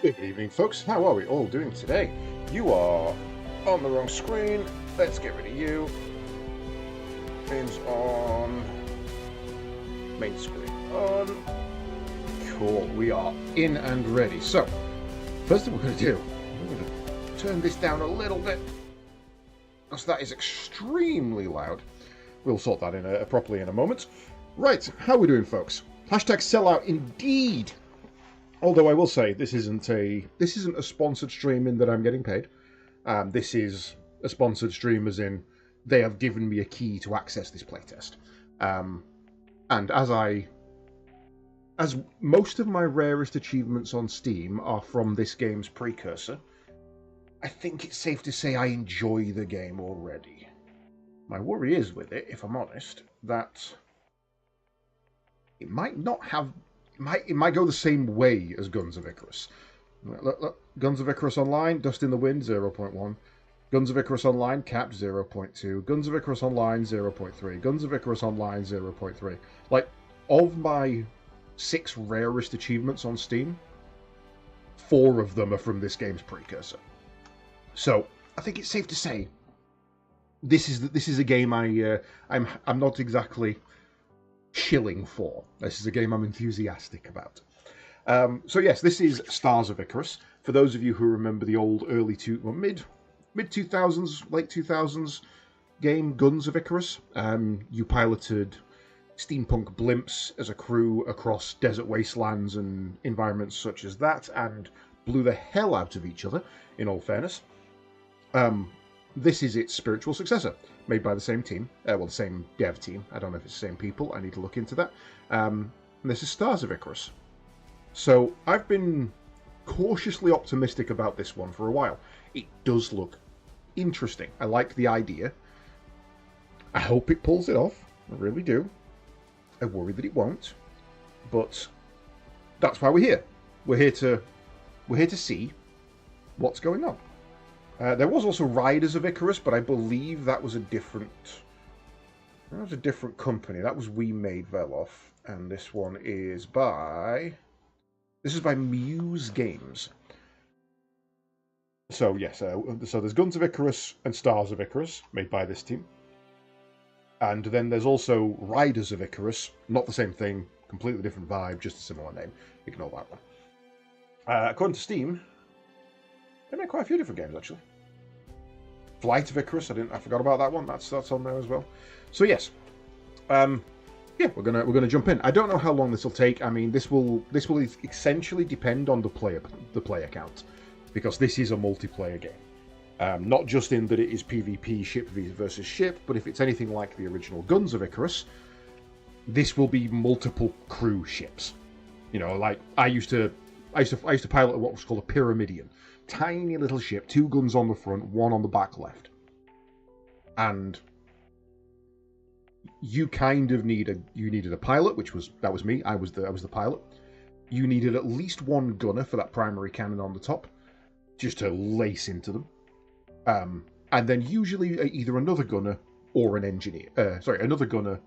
Good evening, folks. How are we all doing today? You are on the wrong screen. Let's get rid of you. Games on. Main screen on. Cool. We are in and ready. So, first thing we're going to do, we're going to turn this down a little bit, because that is extremely loud. We'll sort that properly in a moment. Right, how are we doing, folks? Hashtag sellout indeed. Although I will say this isn't a sponsored stream in that I'm getting paid. This is a sponsored stream as in they have given me a key to access this playtest. And as most of my rarest achievements on Steam are from this game's precursor, I think it's safe to say I enjoy the game already. My worry is with it, if I'm honest, that it might not have. It might go the same way as Guns of Icarus. Look. Guns of Icarus Online, Dust in the Wind, 0.1. Guns of Icarus Online, capped, 0.2. Guns of Icarus Online, 0.3. Guns of Icarus Online, 0.3. Like, of my 6 rarest achievements on Steam, 4 of them are from this game's precursor. So, I think it's safe to say, this is a game I'm not exactly shilling for. This is a game I'm enthusiastic about. So yes, this is Stars of Icarus. For those of you who remember the old mid 2000s, late 2000s game Guns of Icarus, you piloted steampunk blimps as a crew across desert wastelands and environments such as that, and blew the hell out of each other, in all fairness. This is its spiritual successor, made by the same team. Well, the same dev team. I don't know if it's the same people. I need to look into that. And this is Stars of Icarus. So I've been cautiously optimistic about this one for a while. It does look interesting. I like the idea. I hope it pulls it off. I really do. I worry that it won't. But that's why we're here. We're here to see what's going on. There was also Riders of Icarus, but I believe that was a different company. That was We Made Velof, and this one is by Muse Games. So yes, so there's Guns of Icarus and Stars of Icarus, made by this team, and then there's also Riders of Icarus. Not the same thing, completely different vibe, just a similar name. Ignore that one. According to Steam, they made quite a few different games actually. Flight of Icarus, I forgot about that one. That's on there as well. So yes, yeah, we're gonna jump in. I don't know how long this will take. I mean, this will essentially depend on the player count, because this is a multiplayer game. Not just in that it is PvP ship versus ship, but if it's anything like the original Guns of Icarus, this will be multiple crew ships. You know, like I used to pilot what was called a Pyramidion. Tiny little ship, 2 guns on the front, 1 on the back left. And you kind of needed a pilot, that was me. I was the pilot. You needed at least 1 gunner for that primary cannon on the top, just to lace into them. And then usually either another gunner or an engineer. Another gunner.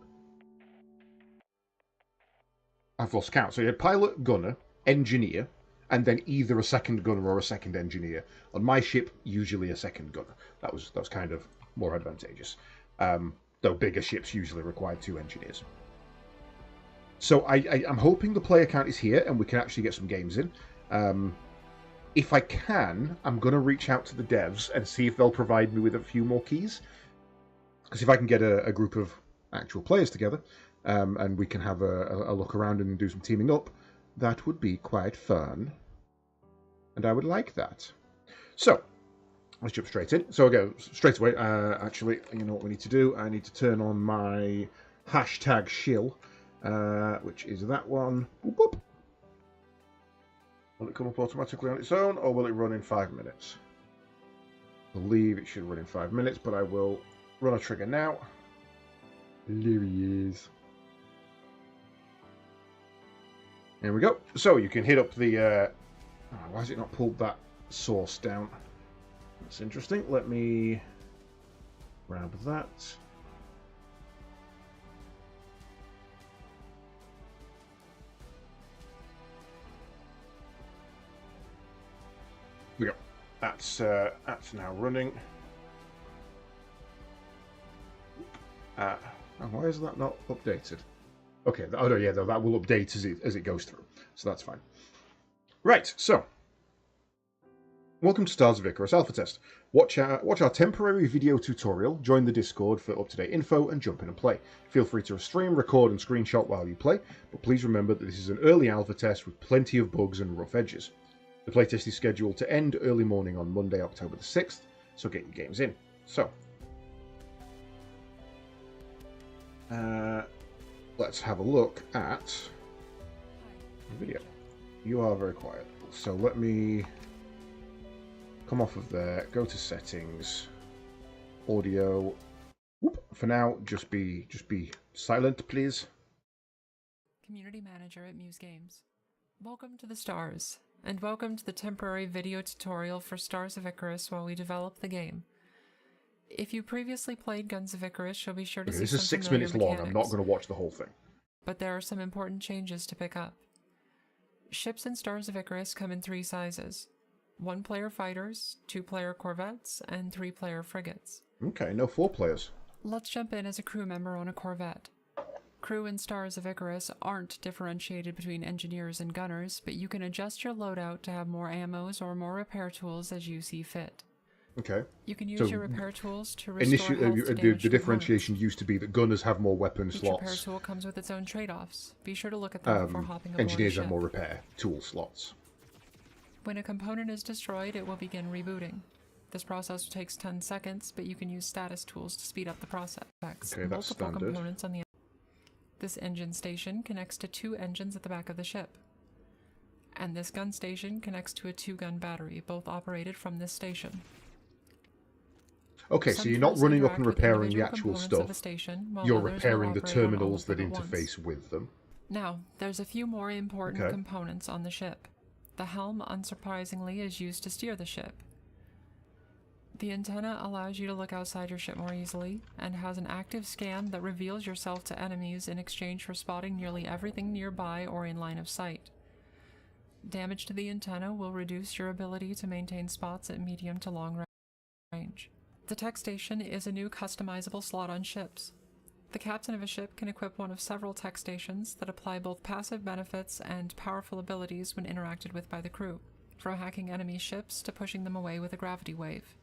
I've lost count. So you had pilot, gunner, engineer, and then either a second gunner or a second engineer. On my ship, usually a second gunner. That was kind of more advantageous. Though bigger ships usually required 2 engineers. So I'm hoping the player count is here and we can actually get some games in. If I can, I'm going to reach out to the devs and see if they'll provide me with a few more keys. Because if I can get a group of actual players together, and we can have a look around and do some teaming up, that would be quite fun. And I would like that. So, let's jump straight in. So I'll go straight away. Actually, you know what we need to do? I need to turn on my hashtag shill, which is that one. Boop, boop. Will it come up automatically on its own, or will it run in 5 minutes? I believe it should run in 5 minutes, but I will run a trigger now. There he is. Here we go. So you can hit up the... why has it not pulled that source down? That's interesting. Let me grab that. we go. That's now running. Why is that not updated? Okay. Oh no, yeah, that will update as it goes through, so that's fine. Right. So, welcome to Stars of Icarus Alpha Test. Watch our temporary video tutorial, join the Discord for up-to-date info, and jump in and play. Feel free to stream, record, and screenshot while you play, but please remember that this is an early alpha test with plenty of bugs and rough edges. The playtest is scheduled to end early morning on Monday, October the 6th, so get your games in. So, let's have a look at the video. You are very quiet, so let me come off of there, go to settings, audio. Whoop. For now, just be silent, please. Community Manager at Muse Games. Welcome to the Stars, and welcome to the temporary video tutorial for Stars of Icarus while we develop the game. If you previously played Guns of Icarus, you'll be sure to see this some is 6 familiar minutes long. mechanics, I'm not going to watch the whole thing. but there are some important changes to pick up. Ships in Stars of Icarus come in 3 sizes: 1-player fighters, 2-player corvettes, and 3-player frigates. Okay, no 4 players. Let's jump in as a crew member on a corvette. Crew in Stars of Icarus aren't differentiated between engineers and gunners, but you can adjust your loadout to have more ammos or more repair tools as you see fit. Okay. You can use So, your repair tools to restore health to the damaged differentiation used to be that gunners have more weapon components. Each repair slots. tool comes with its own trade-offs. Be sure to look at them before hopping aboard Engineers a ship. have more repair tool slots. When a component is destroyed, it will begin rebooting. This process takes 10 seconds, but you can use status tools to speed up the process. Okay, that's Multiple standard. components on the This engine station connects to 2 engines at the back of the ship. And this gun station connects to a 2-gun battery, both operated from this station. Okay, so you're not running up and repairing the actual stuff. You're repairing the terminals that interface with them. Now, there's a few more important components on the ship. The helm, unsurprisingly, is used to steer the ship. The antenna allows you to look outside your ship more easily, and has an active scan that reveals yourself to enemies in exchange for spotting nearly everything nearby or in line of sight. Damage to the antenna will reduce your ability to maintain spots at medium to long range. The tech station is a new customizable slot on ships. The captain of a ship can equip one of several tech stations that apply both passive benefits and powerful abilities when interacted with by the crew, from hacking enemy ships to pushing them away with a gravity wave.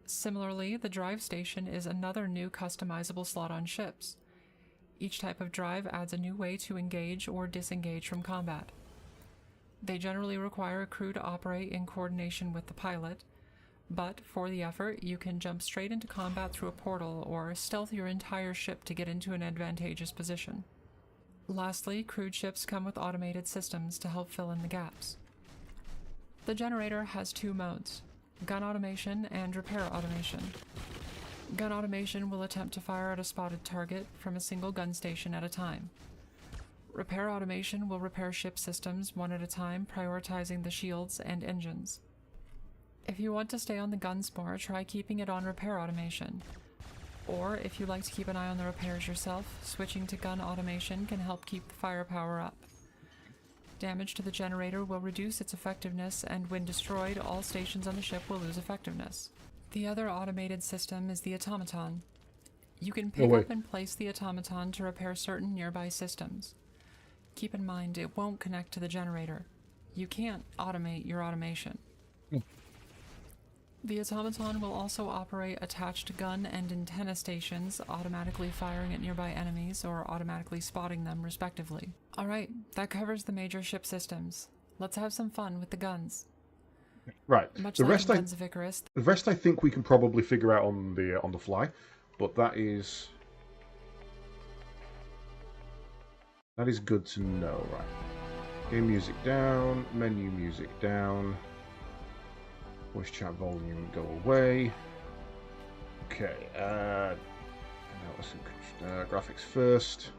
Similarly, the drive station is another new customizable slot on ships. Each type of drive adds a new way to engage or disengage from combat. They generally require a crew to operate in coordination with the pilot, but for the effort, you can jump straight into combat through a portal or stealth your entire ship to get into an advantageous position. Lastly, crewed ships come with automated systems to help fill in the gaps. The generator has 2 modes: gun automation and repair automation. Gun automation will attempt to fire at a spotted target from a single gun station at a time. Repair automation will repair ship systems one at a time, prioritizing the shields and engines. If you want to stay on the guns more, try keeping it on repair automation. Or, if you like to keep an eye on the repairs yourself, switching to gun automation can help keep the firepower up. Damage to the generator will reduce its effectiveness, and when destroyed, all stations on the ship will lose effectiveness. The other automated system is the automaton. You can pick up and place the automaton to repair certain nearby systems. Keep in mind, it won't connect to the generator. You can't automate your automation. The automaton will also operate attached gun and antenna stations, automatically firing at nearby enemies or automatically spotting them, respectively. Alright, that covers the major ship systems. Let's have some fun with the guns. Right. Much The like rest in Guns of Icarus, the rest I think we can probably figure out on the fly, but that is good to know, right? Game music down, menu music down. Voice chat volume go away. Okay, now let's graphics first.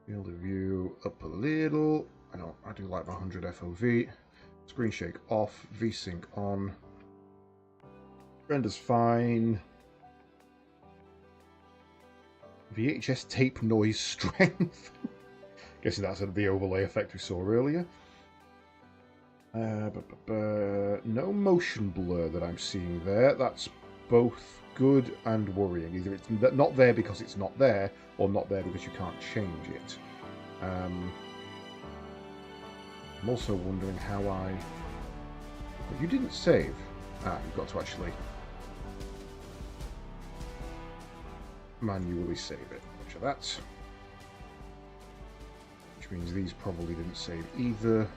Field of view up a little. I do like the 100 FOV. Screen shake off. VSync on. Render's fine. VHS tape noise strength. Guessing that's the overlay effect we saw earlier. No motion blur that I'm seeing there. That's both good and worrying. Either it's not there because it's not there, or not there because you can't change it. I'm also wondering how I... You didn't save. You've got to actually manually save it. Watch that. Which means these probably didn't save either.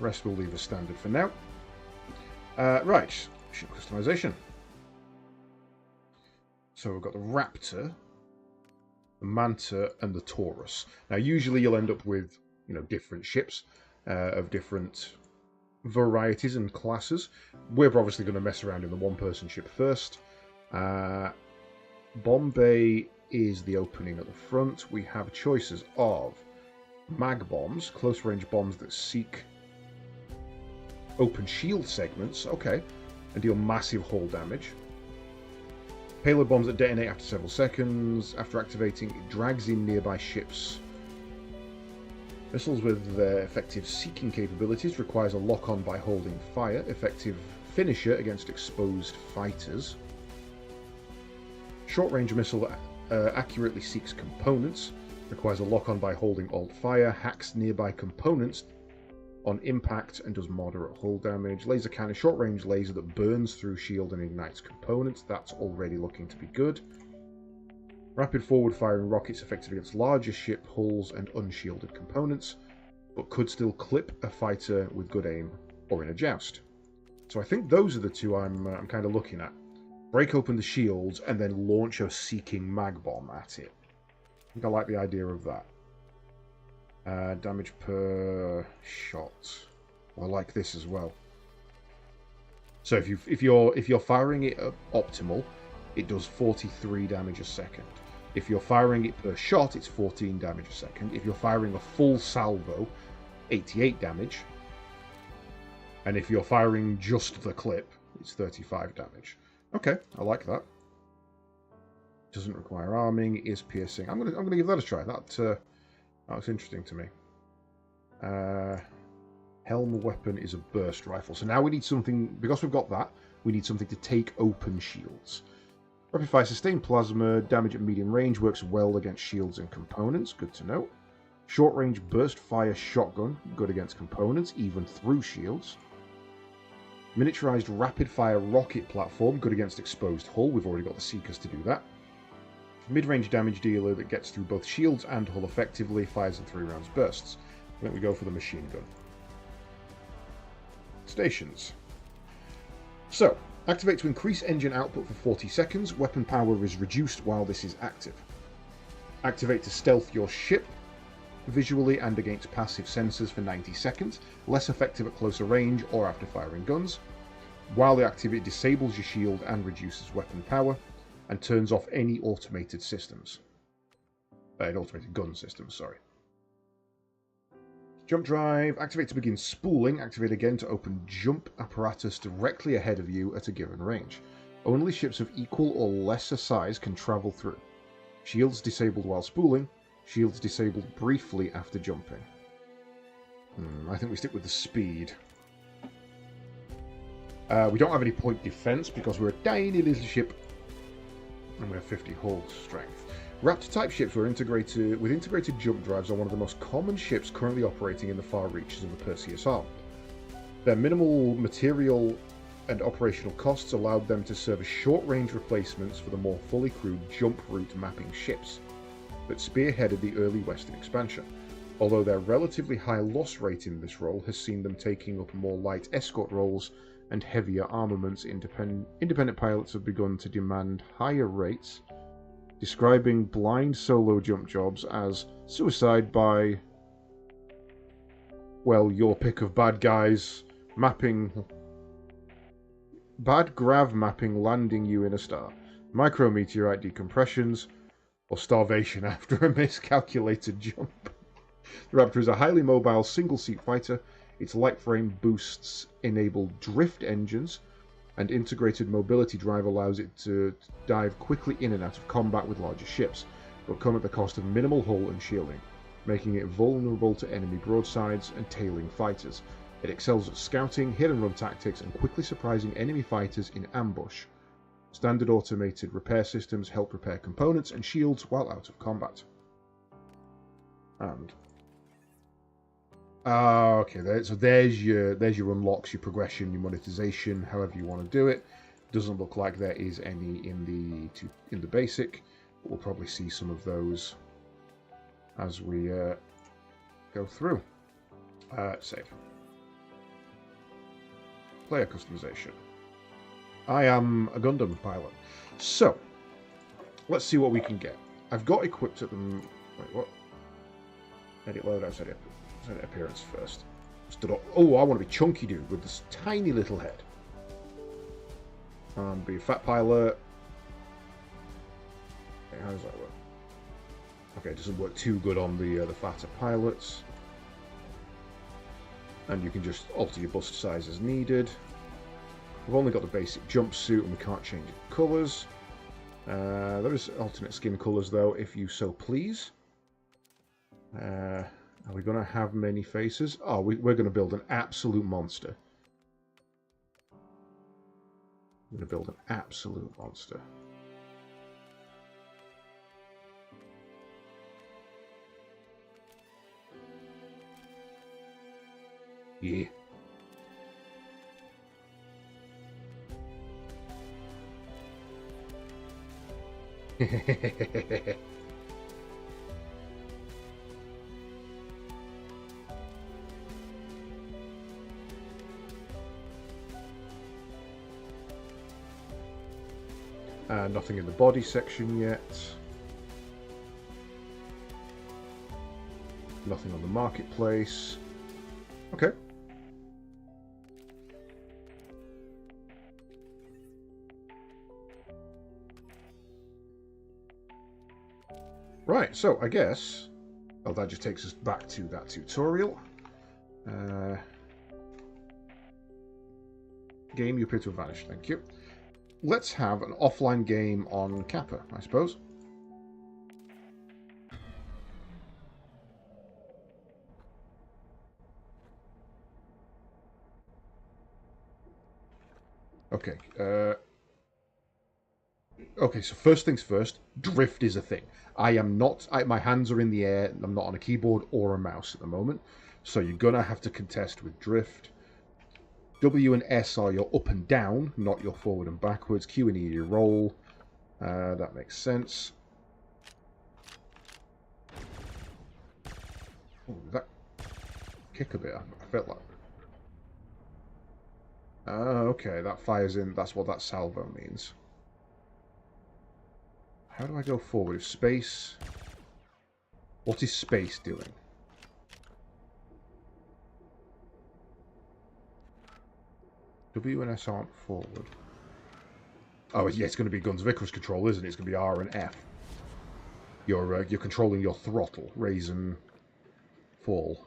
Rest we'll leave as standard for now. Right, ship customization. So we've got the Raptor, the Manta, and the Taurus. Now, usually you'll end up with, different ships of different varieties and classes. We're obviously going to mess around in the one-person ship first. Bombay is the opening at the front. We have choices of mag bombs, close-range bombs that seek open shield segments, okay, and deal massive hull damage. Payload bombs that detonate after several seconds. After activating, it drags in nearby ships. Missiles with effective seeking capabilities requires a lock-on by holding fire. Effective finisher against exposed fighters. Short-range missile that accurately seeks components. Requires a lock-on by holding alt fire. Hacks nearby components on impact and does moderate hull damage. Laser cannon, short-range laser that burns through shield and ignites components. That's already looking to be good. Rapid forward-firing rockets effective against larger ship hulls and unshielded components, but could still clip a fighter with good aim or in a joust. So I think those are the two I'm kind of looking at. Break open the shields and then launch a seeking mag bomb at it. I think I like the idea of that. Damage per shot. I like this as well. So if you're firing it at optimal, it does 43 damage a second. If you're firing it per shot, it's 14 damage a second. If you're firing a full salvo, 88 damage. And if you're firing just the clip, it's 35 damage. Okay, I like that. Doesn't require arming, is piercing. I'm gonna give that a try. That looks interesting to me. Helm weapon is a burst rifle. So now we need something, because we've got that, we need something to take open shields. Rapid fire sustained plasma, damage at medium range, works well against shields and components, good to know. Short range burst fire shotgun, good against components, even through shields. Miniaturized rapid fire rocket platform, good against exposed hull, we've already got the Seekers to do that. Mid-range damage dealer that gets through both shields and hull effectively, fires in 3 rounds bursts. I think we go for the machine gun. Stations. So, activate to increase engine output for 40 seconds. Weapon power is reduced while this is active. Activate to stealth your ship visually and against passive sensors for 90 seconds. Less effective at closer range or after firing guns. While the activity disables your shield and reduces weapon power, and turns off any automated systems. Automated gun systems, sorry. Jump drive. Activate to begin spooling. Activate again to open jump apparatus directly ahead of you at a given range. Only ships of equal or lesser size can travel through. Shields disabled while spooling. Shields disabled briefly after jumping. I think we stick with the speed. We don't have any point defense because we're a tiny little ship. And we have 50 hull strength. Raptor-type ships with integrated jump drives are one of the most common ships currently operating in the far reaches of the Perseus Arm. Their minimal material and operational costs allowed them to serve as short-range replacements for the more fully crewed jump route mapping ships that spearheaded the early Western expansion, although their relatively high loss rate in this role has seen them taking up more light escort roles and heavier armaments. Independent pilots have begun to demand higher rates, describing blind solo jump jobs as suicide by, well, your pick of bad guys mapping, bad grav mapping landing you in a star, micrometeorite decompressions, or starvation after a miscalculated jump. The Raptor is a highly mobile single-seat fighter. Its light frame boosts enable drift engines, and integrated mobility drive allows it to dive quickly in and out of combat with larger ships, but come at the cost of minimal hull and shielding, making it vulnerable to enemy broadsides and tailing fighters. It excels at scouting, hit-and-run tactics, and quickly surprising enemy fighters in ambush. Standard automated repair systems help repair components and shields while out of combat. And okay, so there's your unlocks, your progression, your monetization, however you want to do it. Doesn't look like there is any in the basic, but we'll probably see some of those as we go through. Save. Player customization. I am a Gundam pilot, so let's see what we can get. I've got equipped at them. Wait, what? Edit loadout, edit appearance first. Stood up. Oh, I want to be Chunky Dude with this tiny little head. Be a fat pilot. Okay, how does that work? Okay, it doesn't work too good on the fatter pilots. And you can just alter your bust size as needed. We've only got the basic jumpsuit and we can't change the colours. There is alternate skin colours though, if you so please. Are we going to have many faces? Oh, we're going to build an absolute monster. We're going to build an absolute monster. Yeah. Nothing in the body section yet. Nothing on the marketplace. Okay. Right, so I guess... Oh, that just takes us back to that tutorial. Game, you appear to have vanished. Thank you. Let's have an offline game on Kappa, I suppose. Okay. Okay, so first things first, drift is a thing. I am not... my hands are in the air. I'm not on a keyboard or a mouse at the moment. So you're going to have to contest with drift. W and S are your up and down, not your forward and backwards. Q and E are your roll. That makes sense. Oh, did that kick a bit? I felt like... okay, that fires in. That's what that salvo means. How do I go forward? Space... What is space doing? W and S aren't forward. Oh, yeah, it's going to be Guns of Icarus control, isn't it? It's going to be R and F. You're controlling your throttle, raise and fall.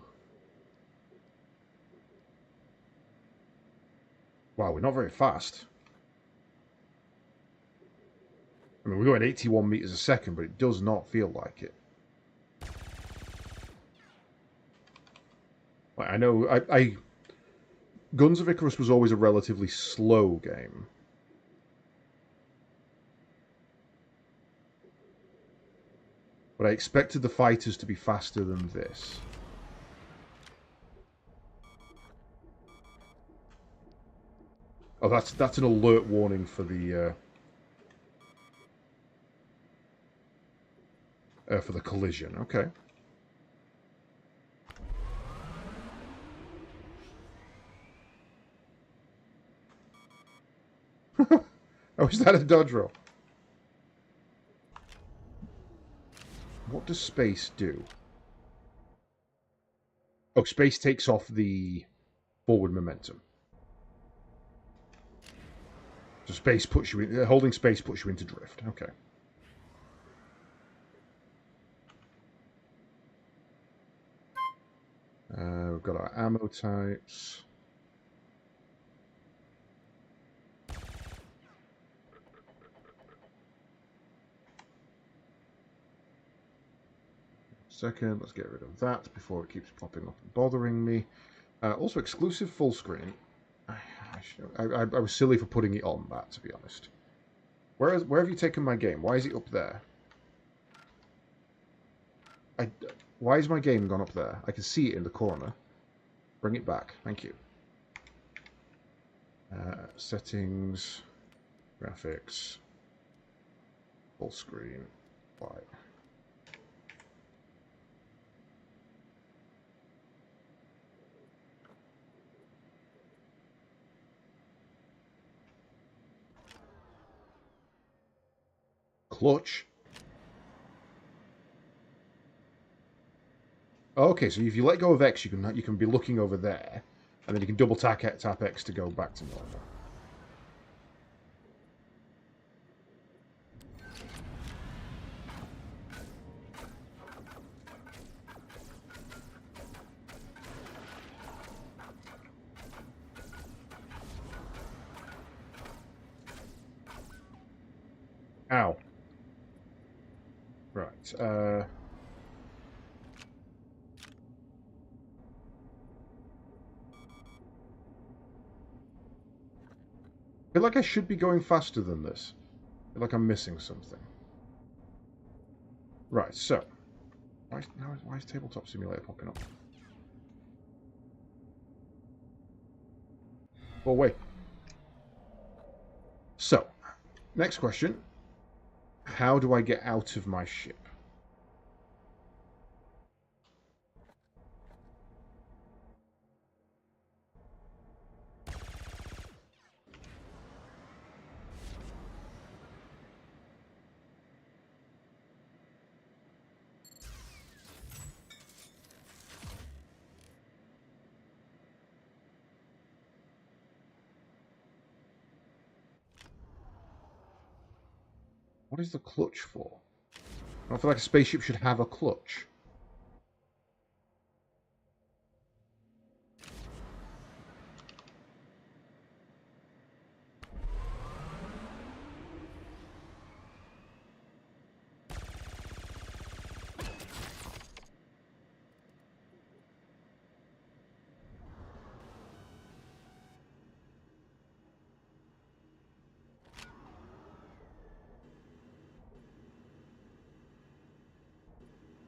Wow, we're not very fast. I mean, we're going 81 meters a second, but it does not feel like it. I know, Guns of Icarus was always a relatively slow game. But I expected the fighters to be faster than this. Oh, that's an alert warning for the collision. Okay. Oh, is that a dodge roll? What does space do? Oh, space takes off the forward momentum. So space puts you in... Holding space puts you into drift. Okay. We've got our ammo types. second. Let's get rid of that before it keeps popping up and bothering me. Also, exclusive full screen. I was silly for putting it on that, to be honest. Where have you taken my game? Why is it up there? Why is my game gone up there? I can see it in the corner. Bring it back. Thank you. Settings, graphics, full screen, white. Clutch. Okay, so if you let go of X, you can be looking over there, and then you can double tap X to go back to normal. Ow. Right. I feel like I should be going faster than this. I feel like I'm missing something. Right, so. Why is Tabletop Simulator popping up? Oh, wait. So, next question. How do I get out of my ship? What is the clutch for? I don't feel like a spaceship should have a clutch.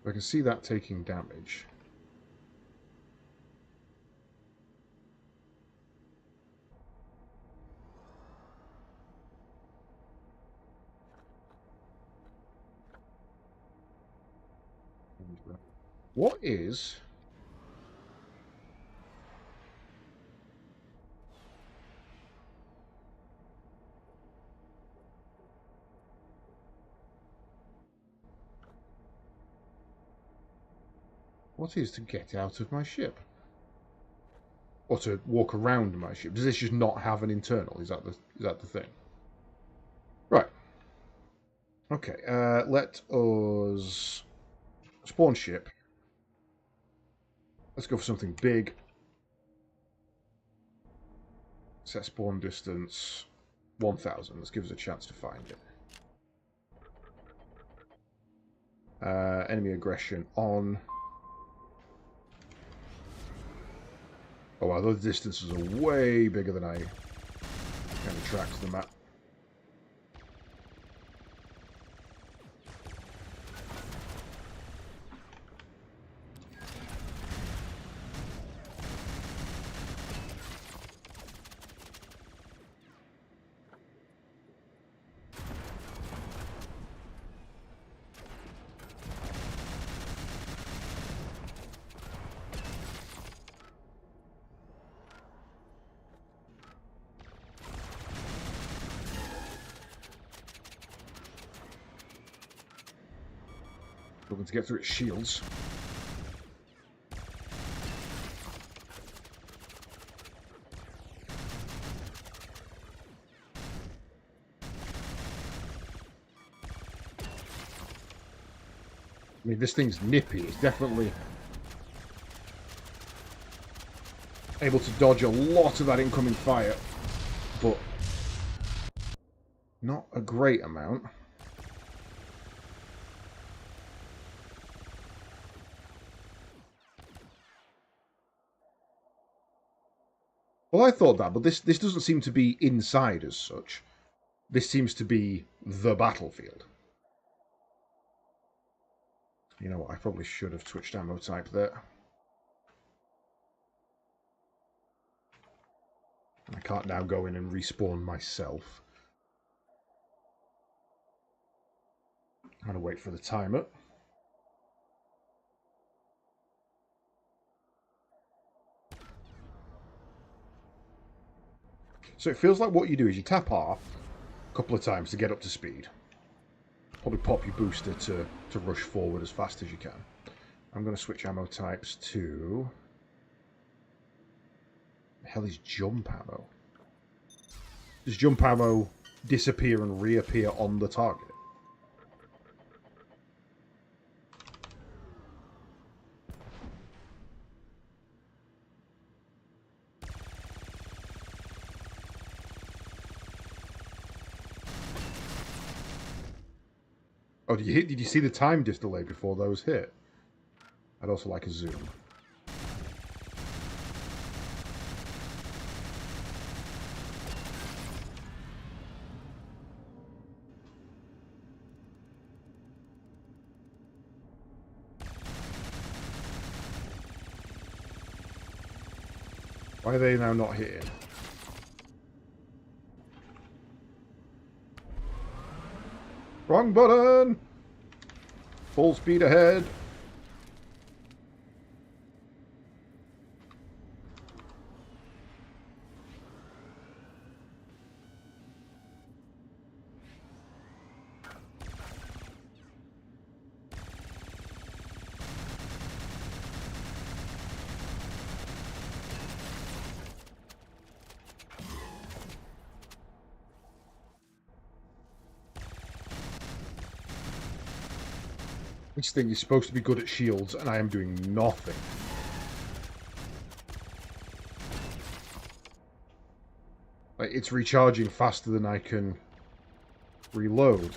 I can see that taking damage. What is... What is to get out of my ship? Or to walk around my ship? Does this just not have an internal? Is that the thing? Right. Okay, let us spawn ship. Let's go for something big. Set spawn distance 1000. Let's give us a chance to find it. Enemy aggression on. Oh wow, those distances are way bigger than I can track them at. Looking to get through its shields. I mean, this thing's nippy. It's definitely able to dodge a lot of that incoming fire, but not a great amount. Well, I thought that, but this doesn't seem to be inside as such. This seems to be the battlefield. You know what, I probably should have switched ammo type there. I can't now go in and respawn myself. I'm going to wait for the timer. So it feels like what you do is you tap R a couple of times to get up to speed. Probably pop your booster to rush forward as fast as you can. I'm going to switch ammo types to... The hell is jump ammo? Does jump ammo disappear and reappear on the target? Oh, did you see the time delay before those hit? I'd also like a zoom. Why are they now not hitting? Wrong button! Full speed ahead. This thing is supposed to be good at shields, and I am doing nothing. Like, it's recharging faster than I can reload.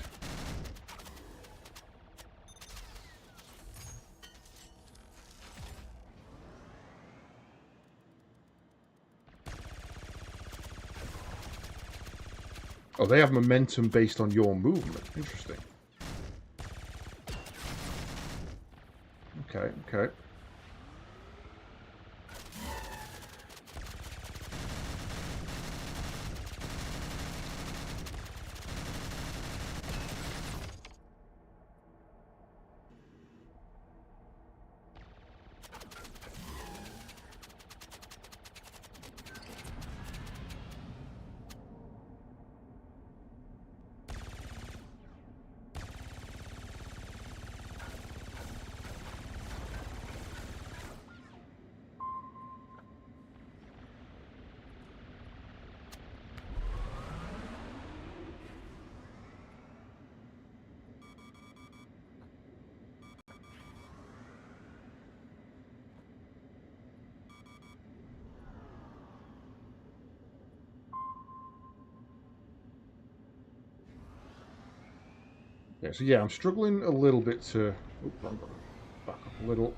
Oh, they have momentum based on your movement. Interesting. Okay, okay. Yeah, so yeah, I'm struggling a little bit to... Oop, wrong button. Back up a little.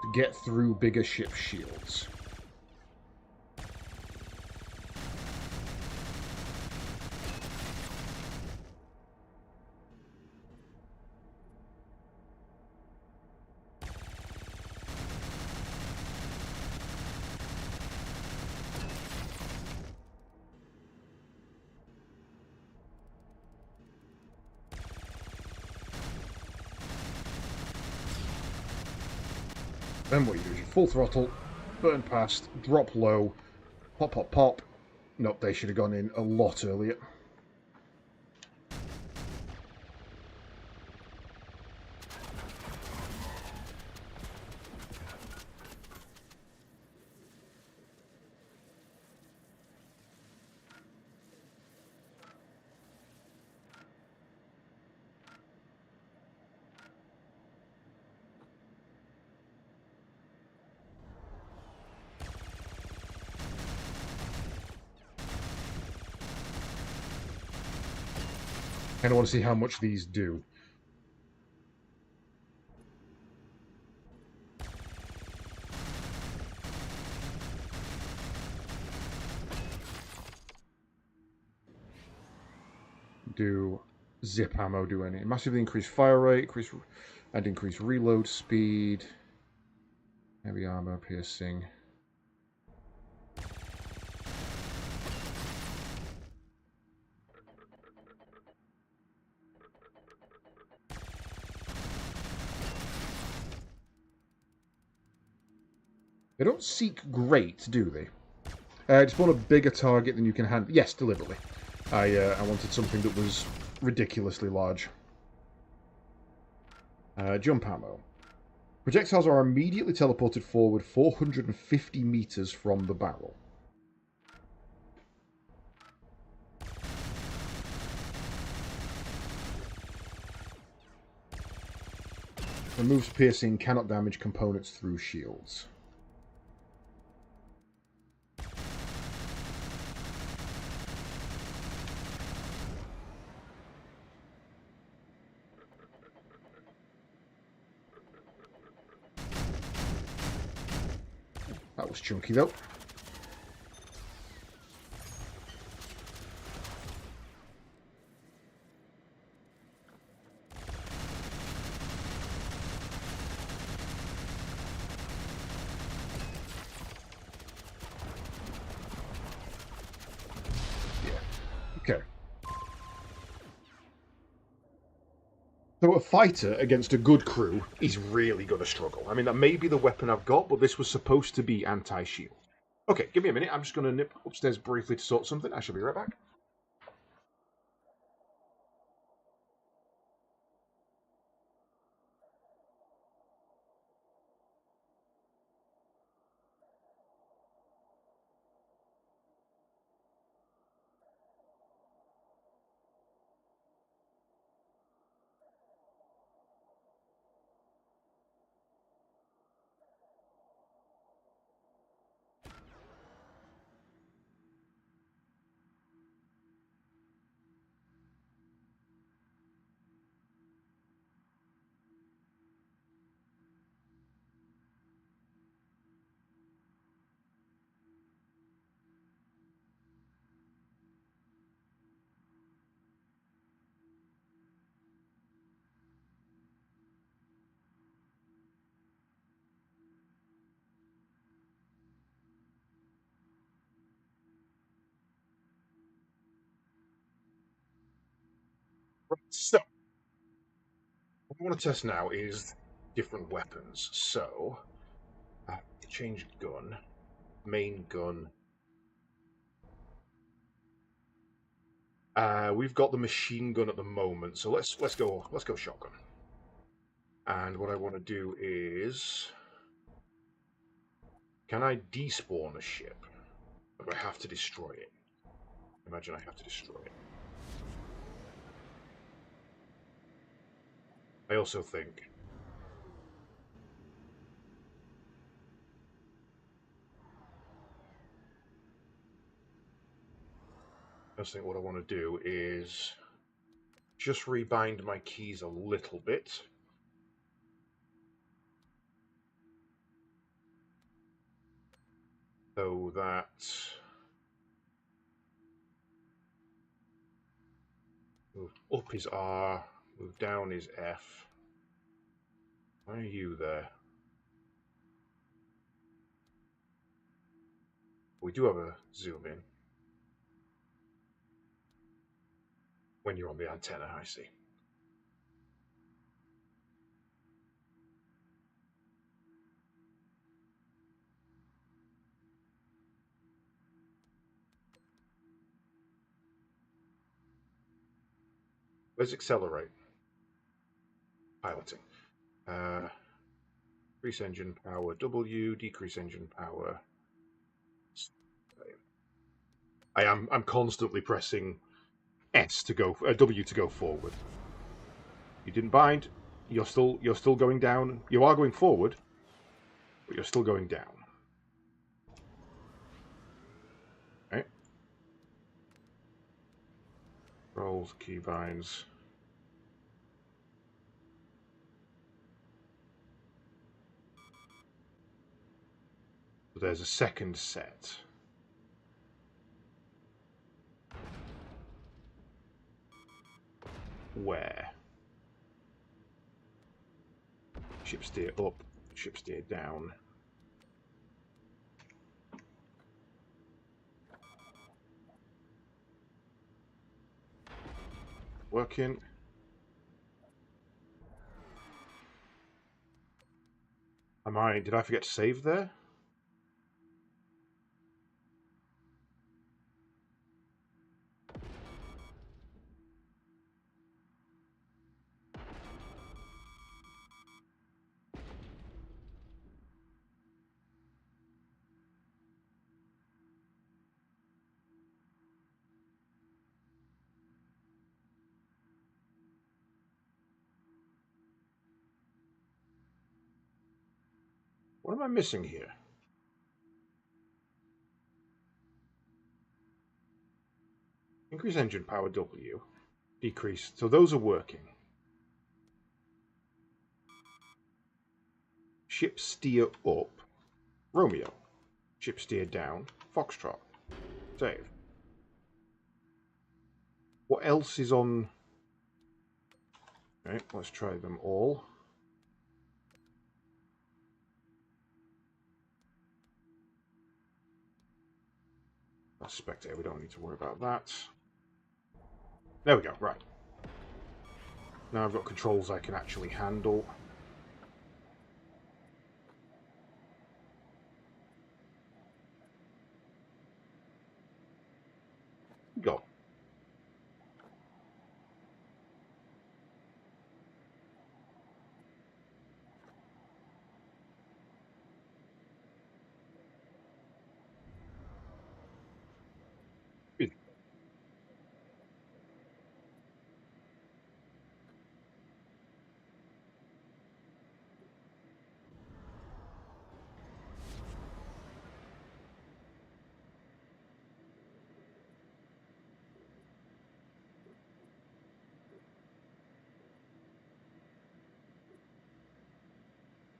To get through bigger ship shields. Then what you do is you full throttle, burn past, drop low, pop, pop, pop. Nope, they should have gone in a lot earlier. I want to see how much these do. do zip ammo do any. Massively increase fire rate, increase reload speed. Heavy armor, piercing. They don't seek great, do they? Just want a bigger target than you can handle. Yes, deliberately. I wanted something that was ridiculously large. Jump ammo. Projectiles are immediately teleported forward 450 meters from the barrel. Removes piercing, cannot damage components through shields. That was chunky though. Okay. So a fighter against a good crew is really going to struggle. I mean, that may be the weapon I've got, but this was supposed to be anti-shield. Okay, give me a minute. I'm just going to nip upstairs briefly to sort something. I shall be right back. Right, so what I want to test now is different weapons. So, change gun, main gun. We've got the machine gun at the moment, so let's go shotgun. And what I want to do is, can I despawn a ship? Or do I have to destroy it? Imagine I have to destroy it. I also think what I want to do is just rebind my keys a little bit. So that move up is R, move down is F. Why are you there? We do have a zoom in. When you're on the antenna, I see. Where's accelerate? Piloting. Increase engine power W, decrease engine power. I'm constantly pressing S to go W to go forward. You didn't bind. You're still going down. You are going forward, but you're still going down. Okay. Rolls, keybinds. So there's a second set. where? Ship steer up, ship steer down. Working. Did I forget to save there? What am I missing here? Increase engine power W. Decrease. So those are working. Ship steer up. Romeo. Ship steer down. Foxtrot. Save. What else is on? Right, let's try them all. That's spectator, we don't need to worry about that. There we go, right. Now I've got controls I can actually handle. Go.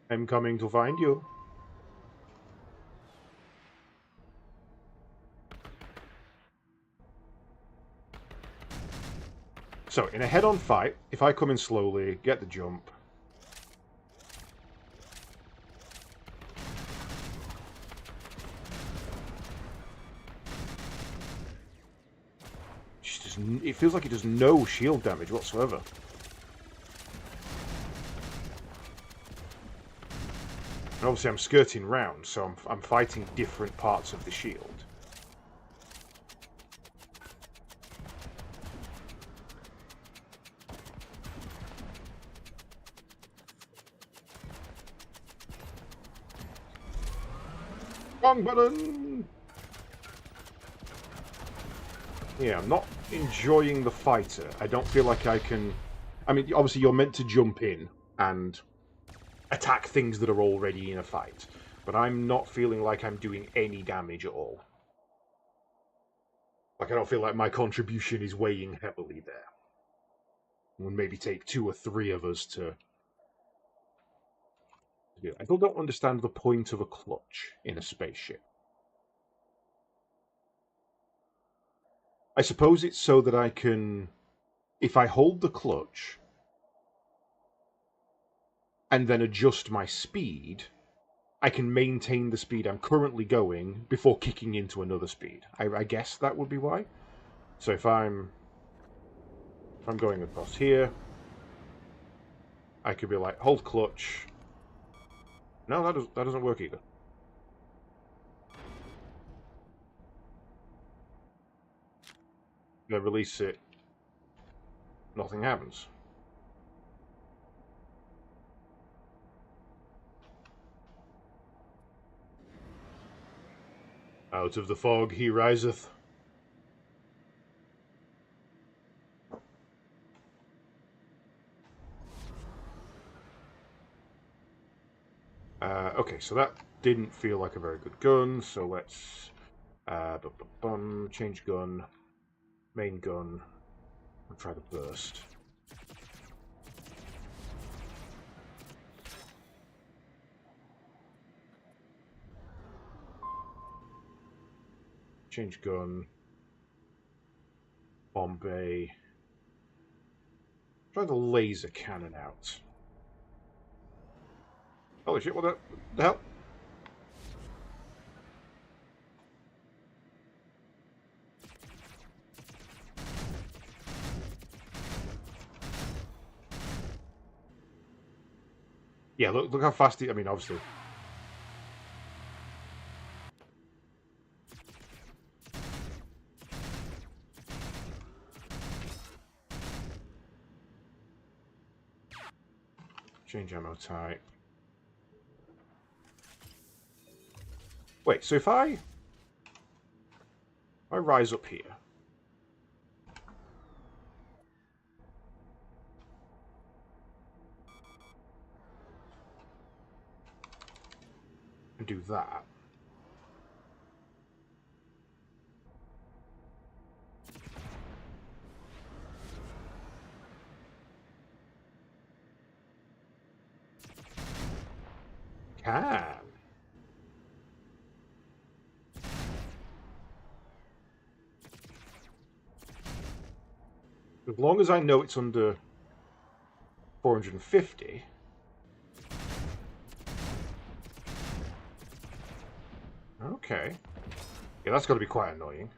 I'm coming to find you. So, in a head-on fight, if I come in slowly, get the jump. It feels like it does no shield damage whatsoever. And obviously I'm skirting round, so I'm fighting different parts of the shield. Wrong button! Yeah, I'm not enjoying the fighter. I don't feel like I can... I mean, obviously you're meant to jump in and attack things that are already in a fight, but I'm not feeling like I'm doing any damage at all. Like, I don't feel like my contribution is weighing heavily there. It would maybe take 2 or 3 of us to do it. I still don't understand the point of a clutch in a spaceship. I suppose it's so that I can... If I hold the clutch and then adjust my speed, I can maintain the speed I'm currently going before kicking into another speed. I guess that would be why. So if I'm going across here, I could be like, hold clutch. No, that doesn't work either. Then release it. Nothing happens. Out of the fog he riseth. Okay, so that didn't feel like a very good gun, so let's change gun, main gun, and try the burst. Change gun, bomb bay, Try the laser cannon out. Holy shit, what the hell? Yeah, look how fast he... I mean, obviously... Change ammo type. Wait, so if I rise up here... and do that... Can. As long as I know it's under 450. Okay. Yeah, that's got to be quite annoying.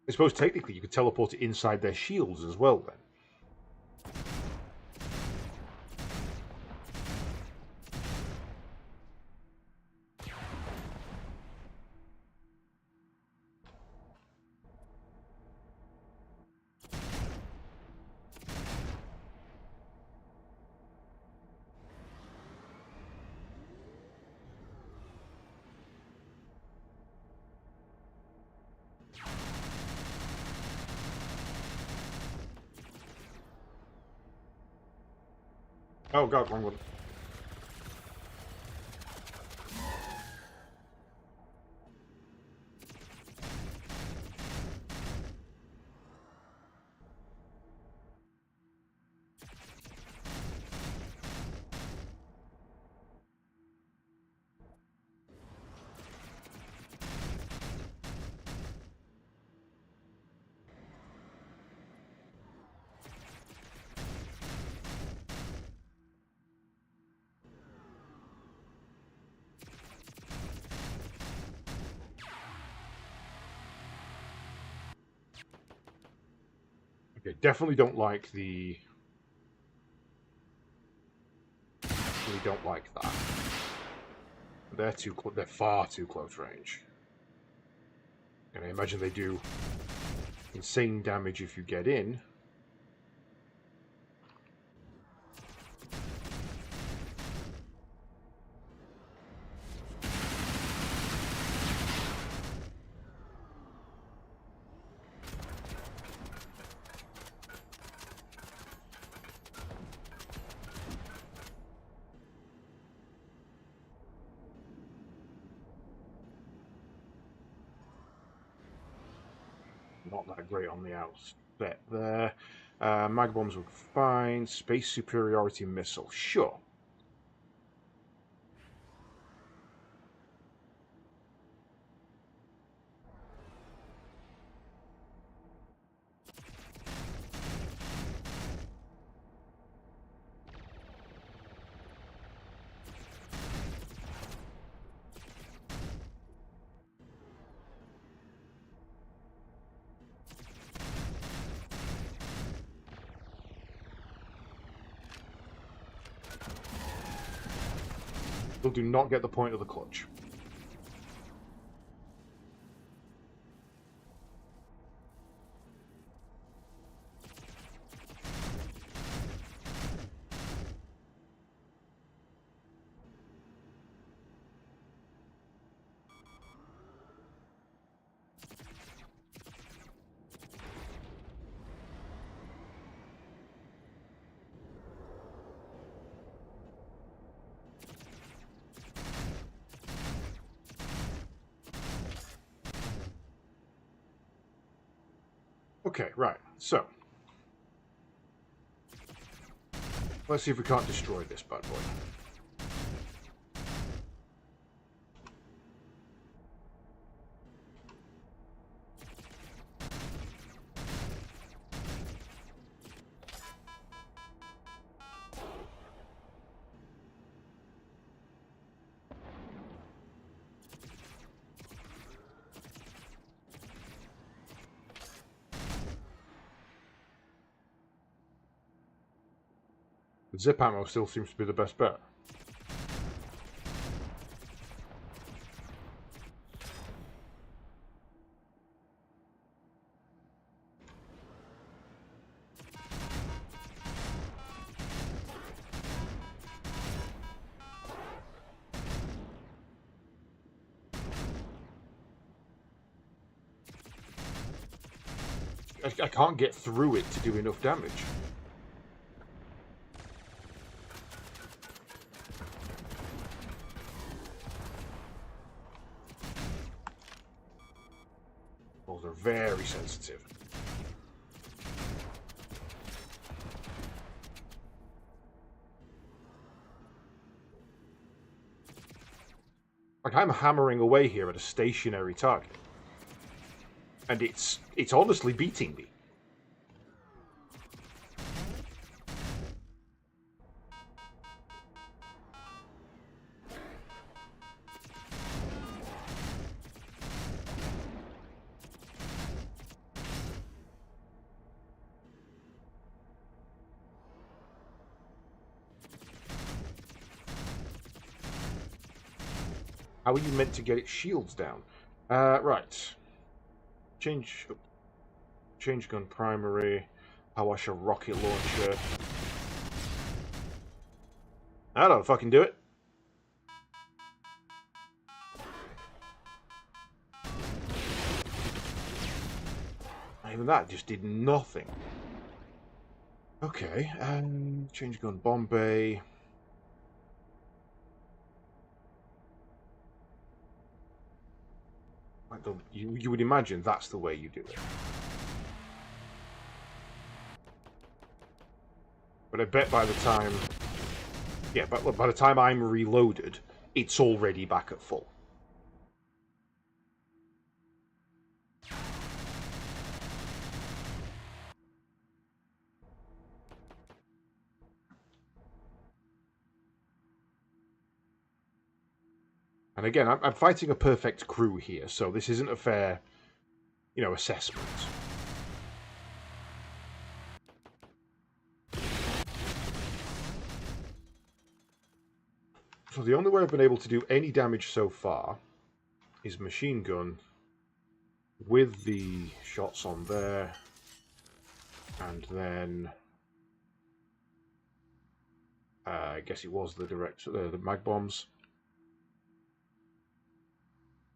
I suppose technically you could teleport it inside their shields as well, then. Oh god, wrong one. Okay, definitely don't like the... Definitely don't like that. They're far too close range. And I imagine they do insane damage if you get in. Not that great on the outset there. Mag bombs were fine. Space superiority missile, sure. Still do not get the point of the clutch. Okay, right. So, let's see if we can't destroy this bad boy. The zip ammo still seems to be the best bet. I can't get through it to do enough damage. Those are very sensitive. Like, I'm hammering away here at a stationary target. And it's honestly beating me. How are you meant to get its shields down? Right. Change gun primary. Powash a rocket launcher. I don't fucking do it. Even that just did nothing. Okay, change gun Bombay. You would imagine that's the way you do it. But I bet by the time... Yeah, but by the time I'm reloaded, it's already back at full. And again, I'm fighting a perfect crew here, so this isn't a fair, assessment. So the only way I've been able to do any damage so far is machine gun with the shots on there, and then I guess it was the mag bombs.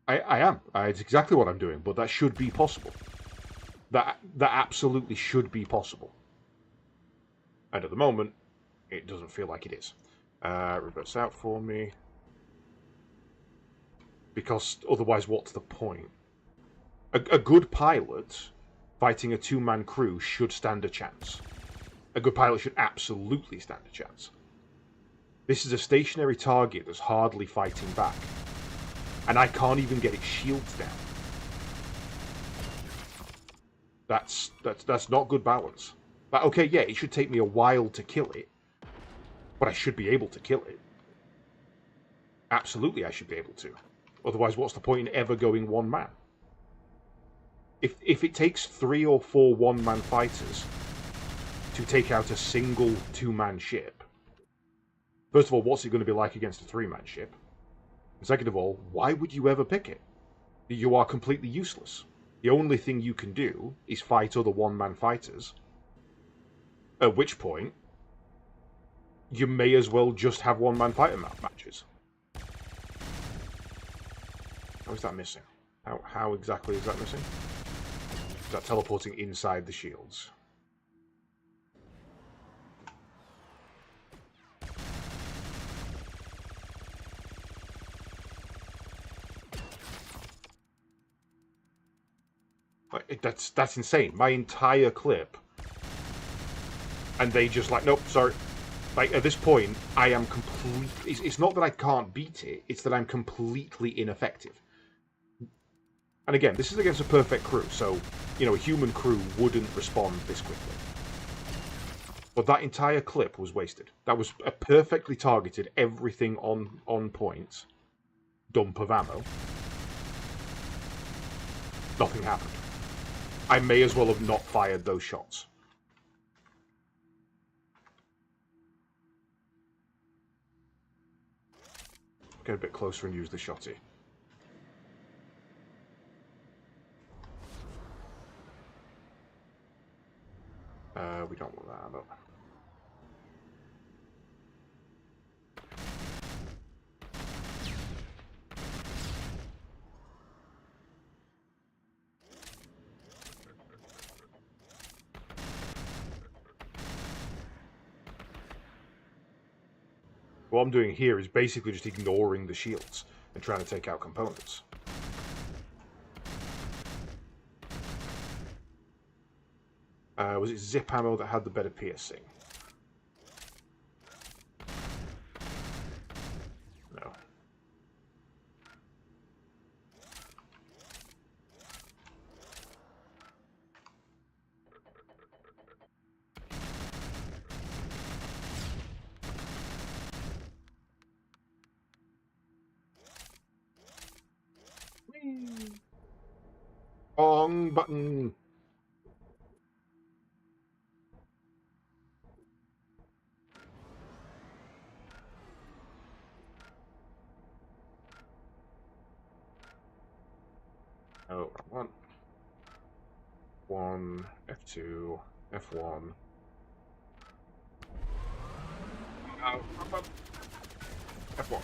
I am. It's exactly what I'm doing, but that should be possible. That absolutely should be possible. And at the moment, it doesn't feel like it is. Reverse out for me. Because otherwise, what's the point? A good pilot fighting a two-man crew should stand a chance. A good pilot should absolutely stand a chance. This is a stationary target that's hardly fighting back. And I can't even get its shields down. That's not good balance. Like, okay, yeah, it should take me a while to kill it, but I should be able to kill it. Absolutely, I should be able to. Otherwise, what's the point in ever going one man? If it takes 3 or 4 one-man fighters to take out a single two-man ship, first of all, what's it going to be like against a 3-man ship? And second of all, why would you ever pick it? You are completely useless. The only thing you can do is fight other one-man fighters. At which point, you may as well just have one-man fighter matches. How is that missing? How exactly is that missing? Is that teleporting inside the shields? That's insane. My entire clip, and they just like, nope, sorry. Like, at this point, I am complete. It's not that I can't beat it, it's that I'm completely ineffective. And again, this is against a perfect crew, so, you know, a human crew wouldn't respond this quickly. But that entire clip was wasted. That was a perfectly targeted, everything on point dump of ammo. Nothing happened. I may as well have not fired those shots. Get a bit closer and use the shotty. We don't want that ammo. What I'm doing here is basically just ignoring the shields and trying to take out components. Was it zip ammo that had the better piercing? No. Wrong button. Oh, wrong one. F2, F1. F1.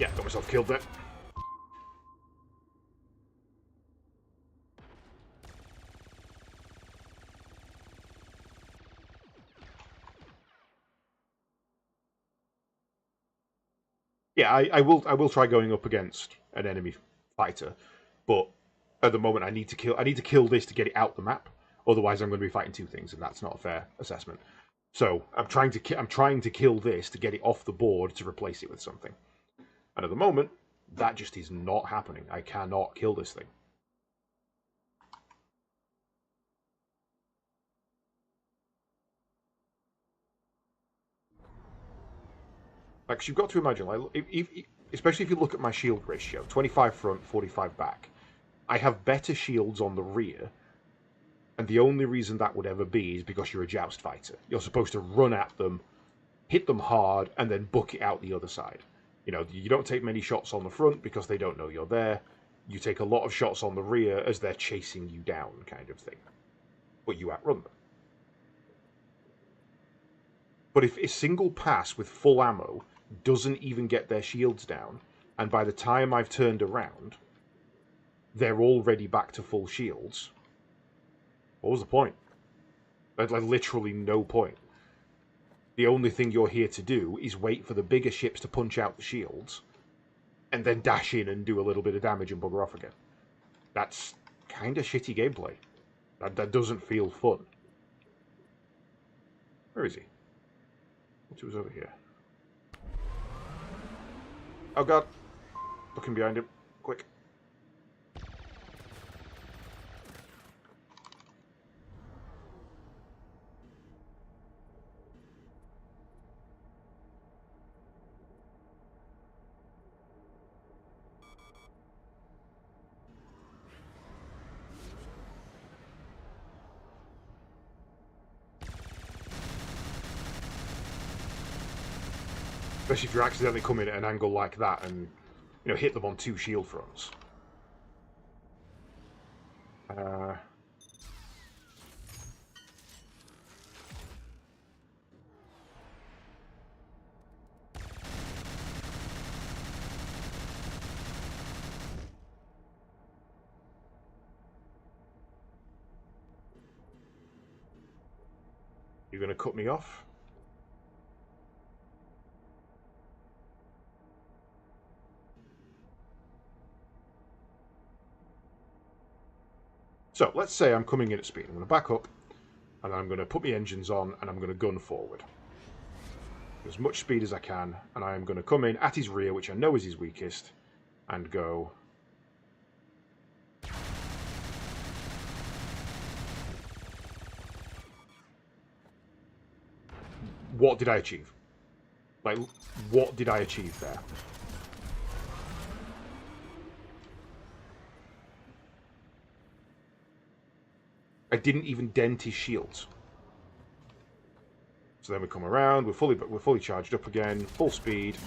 Yeah, got myself killed there. Yeah, I will try going up against an enemy fighter, but at the moment I need to kill this to get it out the map. Otherwise, I'm going to be fighting two things, and that's not a fair assessment. So I'm trying to kill this to get it off the board to replace it with something. And at the moment, that just is not happening. I cannot kill this thing. Like, you've got to imagine, like, especially if you look at my shield ratio, 25 front, 45 back, I have better shields on the rear, and the only reason that would ever be is because you're a joust fighter. You're supposed to run at them, hit them hard, and then book it out the other side. You know, you don't take many shots on the front because they don't know you're there. You take a lot of shots on the rear as they're chasing you down, kind of thing. But you outrun them. But if a single pass with full ammo doesn't even get their shields down, and by the time I've turned around, they're already back to full shields, what was the point? Like, literally no point. The only thing you're here to do is wait for the bigger ships to punch out the shields, and then dash in and do a little bit of damage and bugger off again. That's kind of shitty gameplay. That doesn't feel fun. Where is he? He was over here. Oh god. Looking behind him. Quick. Especially if you're accidentally coming at an angle like that and, you know, hit them on two shield fronts. You're gonna cut me off? So let's say I'm coming in at speed. I'm going to back up, and I'm going to put my engines on, and I'm going to gun forward. As much speed as I can, and I am going to come in at his rear, which I know is his weakest, and go... What did I achieve? Like, what did I achieve there? I didn't even dent his shields. So then we come around, we're fully charged up again, full speed.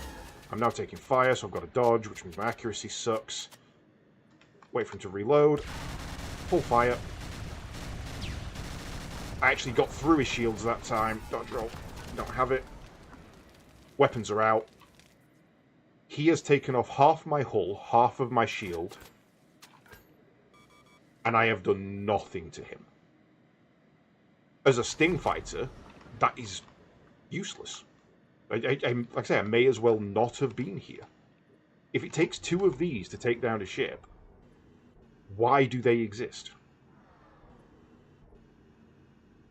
I'm now taking fire, so I've got to dodge, which means my accuracy sucks. Wait for him to reload. Full fire. I actually got through his shields that time. Dodge roll. Don't have it. Weapons are out. He has taken off half my hull, half of my shield. And I have done nothing to him. As a Sting fighter, that is useless. Like I say, I may as well not have been here. If it takes 2 of these to take down a ship, why do they exist?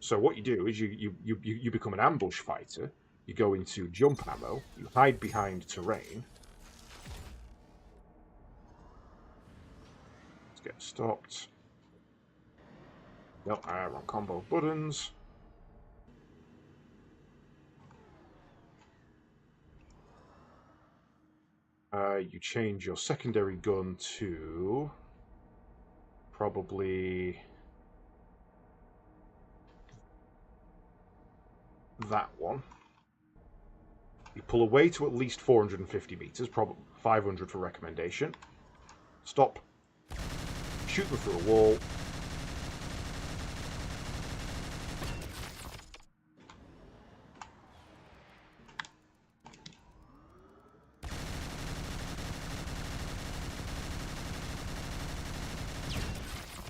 So what you do is you become an ambush fighter. You go into jump ammo. You hide behind terrain. Let's get stopped. Nope, wrong combo of buttons. You change your secondary gun to probably that one. You pull away to at least 450 meters, probably 500 for recommendation. Stop. Shoot them through a wall.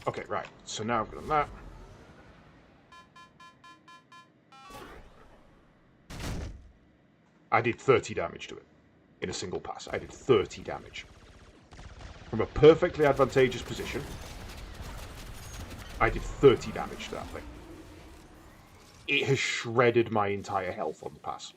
Okay, right. So now I've done that. I did 30 damage to it in a single pass. I did 30 damage. From a perfectly advantageous position, I did 30 damage to that thing. It has shredded my entire health on the pass.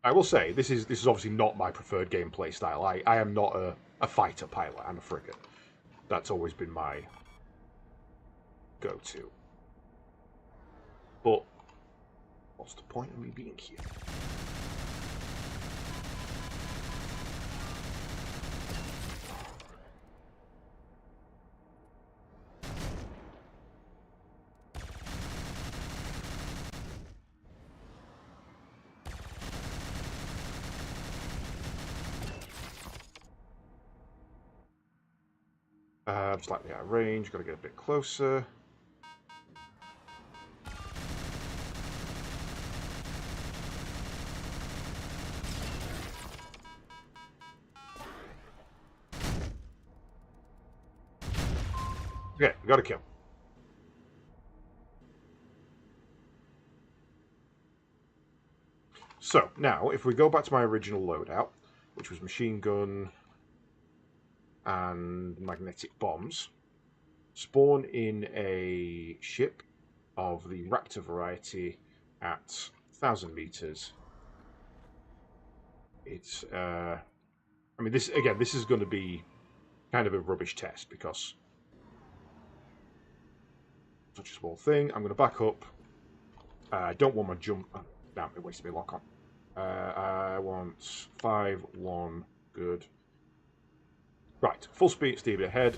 I will say, this is obviously not my preferred gameplay style. I am not a fighter pilot, I'm a frigate. That's always been my go-to. But what's the point of me being here? Slightly out of range, gotta get a bit closer. Okay, got a kill. So, now, if we go back to my original loadout, which was machine gun and magnetic bombs, spawn in a ship of the Raptor variety at 1,000 meters. It's, I mean, this is going to be kind of a rubbish test because such a small thing. I'm going to back up. I don't want my jump. Oh, damn, it wasted me lock on. I want 5-1. Good. Right, full speed, steam ahead.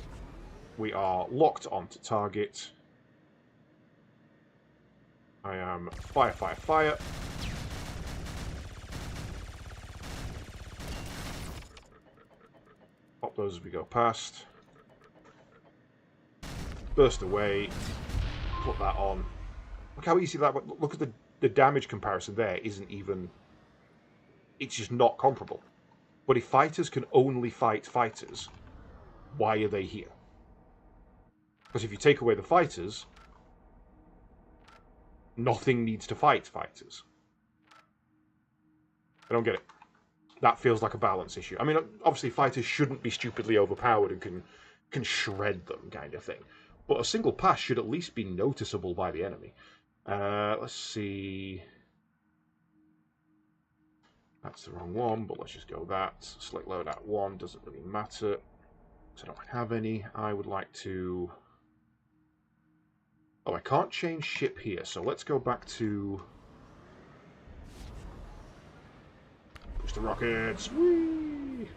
We are locked onto target. I am fire, fire, fire. Pop those as we go past. Burst away. Put that on. Look how easy that was. Look at the damage comparison there. Isn't even... It's just not comparable. But if fighters can only fight fighters, why are they here? Because if you take away the fighters, nothing needs to fight fighters. I don't get it. That feels like a balance issue. I mean, obviously fighters shouldn't be stupidly overpowered and can shred them, kind of thing. But a single pass should at least be noticeable by the enemy. Let's see. That's the wrong one, but let's just go that. Select load at 1, doesn't really matter. So I don't have any. I would like to... Oh, I can't change ship here, so let's go back to... Push the rockets! Whee!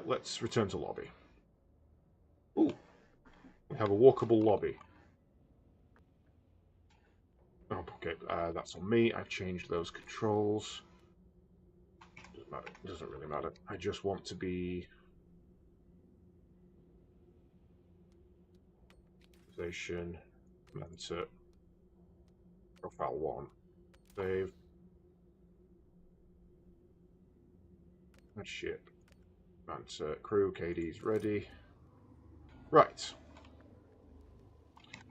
Let's return to lobby. Ooh, we have a walkable lobby. Oh, okay, that's on me. I've changed those controls. Doesn't matter. Doesn't really matter. I just want to be... Organization. Mentor. Profile 1. Save. Ship. Mentor. Crew. KD's ready. Right.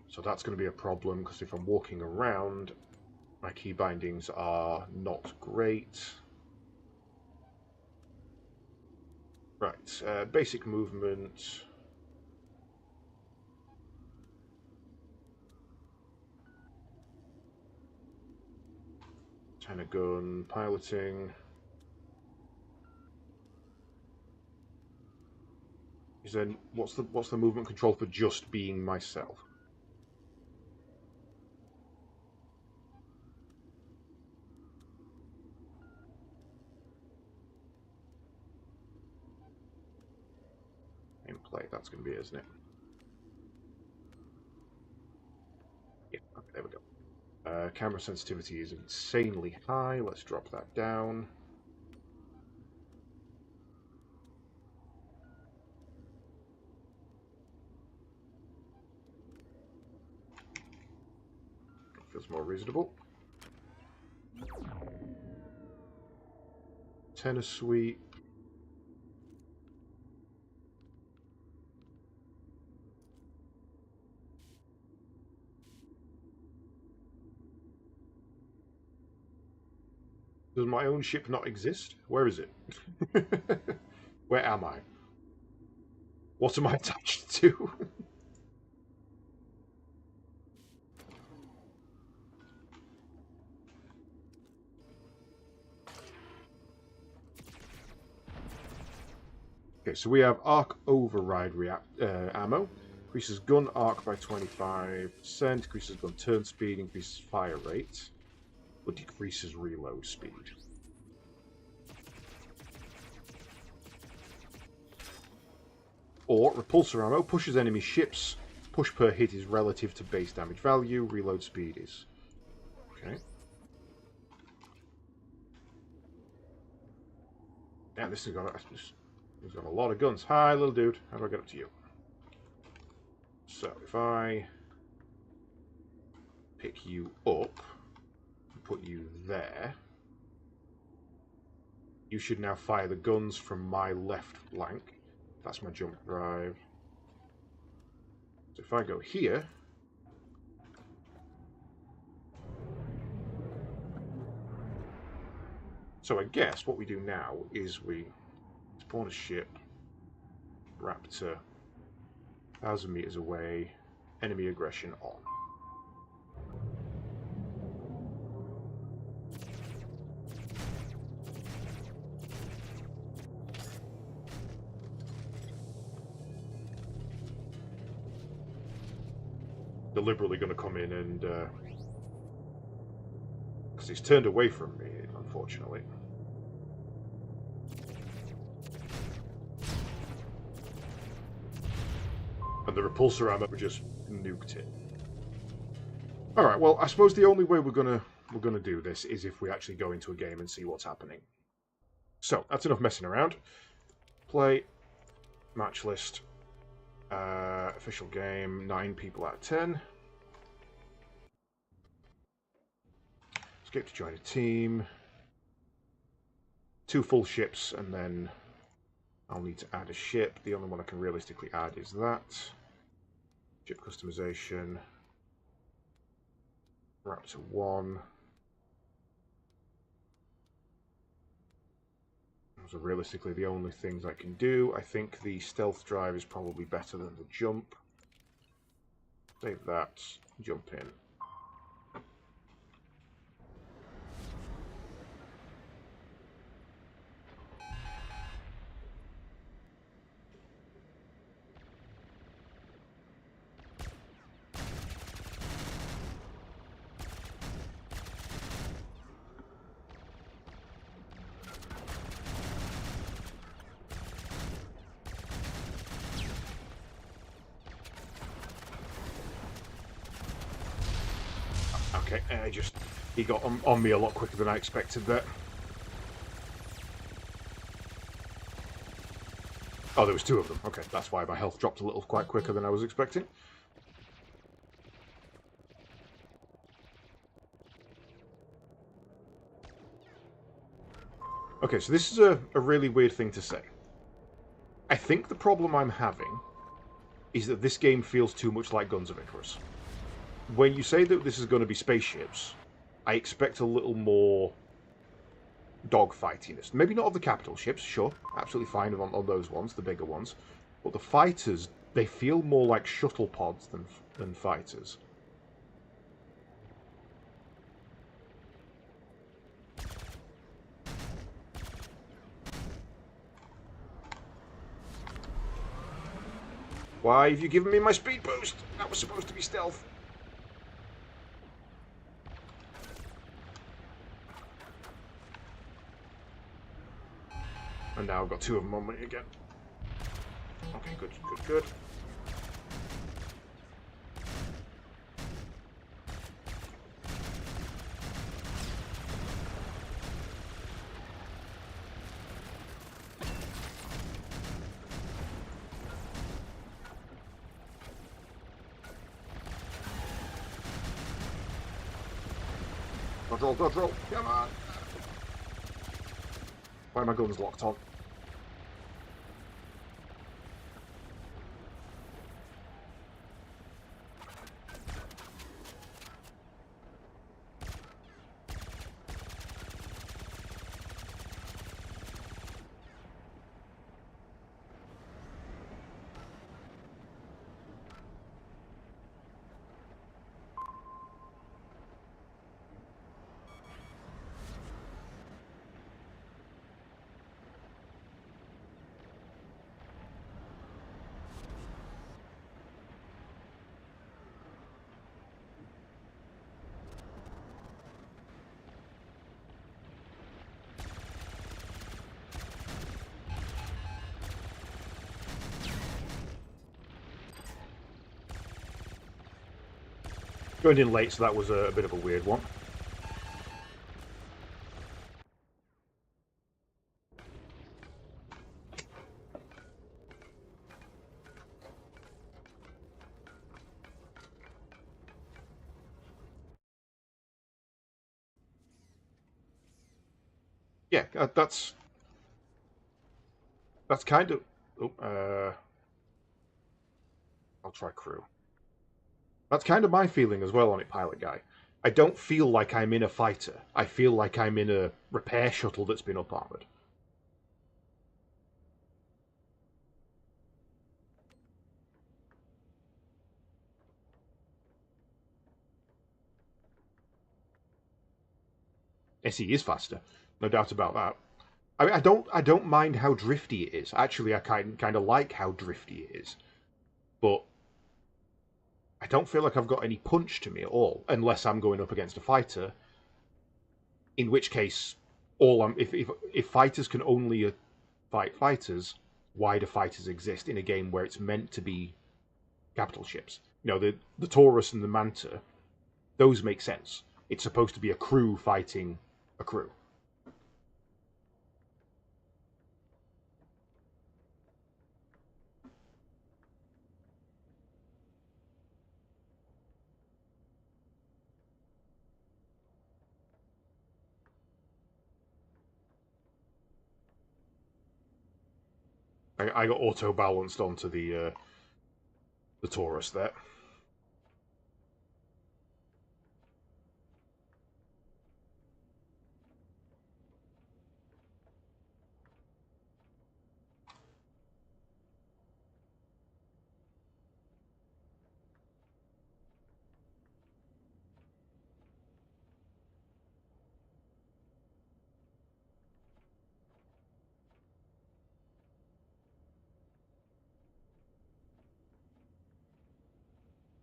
So that's going to be a problem, because if I'm walking around, my key bindings are not great. Right, basic movement. Antenna gun, piloting. Is then what's the movement control for just being myself? Play. That's going to be it, isn't it? Yeah, okay, there we go. Camera sensitivity is insanely high. Let's drop that down. Feels more reasonable. Tennis sweep. Does my own ship not exist? Where is it? Where am I? What am I attached to? Okay, so we have arc override ammo. Increases gun arc by 25%, increases gun turn speed, increases fire rate, but decreases reload speed. Or repulsor ammo pushes enemy ships. Push per hit is relative to base damage value. Reload speed is... Okay. Yeah, this has got a lot of guns. Hi, little dude. How do I get up to you? So, if I pick you up and put you there, you should now fire the guns from my left flank. That's my jump drive. So if I go here, so I guess what we do now is we spawn a ship, Raptor, 1,000 meters away, enemy aggression on. Deliberately going to come in and because he's turned away from me, unfortunately. And the repulsor ammo just nuked it. All right. Well, I suppose the only way we're gonna do this is if we actually go into a game and see what's happening. So that's enough messing around. Play match list. Official game, 9 people out of 10. Escape to join a team. 2 full ships, and then I'll need to add a ship. The only one I can realistically add is that. Ship customization. Raptor 1. Those are realistically the only things I can do. I think the stealth drive is probably better than the jump. Save that. Jump in. Okay, he got on me a lot quicker than I expected there. Oh, there was 2 of them. Okay, that's why my health dropped a little quite quicker than I was expecting. Okay, so this is a really weird thing to say. I think the problem I'm having is that this game feels too much like Guns of Icarus. When you say that this is going to be spaceships, I expect a little more dogfightiness. Maybe not of the capital ships, sure, absolutely fine on those ones, the bigger ones. But the fighters, they feel more like shuttle pods than fighters. Why have you given me my speed boost? That was supposed to be stealth. And now I've got 2 of them on me again. Okay, good, good, good. Dodge roll, come on! Why are my guns locked on? Going in late, so that was a bit of a weird one. Yeah, that's kind of... Oh, I'll try crew. That's kind of my feeling as well on it, Pilot Guy. I don't feel like I'm in a fighter. I feel like I'm in a repair shuttle that's been up-armored. SE is faster, no doubt about that. I mean, I don't mind how drifty it is. Actually, I kind of like how drifty it is, but I don't feel like I've got any punch to me at all, unless I'm going up against a fighter. In which case, if fighters can only fight fighters, why do fighters exist in a game where it's meant to be capital ships? You know, the Taurus and the Manta, those make sense. It's supposed to be a crew fighting a crew. I got auto-balanced onto the Taurus there.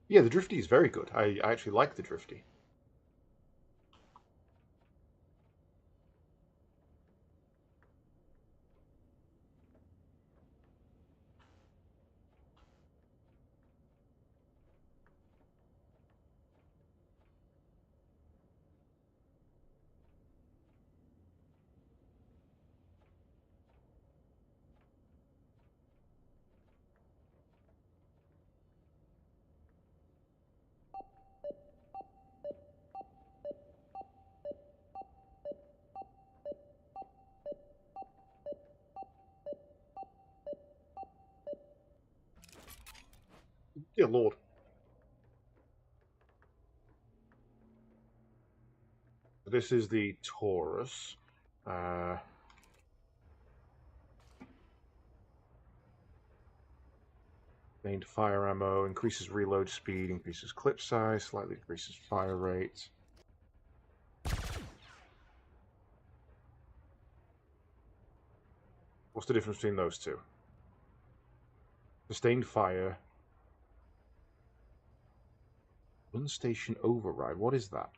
Yeah, the Drifty is very good. I actually like the Drifty. Dear Lord. This is the Taurus. Gained fire ammo, increases reload speed, increases clip size, slightly increases fire rate. What's the difference between those two? Sustained fire. Run station override. What is that?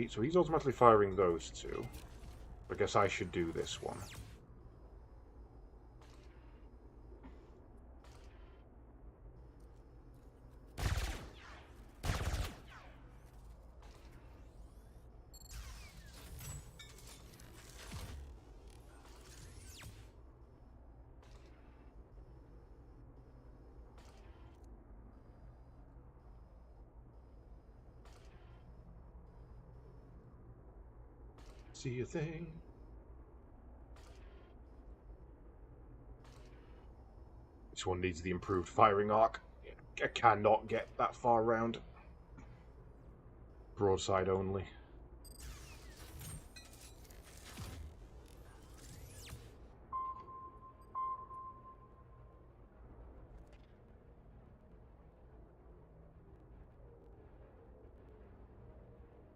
So he's automatically firing those two. I guess I should do this one. See a thing. This one needs the improved firing arc. I cannot get that far round. Broadside only.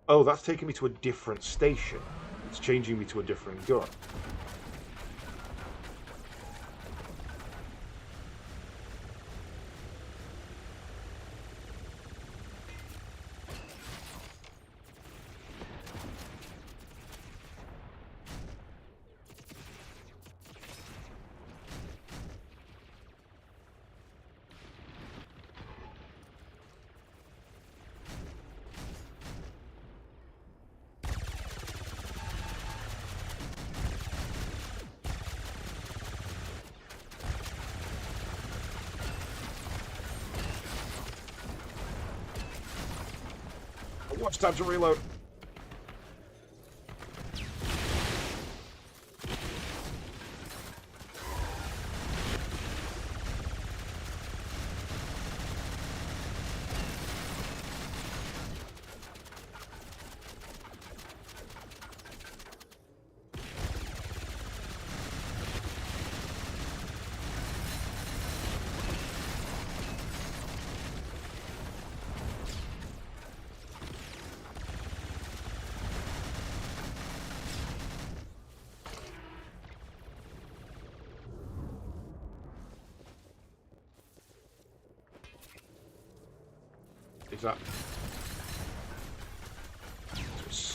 Oh, that's taking me to a different station. It's changing me to a different gun. Watch time to reload. Is that...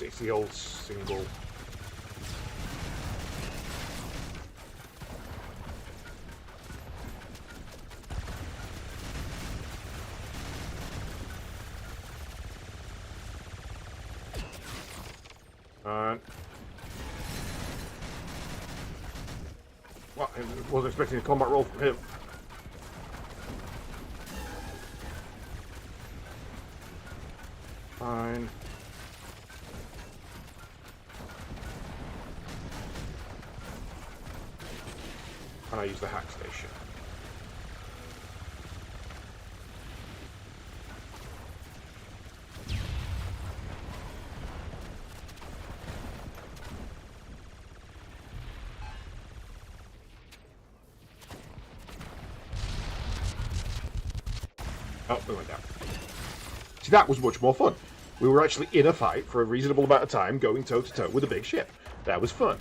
It's the old single... Well, I wasn't expecting a combat roll from him. Fine. And I use the hack station. Oh, we went down. See, that was much more fun. We were actually in a fight for a reasonable amount of time, going toe-to-toe with a big ship. That was fun.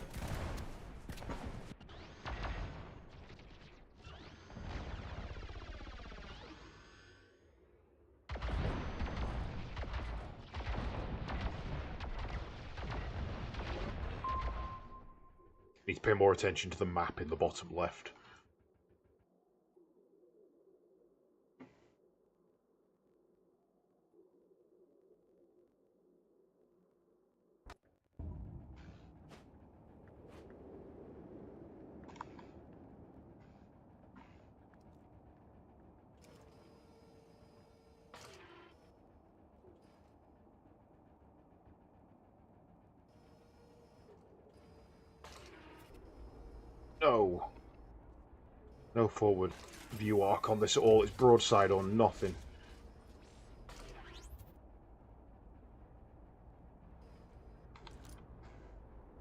Need to pay more attention to the map in the bottom left. No. No forward view arc on this at all. It's broadside or nothing.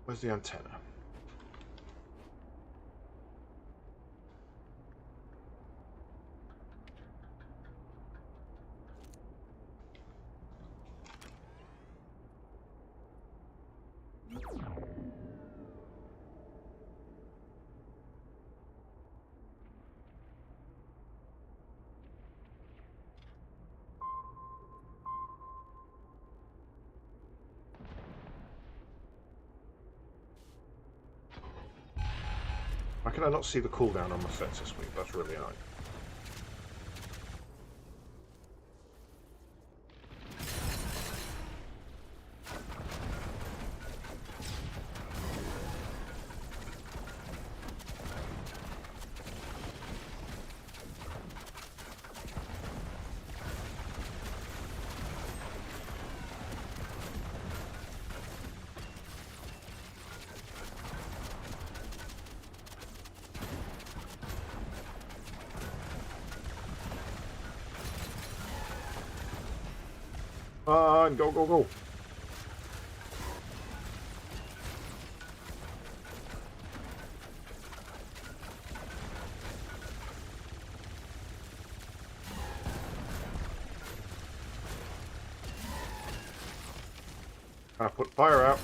Where's the antenna? Why can I not see the cooldown on my sensor sweep? That's really annoying. And go, go, go. I put fire out.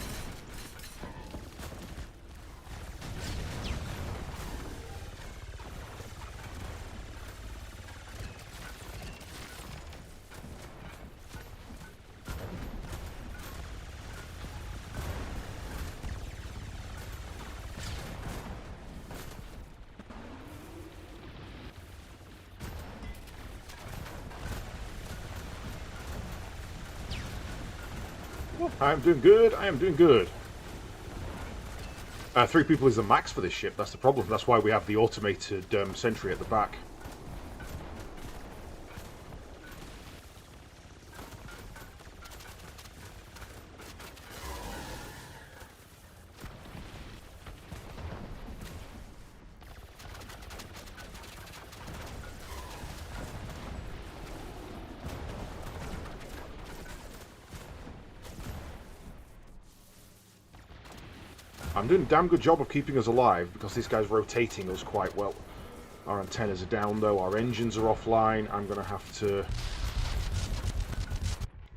I'm doing good, I am doing good. 3 people is the max for this ship, that's the problem. That's why we have the automated sentry at the back. I'm doing a damn good job of keeping us alive because this guy's rotating us quite well. Our antennas are down though, our engines are offline. I'm going to have to...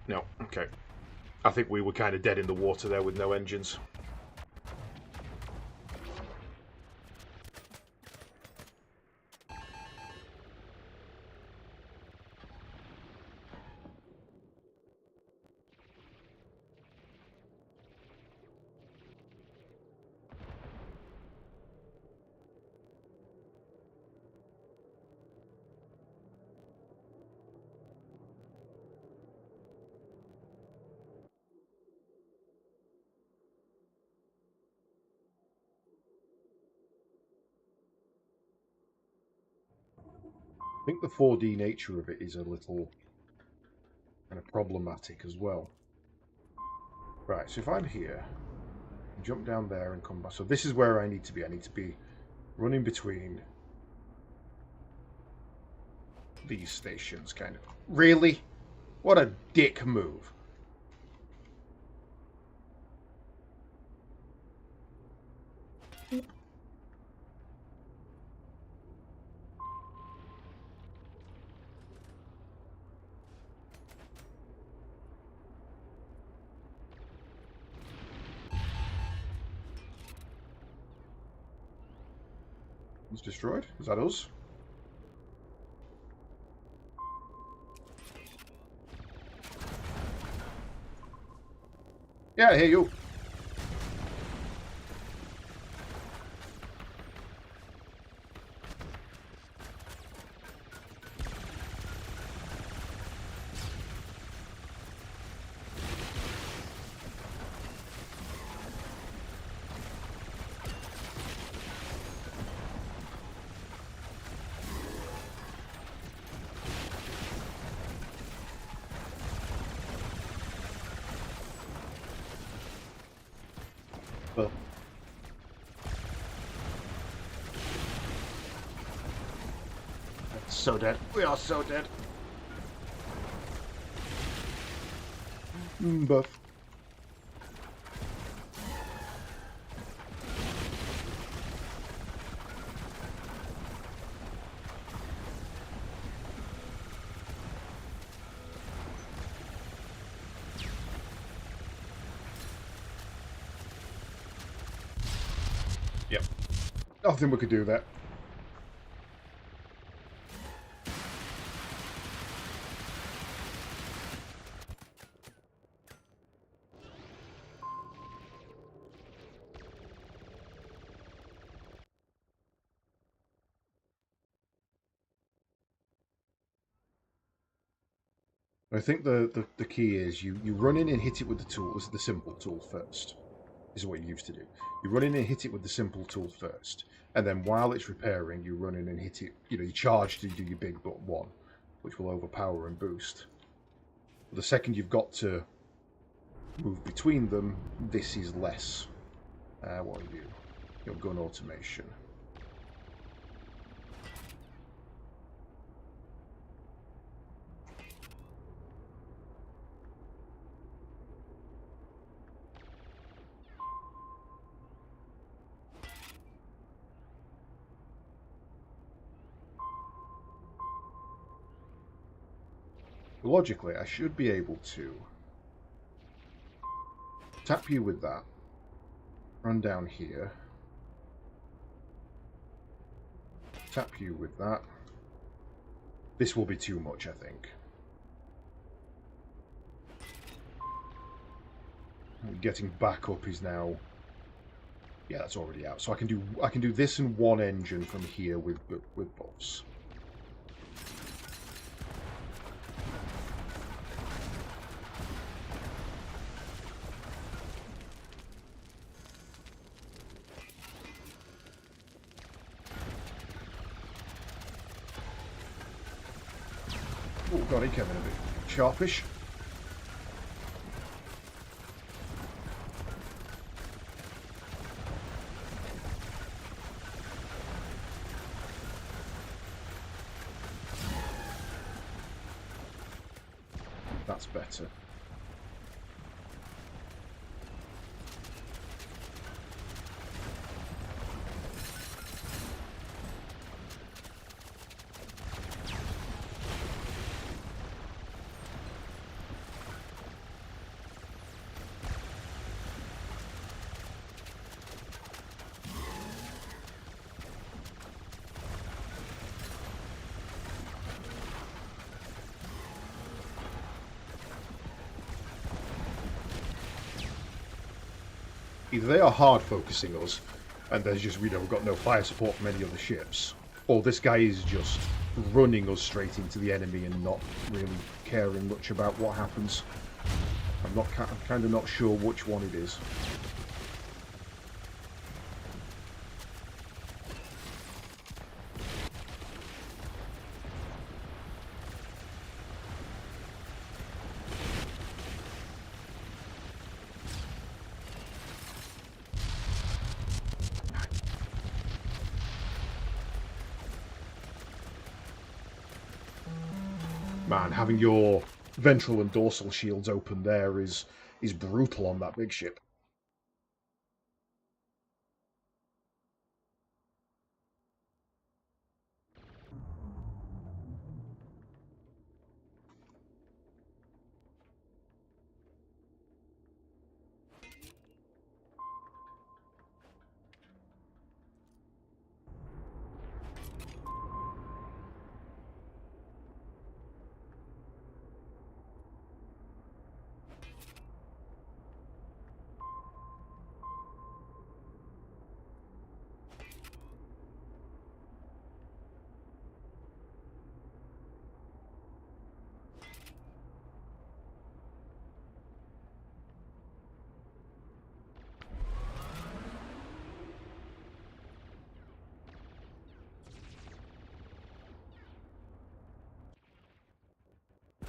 No, okay. I think we were kind of dead in the water there with no engines. I think the 4D nature of it is a little kind of problematic as well. Right, so if I'm here, jump down there and come back. So this is where I need to be. I need to be running between these stations, kind of. Really? What a dick move. It's destroyed. Is that us? Yeah, I hear you. Well, so dead. We are so dead. Buff. Yep. Nothing we could do there. I think the key is you run in and hit it with the tools, the simple tool first. Is what you used to do. You run in and hit it with the simple tool first, and then while it's repairing, you run in and hit it. You charge to do your big but one, which will overpower and boost. But the second you've got to move between them, this is less. What are you? Your gun automation. Logically, I should be able to tap you with that, run down here, tap you with that. This will be too much, I think. Getting back up is now... Yeah, that's already out. So I can do this and one engine from here with buffs. Oh god, he came in a bit sharpish. That's better. Either they are hard focusing us, and there's just, we've got no fire support from any other ships, or this guy is just running us straight into the enemy and not really caring much about what happens. I'm kind of not sure which one it is. man, having your ventral and dorsal shields open there is brutal on that big ship.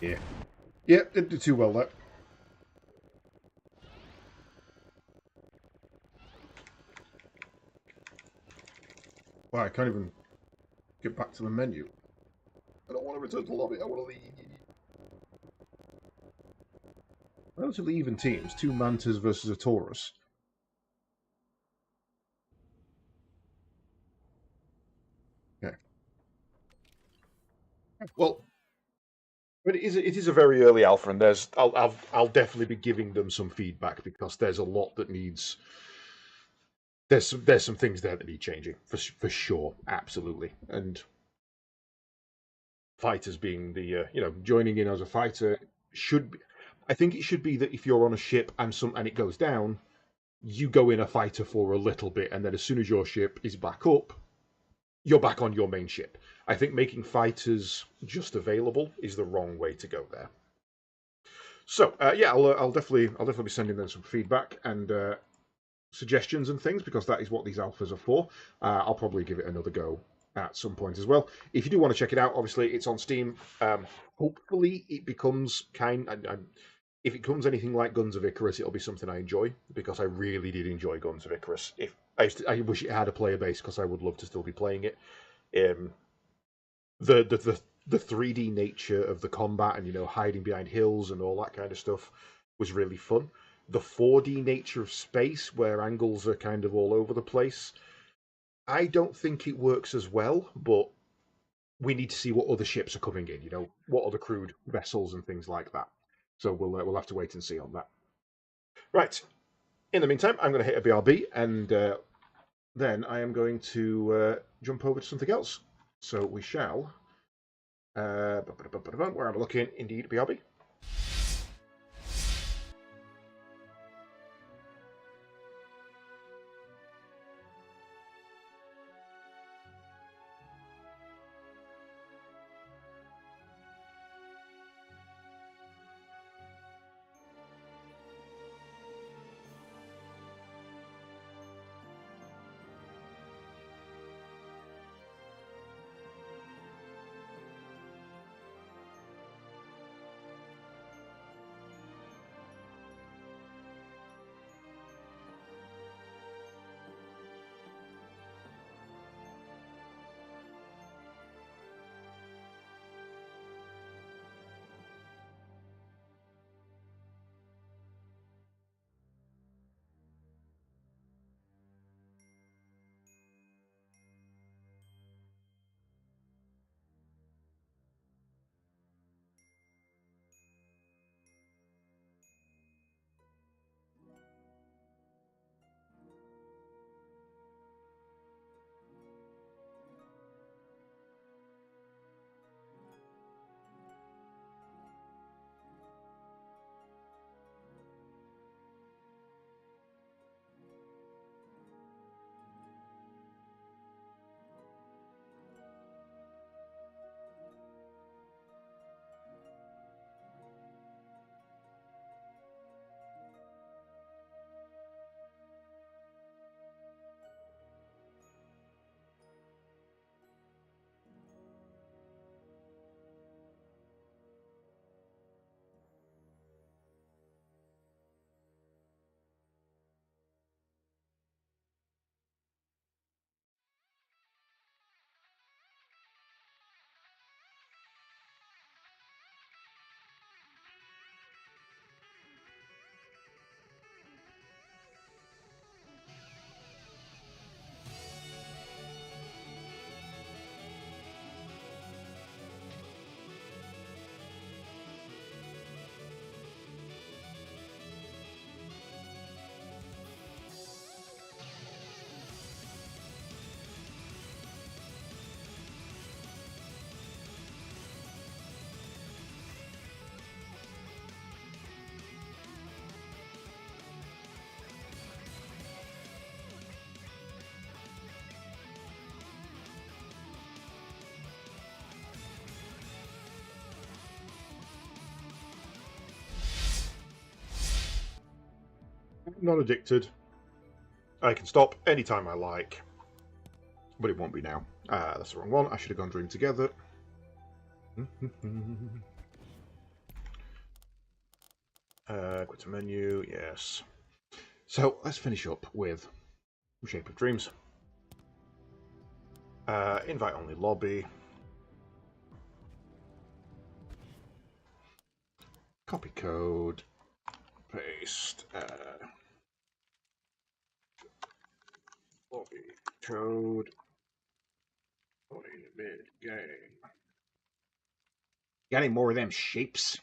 Yeah. Yeah, didn't do too well there. Wow, I can't even get back to the menu. I don't want to return to the lobby, I want to leave. Relatively even teams. 2 Mantas versus a Taurus. Okay. Well, but it is a very early alpha, and I'll definitely be giving them some feedback because there's a lot that needs. There's some things there that need changing for sure, absolutely. And fighters being the joining in as a fighter should be, I think it should be that if you're on a ship and it goes down, you go in a fighter for a little bit, and then as soon as your ship is back up, you're back on your main ship. I think making fighters just available is the wrong way to go there. So yeah, I'll definitely be sending them some feedback and suggestions and things because that is what these alphas are for. I'll probably give it another go at some point as well. If you do want to check it out, obviously it's on Steam. Hopefully it becomes if it becomes anything like Guns of Icarus, it'll be something I enjoy because I really did enjoy Guns of Icarus. If I wish it had a player base because I would love to still be playing it. The 3D nature of the combat and hiding behind hills and all that kind of stuff was really fun. The 4D nature of space where angles are kind of all over the place, I don't think it works as well, but we need to see what other ships are coming in, what other crewed vessels and things like that. So we'll have to wait and see on that. Right. In the meantime, I'm going to hit a BRB and then I am going to jump over to something else. So we shall. Where am I looking? Indeed, BRB. not addicted. I can stop anytime I like, but it won't be now. That's the wrong one. I should have gone Dream Together. Go to menu, yes. So let's finish up with Shape of Dreams. Invite only lobby. Copy code. Paste. Lobby code. Mid game. Got any more of them shapes?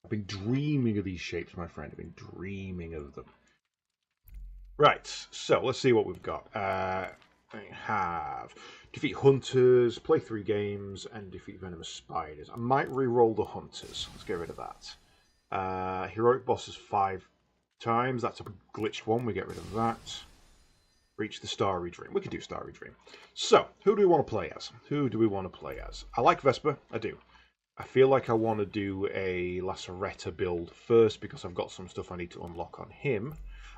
I've been dreaming of these shapes, my friend. I've been dreaming of them. Right, so let's see what we've got. I have defeat hunters, play 3 games, and defeat venomous spiders. I might re-roll the hunters. Let's get rid of that. Heroic bosses 5 times. That's a glitched one. We get rid of that. Reach the Starry Dream. We could do Starry Dream. So, who do we want to play as? I like Vesper. I do. I feel like I want to do a Laceretta build first because I've got some stuff I need to unlock on him.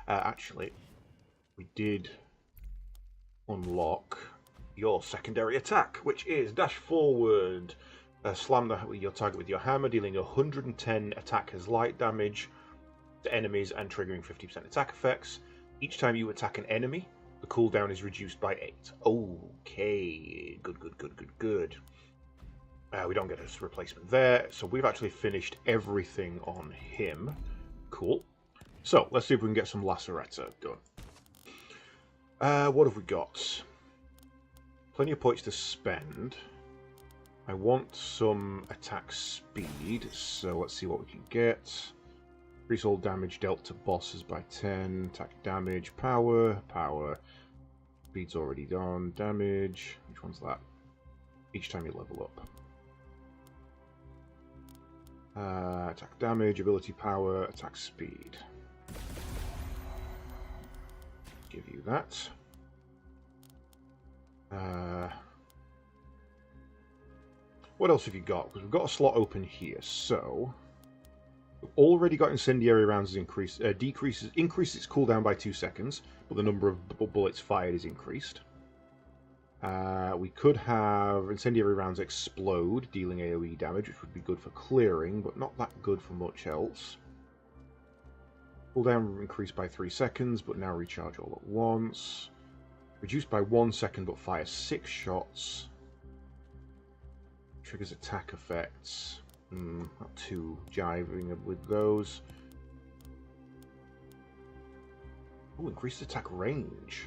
Actually, we did unlock your secondary attack, which is dash forward, slam your target with your hammer, dealing 110 attack as light damage to enemies and triggering 50% attack effects. Each time you attack an enemy, the cooldown is reduced by 8. Okay, good. We don't get a replacement there, so we've actually finished everything on him. Cool. So, let's see if we can get some Laceretta done. What have we got? Plenty of points to spend. I want some attack speed, so let's see what we can get. Increase all damage dealt to bosses by 10. Attack damage, power. Speed's already done. Damage, which one's that? Each time you level up. Attack damage, ability power, attack speed. Give you that. What else have you got? Because we've got a slot open here, so we've already got incendiary rounds increased. Increases its cooldown by 2 seconds, but the number of bullets fired is increased. We could have incendiary rounds explode, dealing AoE damage, which would be good for clearing, but not that good for much else. Cooldown increased by 3 seconds, but now recharge all at once. Reduced by 1 second, but fire 6 shots. Triggers attack effects. Not too jiving with those. Oh, increased attack range.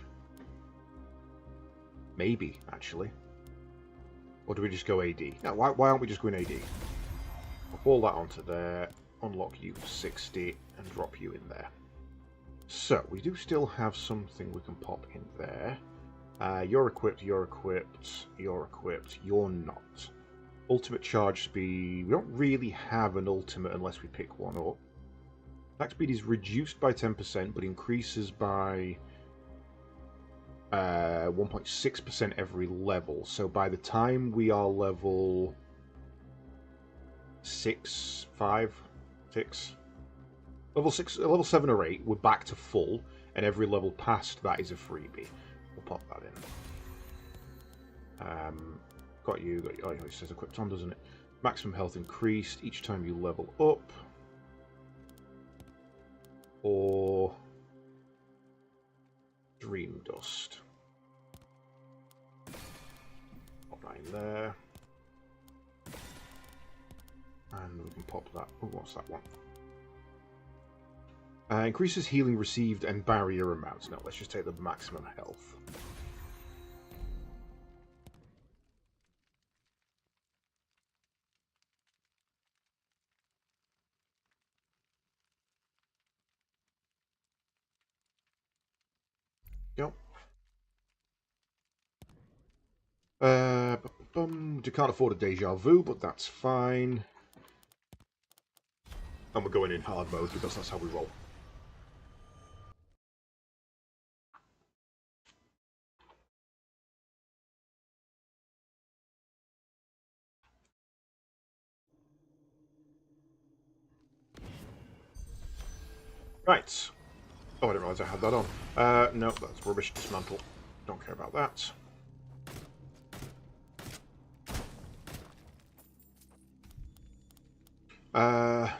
Maybe, actually. Or do we just go AD? No, why aren't we just going AD? I'll haul that onto there, unlock you for 60, and drop you in there. So, we do still have something we can pop in there. You're equipped, you're not. Ultimate charge speed. We don't really have an ultimate unless we pick one up. Attack speed is reduced by 10%, but increases by 1.6% every level. So by the time we are level 6, 5, 6, level 7 or 8, we're back to full, and every level past that is a freebie. We'll pop that in. Got you. Oh, it says equipped on, doesn't it? Maximum health increased each time you level up. Or Dream Dust. Pop that in there. And we can pop that. Oh, what's that one? Increases healing received and barrier amounts. No, let's just take the maximum health. Yep. You can't afford a deja vu, but that's fine. And we're going in hard mode because that's how we roll. Right, Oh, I didn't realise I had that on. No, that's rubbish. Dismantle. Don't care about that. I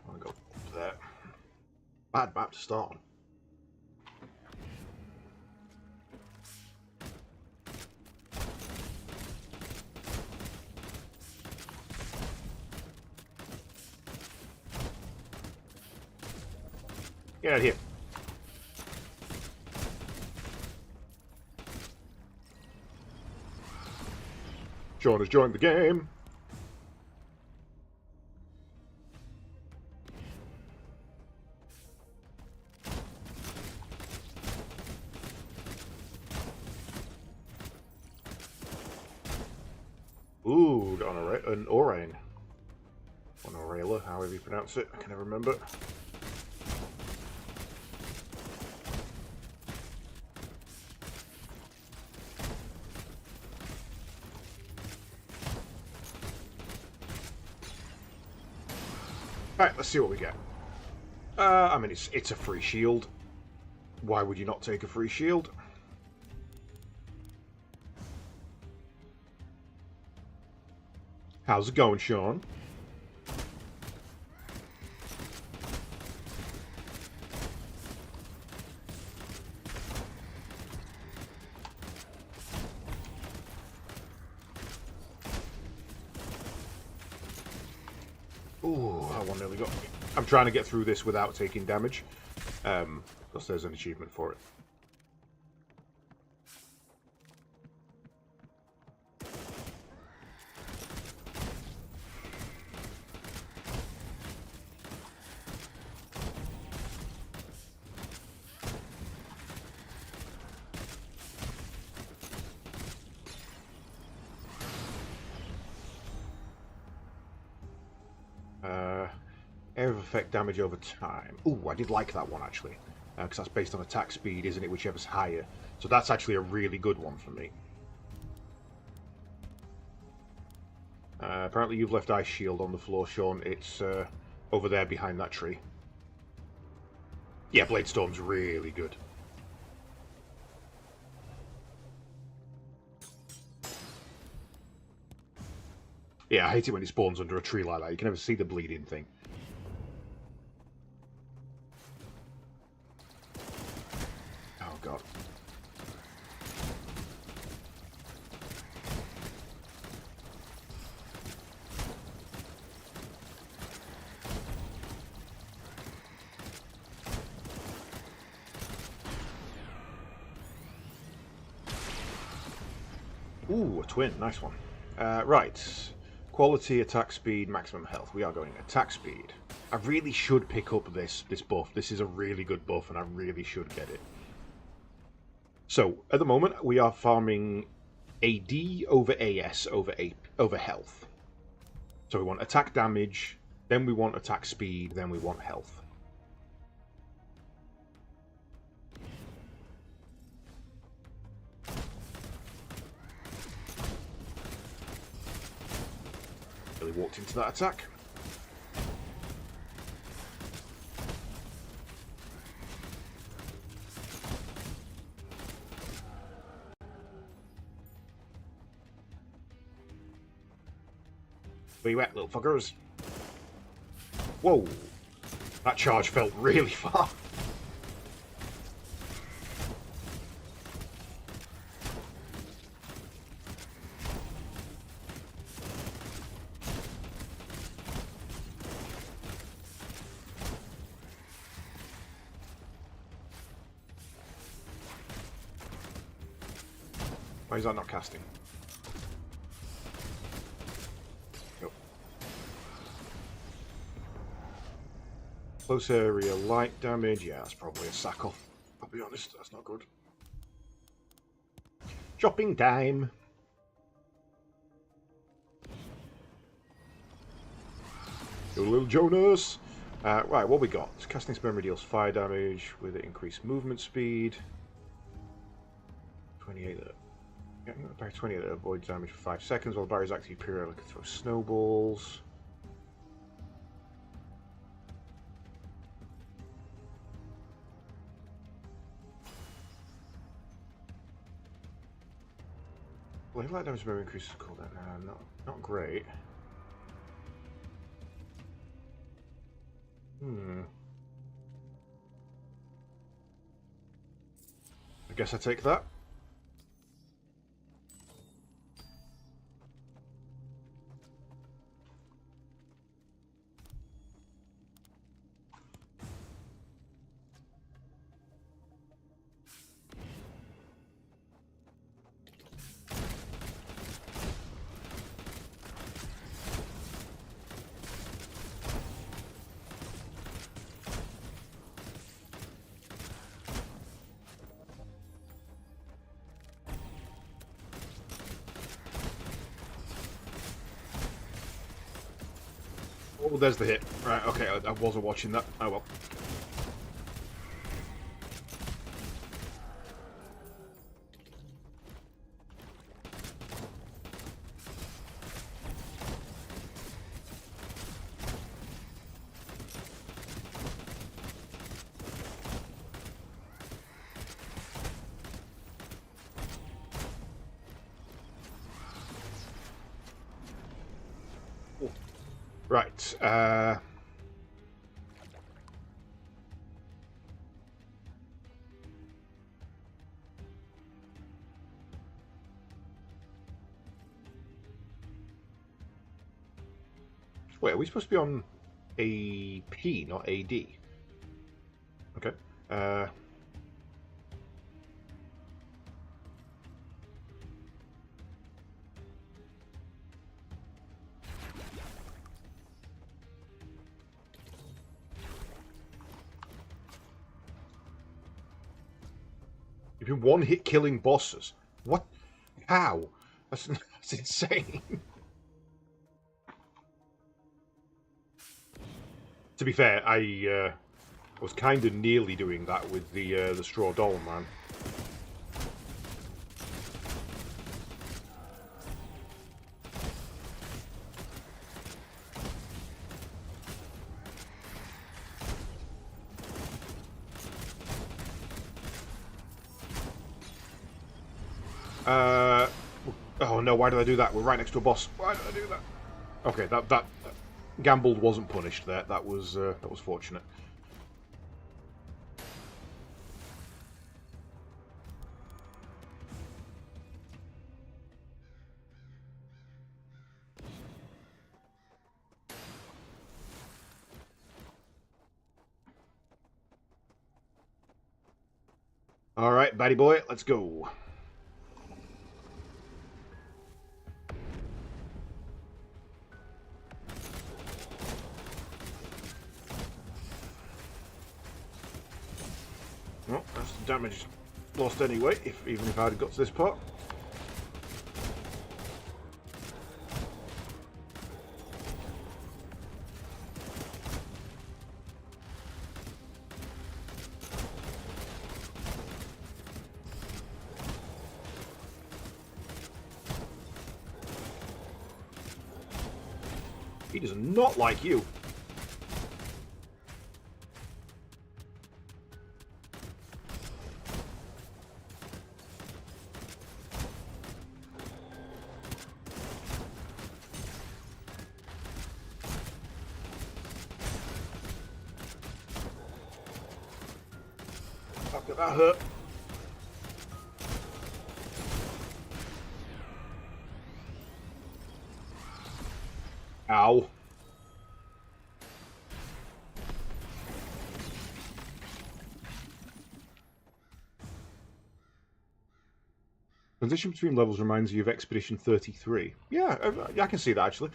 want to go up there. Bad map to start on. Get out of here. Sean has joined the game. Ooh, got an Orain. Or an Orela, however you pronounce it. I can never remember. Alright, let's see what we get. I mean, it's a free shield. Why would you not take a free shield? How's it going, Sean? Ooh, that one nearly got me. I'm trying to get through this without taking damage. Plus there's an achievement for it. Area of effect damage over time. Ooh, I did like that one actually. Because that's based on attack speed, isn't it? Whichever's higher. So that's actually a really good one for me. Apparently you've left Ice Shield on the floor, Sean. It's over there behind that tree. Yeah, Blade Storm's really good. Yeah, I hate it when it spawns under a tree like that. You can never see the bleeding thing. Oh, God. Ooh, a twin. Nice one. Right. Quality, attack speed, maximum health. We are going attack speed. I really should pick up this buff. This is a really good buff, and I really should get it. So, at the moment, we are farming AD over AS over health. So we want attack damage, then we want attack speed, then we want health. Really walked into that attack. Where you at, little fuckers? Whoa! That charge felt really far. Why is that not casting? Nope. Close area light damage. Yeah, that's probably a sack off. I'll be honest, that's not good. Chopping time. Go little Jonas. Right, what we got? Casting Memory deals fire damage with it increased movement speed. 28. Barrier 28 that avoids damage for 5 seconds while the barrier is active periodically throw snowballs. Wave light damage may increase cooldown. Not great. I guess I take that. Oh, there's the hit. Right, okay, I wasn't watching that. Oh well. Right, wait, are we supposed to be on AP, not AD? Okay. You've been one-hit killing bosses. What? How? That's insane. To be fair, I was kind of nearly doing that with the straw doll man. Oh no, why did I do that? We're right next to a boss. Why did I do that? Okay, that gambled wasn't punished there. That was fortunate. All right, baddie boy, let's go. Well, that's the damage lost anyway, even if I had got to this part. He does not like you. Fuck, that hurt. Ow. Transition between levels reminds you of Expedition 33. Yeah, I can see that actually.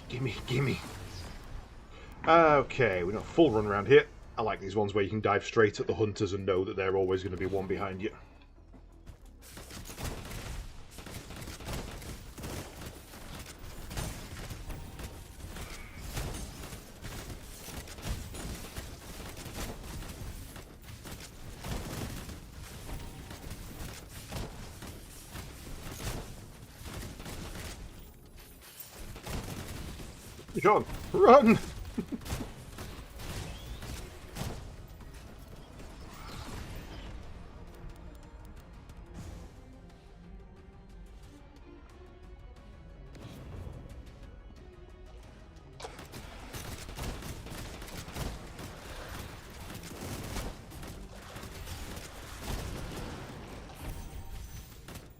Gimme. Okay, we're not full run around here. I like these ones where you can dive straight at the hunters and know that they're always going to be one behind you. John, run!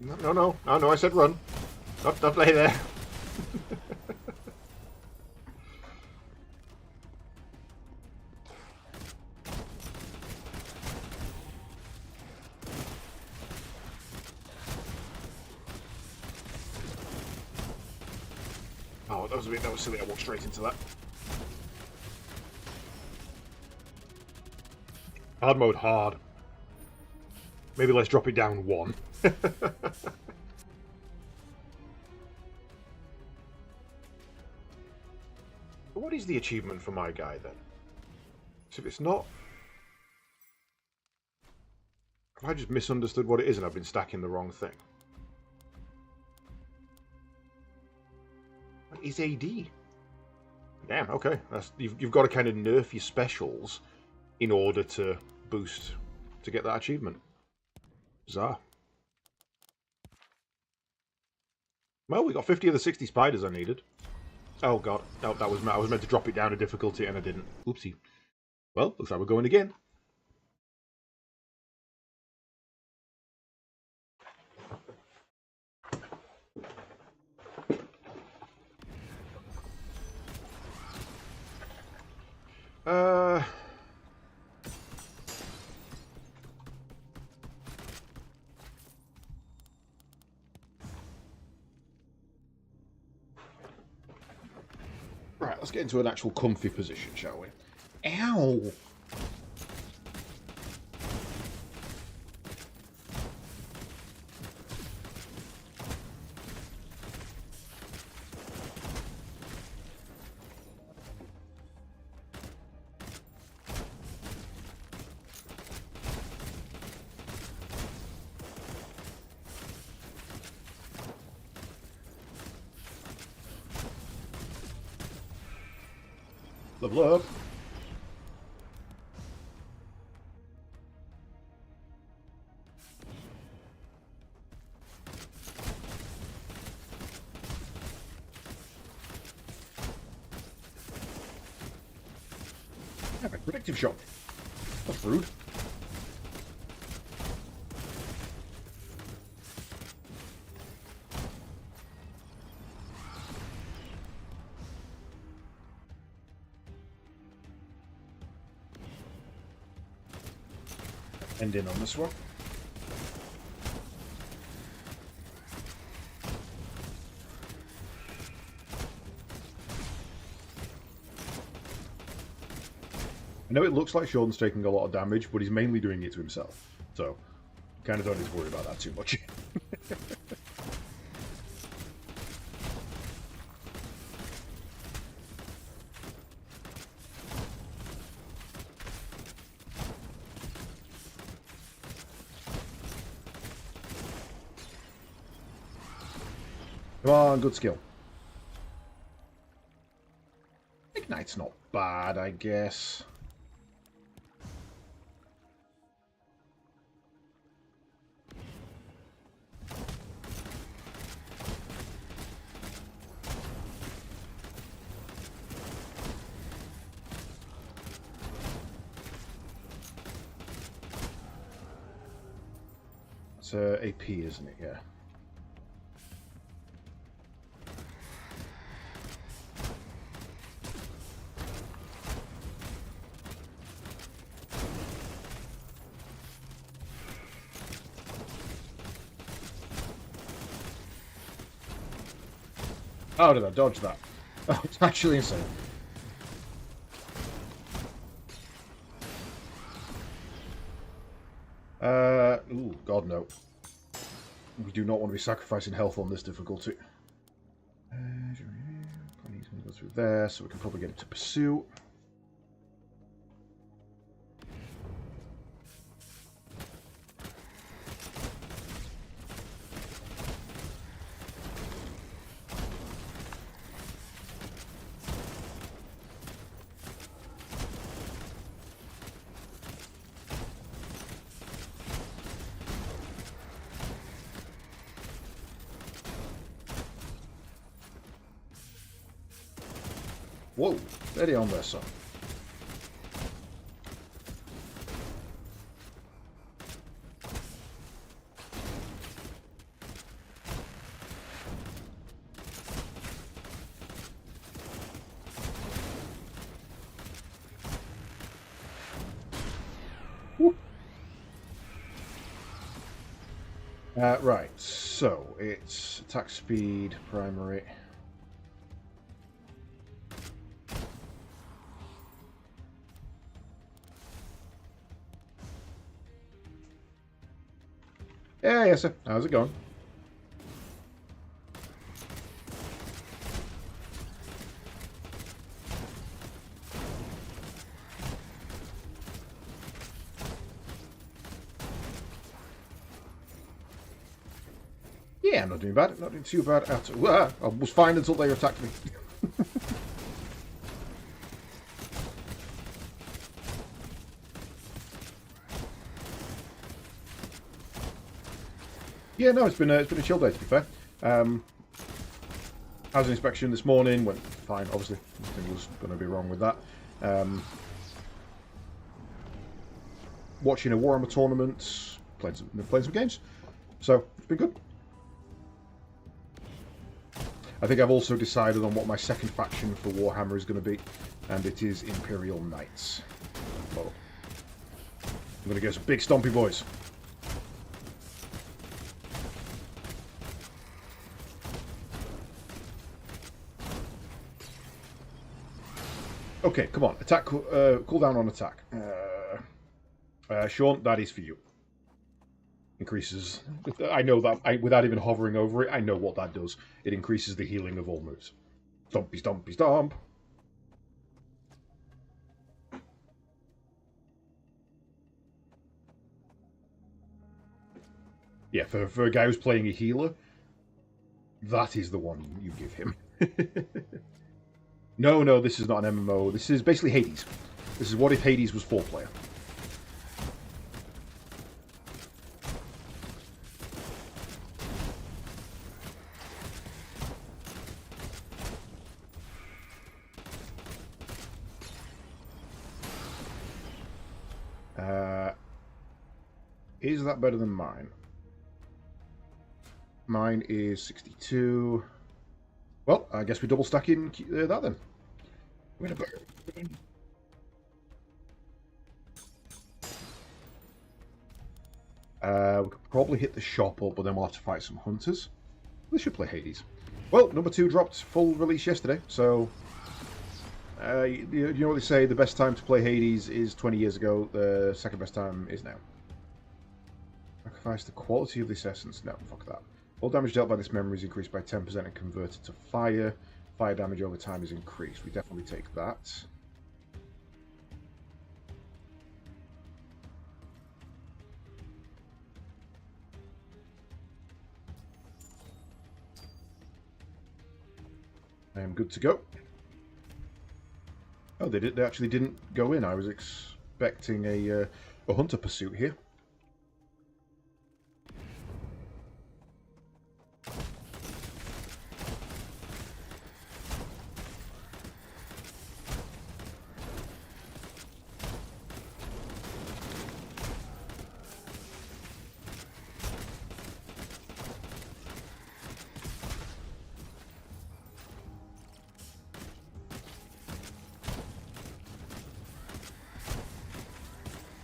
No, I said run. Don't lay there. Oh, that was silly. I walked straight into that. Hard mode, hard. Maybe let's drop it down one. What is the achievement for my guy then? So if it's not... Have I just misunderstood what it is and I've been stacking the wrong thing? What is AD? Damn, okay. You've got to kind of nerf your specials in order to boost, to get that achievement. Bizarre. Well, we got 50 of the 60 spiders I needed. Oh god, no, I was meant to drop it down a difficulty and I didn't. Oopsie. Well, looks like we're going again. Right, let's get into an actual comfy position, shall we? Ow! Level up. I have a predictive shot. That's rude. End in on this one. I know it looks like Sean's taking a lot of damage, but he's mainly doing it to himself. So, kind of don't need to worry about that too much. Come on, good skill. Ignite's not bad, I guess. It's AP, isn't it? Yeah. How did I dodge that? Oh, it's actually insane. Ooh, God no. We do not want to be sacrificing health on this difficulty. He's going to go through there, so we can probably get him to pursue. Whoa, steady on there, son. Right, so it's attack speed, primary. Yeah, yes, sir. How's it going? Yeah, I'm not doing bad. Not doing too bad at all. I was fine until they attacked me. Yeah, no, it's been a chill day, to be fair. Housing inspection this morning went fine. Obviously, nothing was going to be wrong with that. Watching a Warhammer tournament, playing some games, so it's been good. I think I've also decided on what my second faction for Warhammer is going to be, and it is Imperial Knights. So, I'm going to get some big stompy boys. Okay, come on. Attack. Cooldown on attack. Sean, that is for you. Increases. I know that. Without even hovering over it, I know what that does. It increases the healing of all moves. Stompy, stompy, stomp. Yeah, for a guy who's playing a healer, that is the one you give him. No, this is not an MMO. This is basically Hades. This is what if Hades was 4-player. Is that better than mine? Mine is 62. Well, I guess we're double stacking that then. We could probably hit the shop up, but then we'll have to fight some hunters. We should play Hades. Well, number 2 dropped full release yesterday, so you know what they say, the best time to play Hades is 20 years ago, the second best time is now. Sacrifice the quality of this essence. No, fuck that. All damage dealt by this memory is increased by 10% and converted to fire. Fire damage over time is increased. We definitely take that. I am good to go. Oh, they actually didn't go in. I was expecting a hunter pursuit here.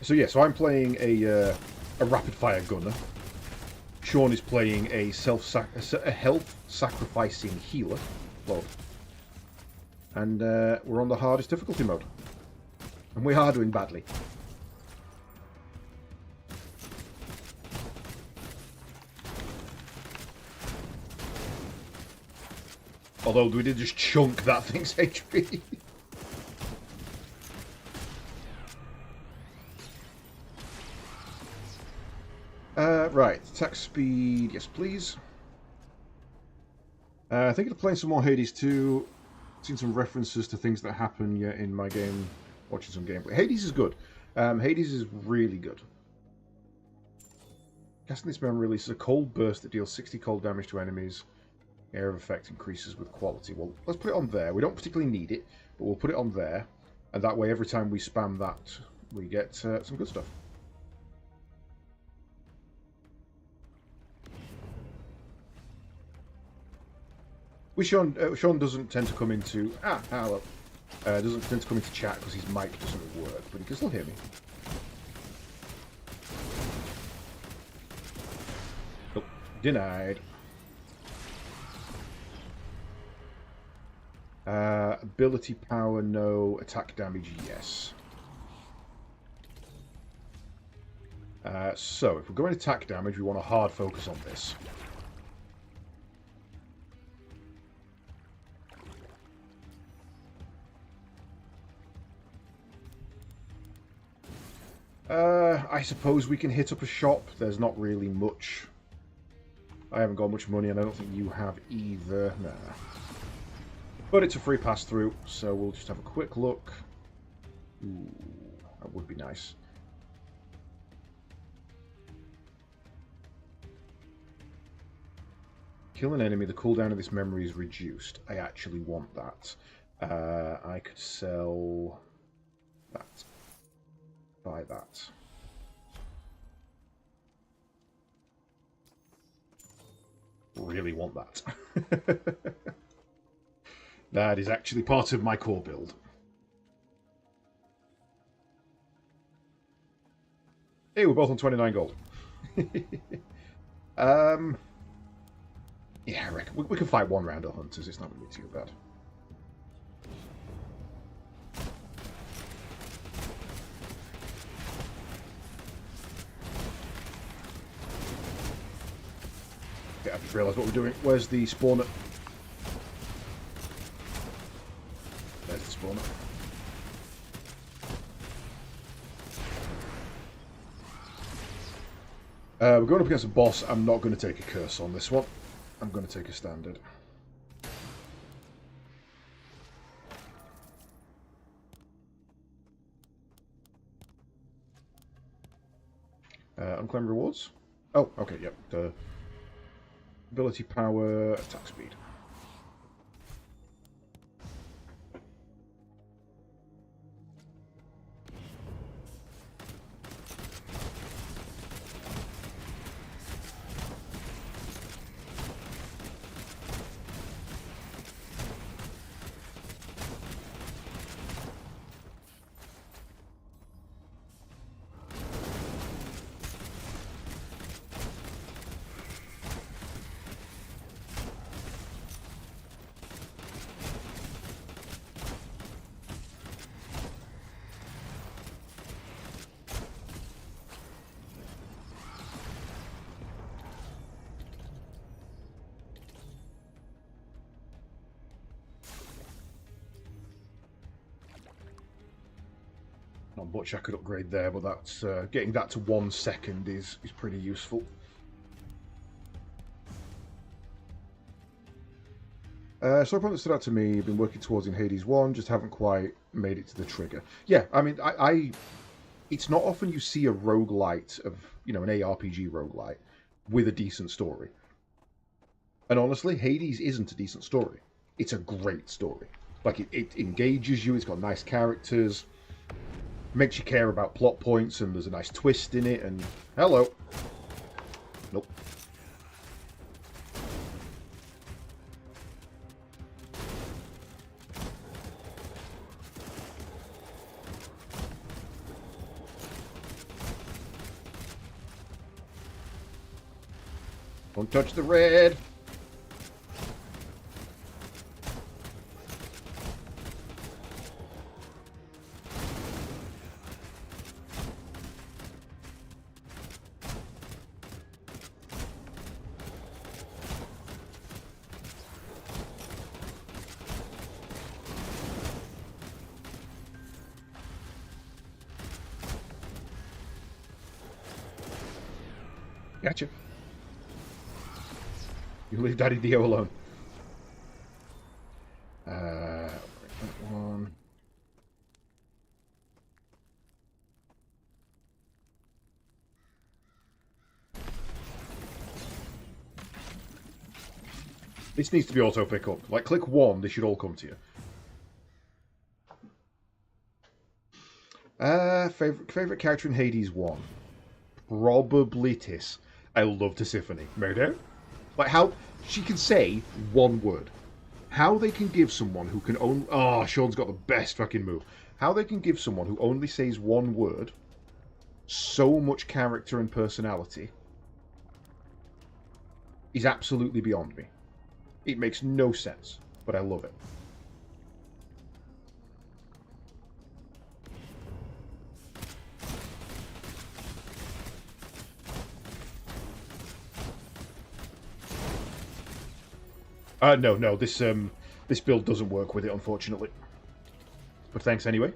So yeah, so I'm playing a rapid-fire gunner. Sean is playing a health-sacrificing healer. Well, and we're on the hardest difficulty mode. And we are doing badly. Although we did just chunk that thing's HP. Right, attack speed, yes please. Thinking of playing some more Hades 2. Seen some references to things that happen in my game, watching some gameplay. Hades is good. Hades is really good. Casting this memory releases a cold burst that deals 60 cold damage to enemies. Area of effect increases with quality. Well, let's put it on there. We don't particularly need it, but we'll put it on there. And that way, every time we spam that, we get some good stuff. Sean doesn't tend to come into hello. Doesn't tend to come into chat because his mic doesn't work, but he can still hear me. Oh, Denied. Ability power, no. Attack damage, yes. So, if we're going attack damage, we want a hard focus on this. I suppose we can hit up a shop. There's not really much. I haven't got much money, and I don't think you have either. Nah. But it's a free pass-through, so we'll just have a quick look. Ooh, that would be nice. Kill an enemy, the cooldown of this memory is reduced. I actually want that. I could sell that. Buy that. Really want that. That is actually part of my core build. Hey, we're both on 29 gold. Yeah, I reckon we can fight one round of hunters. It's not going to be too bad. Okay, I just realised what we're doing. Where's the spawner? There's the spawner. We're going up against a boss. I'm not going to take a curse on this one. I'm going to take a standard. Unclaimed rewards? Oh, okay, yep. The ability power, attack speed. Not much I could upgrade there, but that's getting that to 1 second is pretty useful. So a point that stood out to me, been working towards in Hades 1, just haven't quite made it to the trigger. Yeah, I mean, it's not often you see a roguelite of, you know, an ARPG roguelite with a decent story. And honestly, Hades isn't a decent story. It's a great story. Like, it engages you, it's got nice characters, makes you care about plot points, and there's a nice twist in it, and... Hello! Nope. Don't touch the red! Gotcha. You leave Daddy Dio alone. That one. This needs to be auto pick up. Like, click 1, they should all come to you. Favorite character in Hades 1? Probably Tiss. I love Tisiphone. Murder? Like, how she can say one word. How they can give someone who can only... Oh, Sean's got the best fucking move. How they can give someone who only says one word so much character and personality. is absolutely beyond me. It makes no sense, but I love it. No, this build doesn't work with it, unfortunately. But thanks anyway.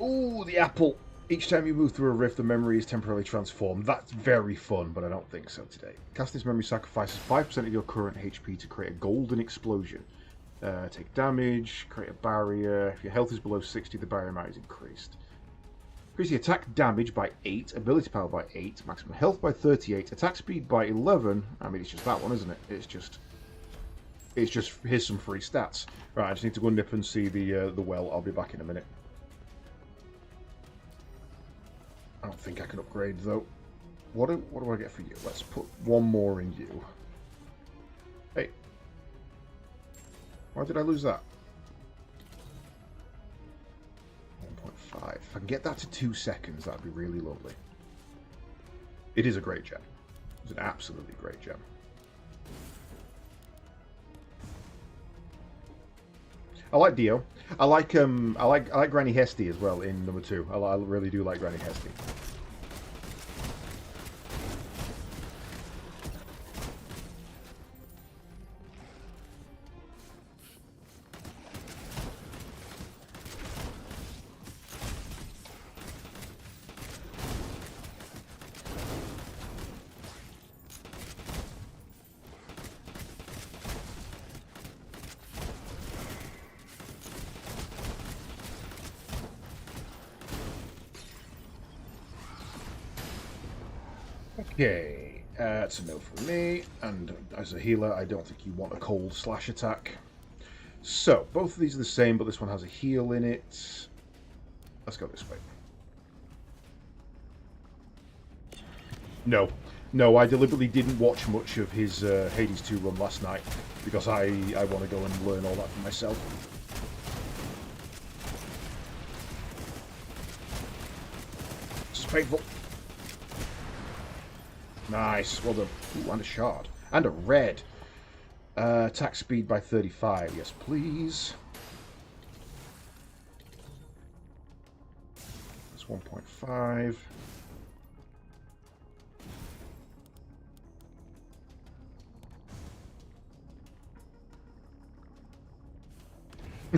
Ooh, the apple! Each time you move through a rift, the memory is temporarily transformed. That's very fun, but I don't think so today. Cast this memory sacrifices 5% of your current HP to create a golden explosion. Take damage, create a barrier. If your health is below 60, the barrier amount is increased. Increase the attack damage by 8, ability power by 8, maximum health by 38, attack speed by 11. I mean, it's just that one, isn't it? It's just, here's some free stats. Right, I just need to go nip and see the well. I'll be back in a minute. I don't think I can upgrade, though. What do I get for you? Let's put one more in you. Hey. Why did I lose that? 1.5. If I can get that to 2 seconds, that'd be really lovely. It is a great gem. It's an absolutely great gem. I like Dio. I like Granny Hesty as well in number 2. I really do like Granny Hesty. Okay, that's a no from me, and as a healer, I don't think you want a cold slash attack. So, both of these are the same, but this one has a heal in it. Let's go this way. No, I deliberately didn't watch much of his Hades 2 run last night, because I want to go and learn all that for myself. This is painful. Nice, well done. Ooh, and a shard. And a red. Attack speed by 35. Yes, please. That's 1.5.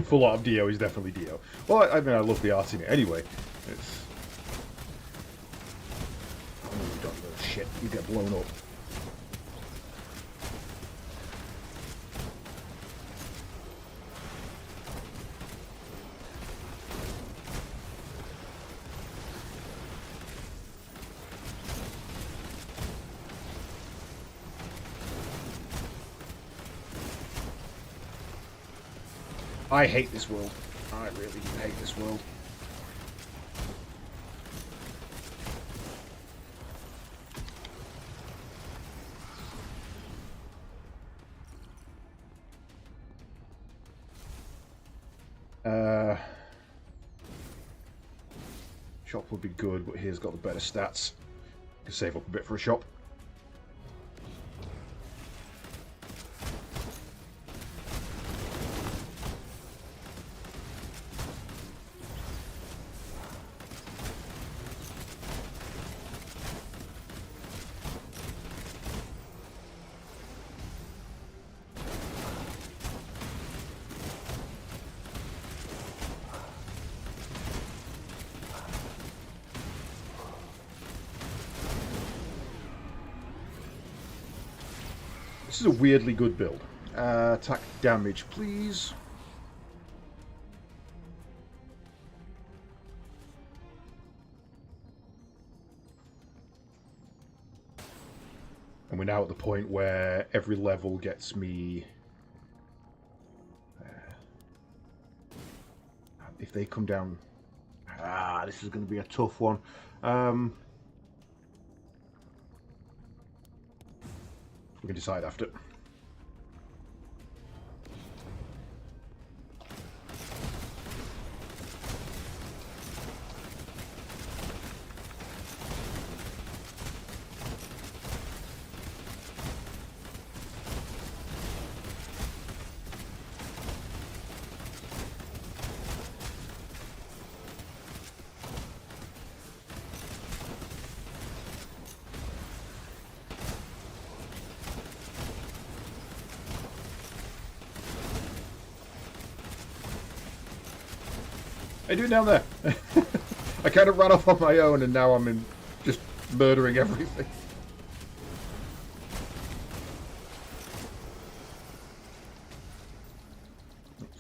Full art of Dio is definitely Dio. Well, I mean, I love the art in it anyway. It's... Oh, don't know shit. You get blown up. I hate this world. I really do hate this world. Shop would be good, but here's got the better stats. Can save up a bit for a shop. This is a weirdly good build. Attack damage, please. And we're now at the point where every level gets me... if they come down... this is going to be a tough one. We can decide after. How you doing down there? I kind of ran off on my own and now I'm in just murdering everything.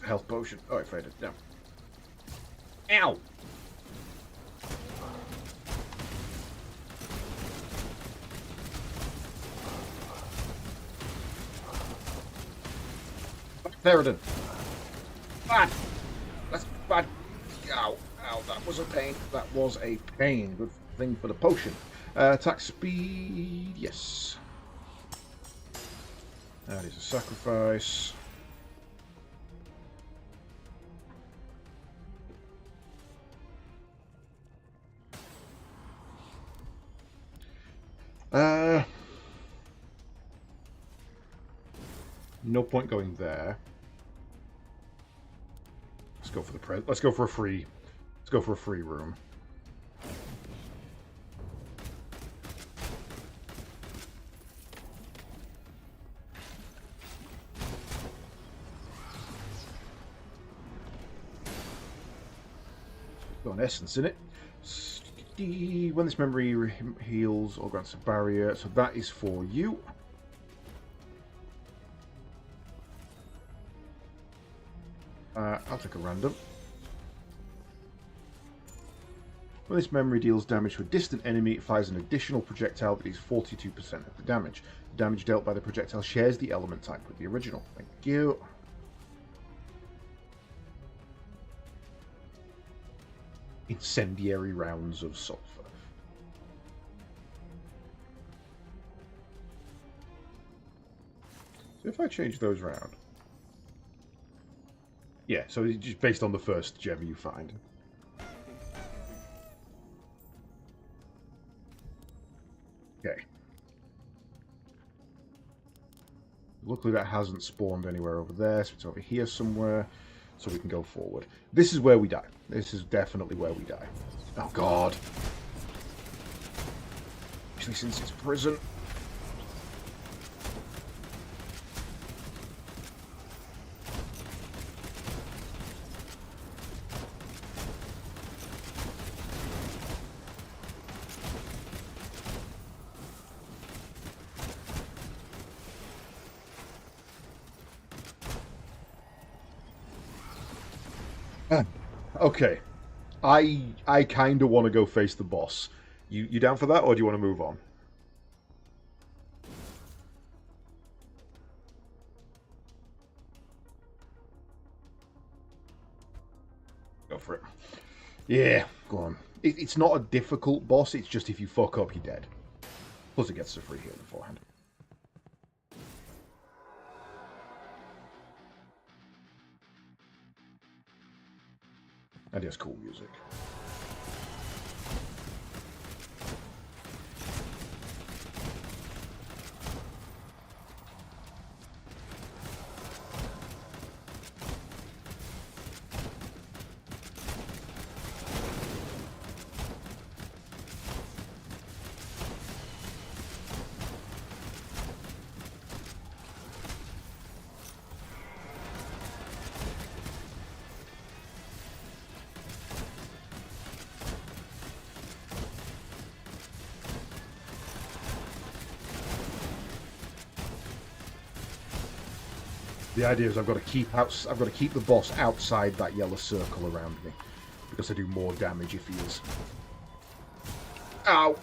Health potion. Oh, it faded. No. Ow! Therodon. Bad! That's bad. Ow. Ow, that was a pain. That was a pain. Good thing for the potion. Attack speed. Yes. That is a sacrifice. No point going there. Let's go for the let's go for a free. Let's go for a free room. Got an essence in it. When this memory heals or grants a barrier, so that is for you. I'll take a random. When this memory deals damage to a distant enemy, it fires an additional projectile that is 42% of the damage. The damage dealt by the projectile shares the element type with the original. Thank you. Incendiary rounds of sulfur. So if I change those around. Yeah, so it's just based on the first gem you find. Okay. Luckily that hasn't spawned anywhere over there, so it's over here somewhere. So we can go forward. This is where we die. This is definitely where we die. Oh god. Especially since it's prison. Okay, I kind of want to go face the boss. You down for that, or do you want to move on? Go for it. Yeah, go on. It's not a difficult boss, it's just if you fuck up, you're dead. Plus it gets a free heal beforehand. And he has cool music. The idea is I've got to keep the boss outside that yellow circle around me, because I do more damage if he is. Ow!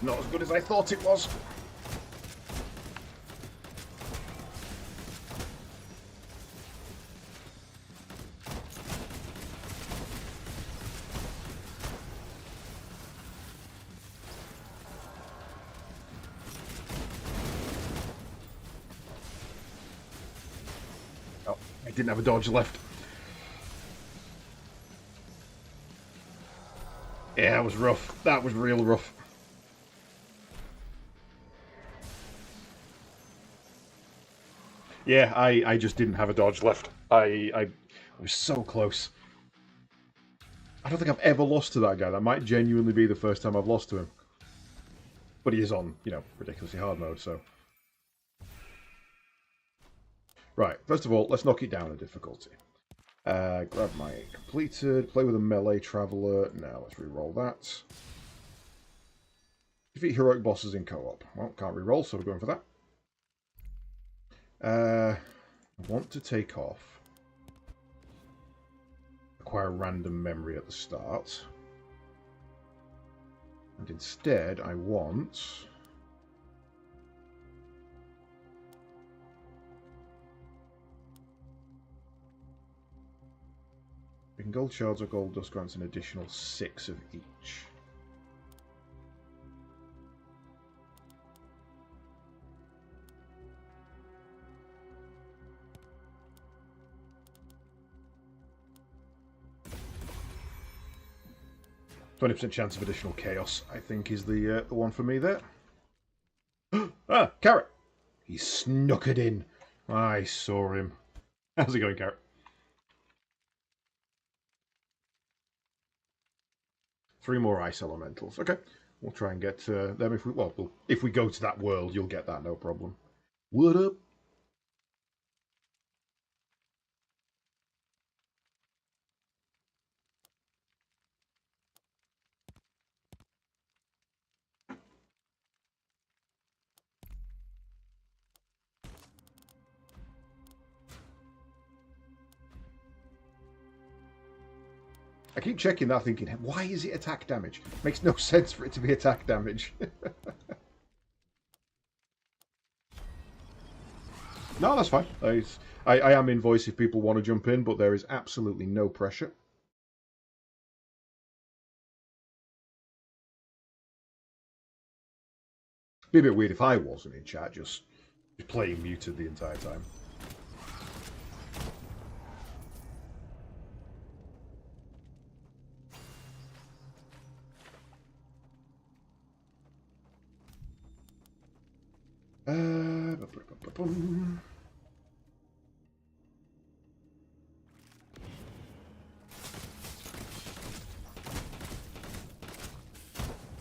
Not as good as I thought it was. didn't have a dodge left. Yeah, that was rough. That was real rough. Yeah, I just didn't have a dodge left. I was so close. I don't think I've ever lost to that guy. That might genuinely be the first time I've lost to him. But he is on, you know, ridiculously hard mode, so... Right, first of all, let's knock it down a difficulty. Grab my completed, play with a melee traveller. Now let's re-roll that. Defeat heroic bosses in co-op. Well, can't re-roll, so we're going for that. I want to take off. Acquire random memory at the start. And instead, I want... In gold shards or gold dust grants an additional 6 of each. %20 chance of additional chaos, I think, is the one for me there. Ah, Carrot! He snuck it in. I saw him. How's it going, Carrot? 3 more ice elementals. Okay, we'll try and get them if we... Well, if we go to that world, you'll get that, no problem. What up? I keep checking that thinking, why is it attack damage? Makes no sense for it to be attack damage. No, that's fine. I am in voice if people want to jump in, but there is absolutely no pressure. It'd be a bit weird if I wasn't in chat, just playing muted the entire time.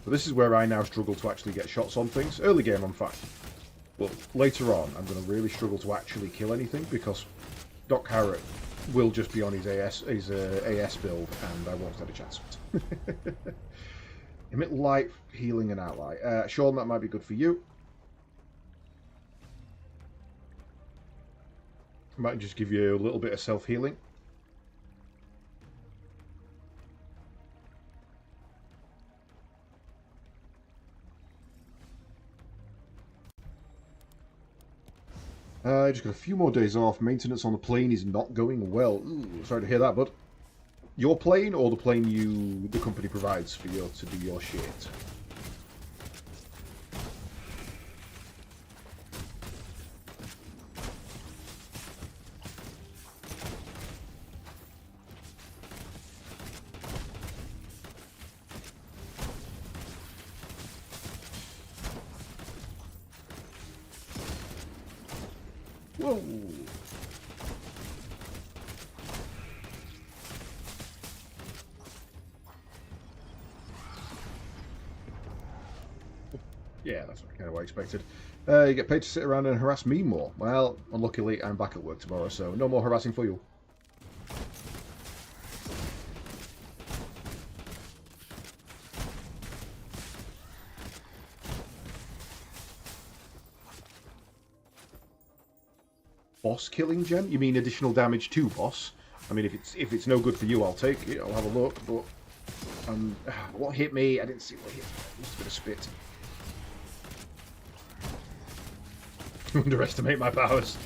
So this is where I now struggle to actually get shots on things. Early game I'm fine, but later on I'm going to really struggle to actually kill anything because Doc Harrod will just be on his AS build and I won't stand a chance. Emit light, healing and ally. Sean, that might be good for you. Might just give you a little bit of self-healing. Just got a few more days off. Maintenance on the plane is not going well. Ooh, sorry to hear that, bud. Your plane or the plane the company provides for you to do your shit? Whoa! Yeah, that's kind of what I expected. You get paid to sit around and harass me more. Well, unluckily, I'm back at work tomorrow, so no more harassing for you. Boss killing gem? You mean additional damage to boss? I mean, if it's no good for you, I'll take it. I'll have a look. But what hit me? I didn't see what hit me. Must have been a spit. Underestimate my powers.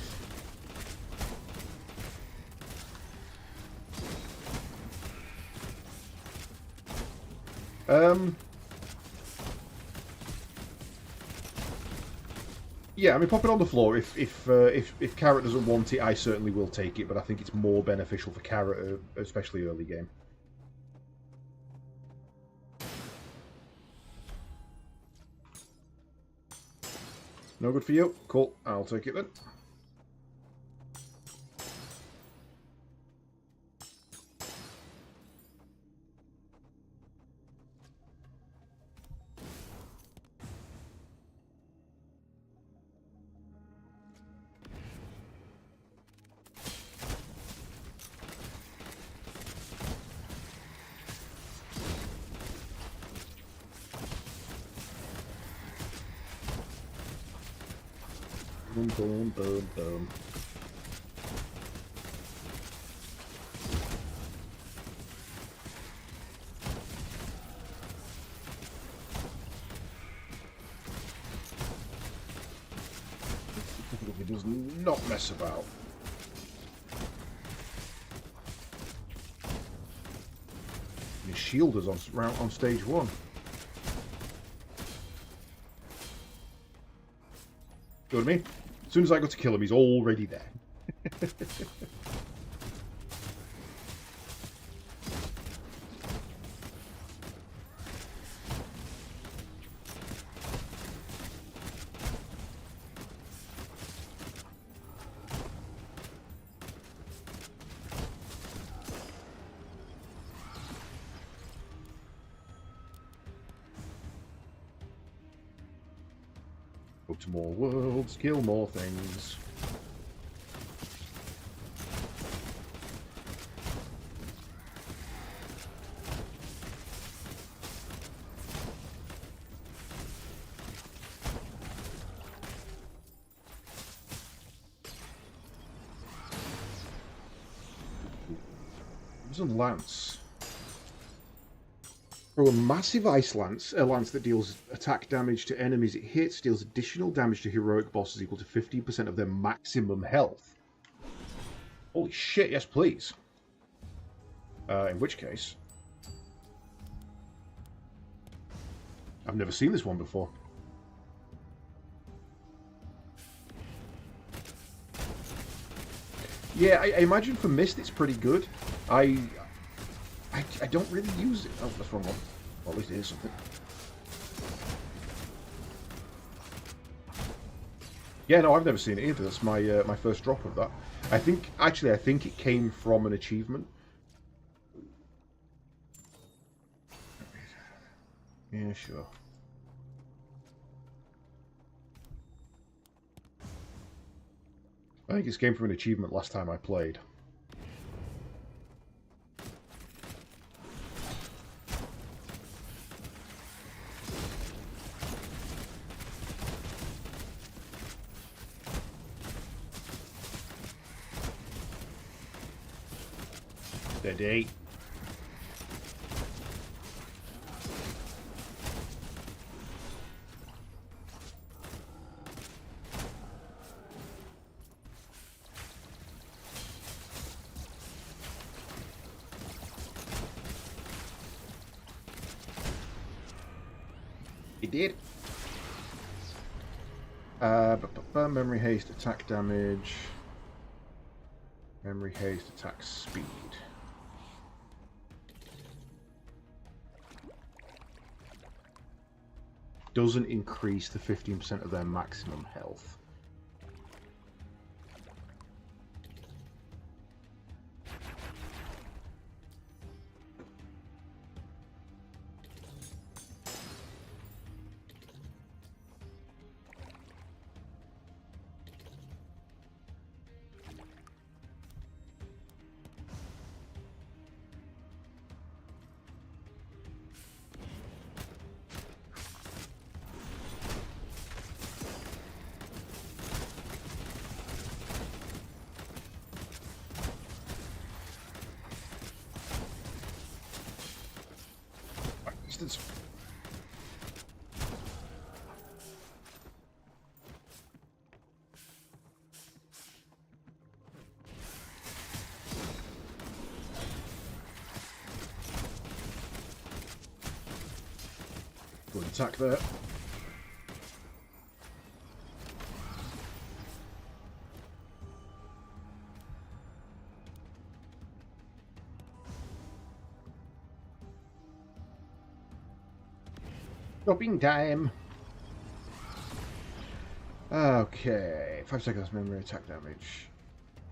Yeah, I mean, pop it on the floor. If Carrot doesn't want it, I certainly will take it. But I think it's more beneficial for Carrot, especially early game. No good for you. Cool. I'll take it then. Boom, boom, boom, boom. He does not mess about. His shield is on stage 1. You know what I mean? As soon as I go to kill him, he's already there. Go to more worlds, kill more things. There's a lance. Throw a massive ice lance, a lance that deals attack damage to enemies it hits, deals additional damage to heroic bosses equal to 15% of their maximum health. Holy shit, yes please. In which case... I've never seen this one before. Yeah, I imagine for Mist it's pretty good. I don't really use it. Oh, that's the wrong one. Well, at least it is something. Yeah, no, I've never seen it either. That's my my first drop of that. I think it came from an achievement. Yeah, sure. I think it came from an achievement last time I played. Steady. It did. Memory haste, attack damage. Memory haste, attack speed. Doesn't increase to 15% of their maximum health. Distance. Good attack there. Stopping time. Okay, 5 seconds memory attack damage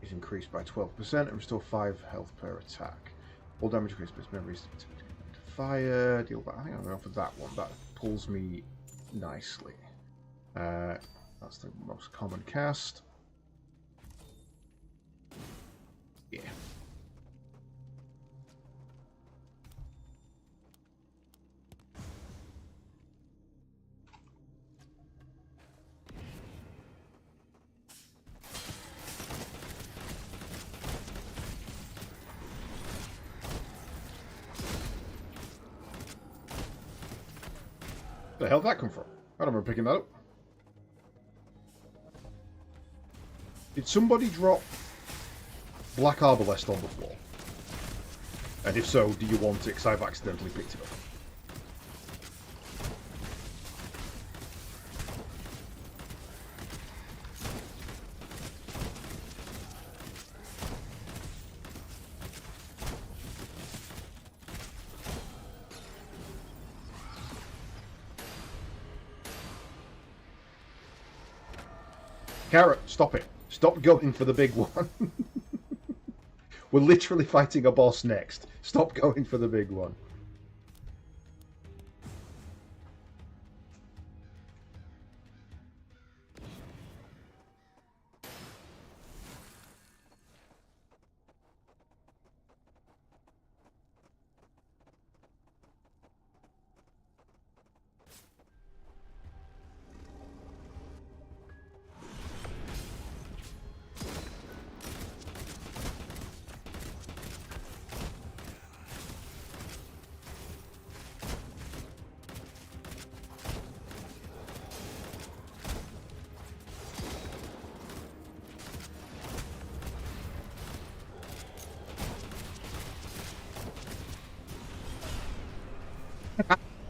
is increased by 12% and restore 5 health per attack. All damage increased by memory is fire. Deal back. I think I'm going for that one. That pulls me nicely. That's the most common cast. Yeah. Where the hell did that come from? I don't remember picking that up. Did somebody drop Black Arbalest on the floor? And if so, do you want it? Because I've accidentally picked it up. Carrot, stop it. Stop going for the big one. We're literally fighting a boss next. Stop going for the big one.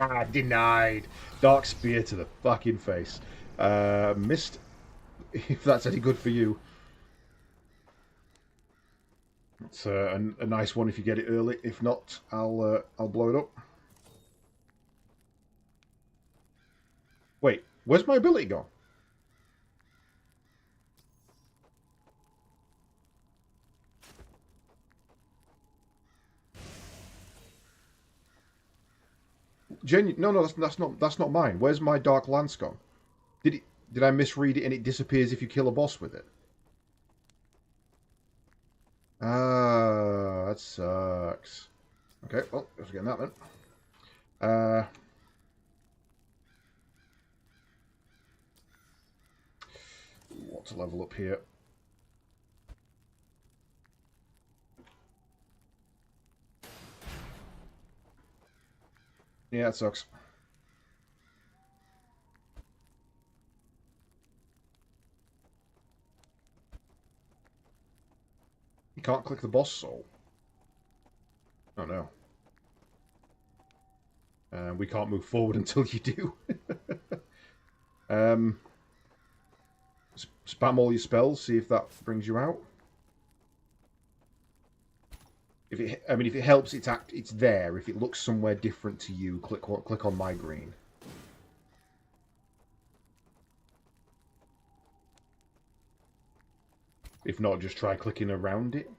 Ah, denied. Dark Spear to the fucking face. Missed. If that's any good for you. It's a nice one if you get it early. If not, I'll blow it up. Wait, where's my ability gone? No, that's not mine. Where's my Dark Lance gone? Did I misread it and it disappears if you kill a boss with it? Ah, that sucks. Okay, well, let's get that then. Want to level up here. Yeah, it sucks. You can't click the boss soul. Oh no. We can't move forward until you do. Spam all your spells, see if that brings you out. If it helps, it's there. If it looks somewhere different to you, click on my green. If not, just try clicking around it.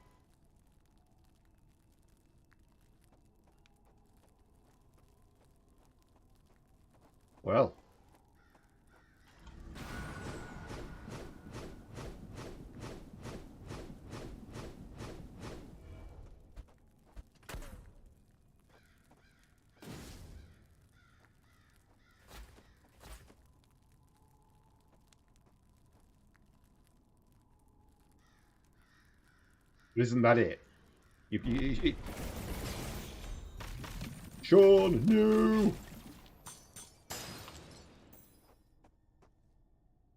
Well. Isn't that it? Sean, no!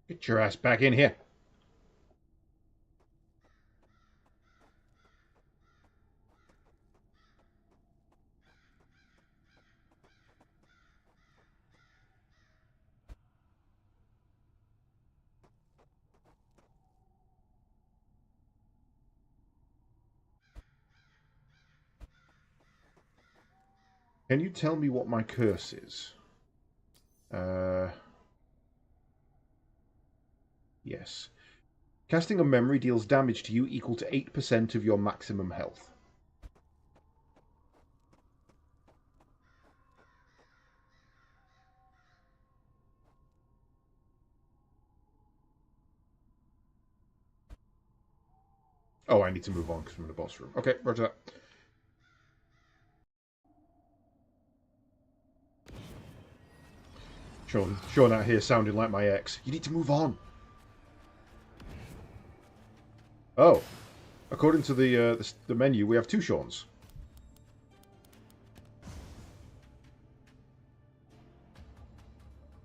Get your ass back in here. Can you tell me what my curse is? Yes. Casting a memory deals damage to you equal to 8% of your maximum health. Oh, I need to move on because I'm in the boss room. Okay, roger that. Sean out here sounding like my ex. You need to move on. Oh, according to the menu, we have two Seans.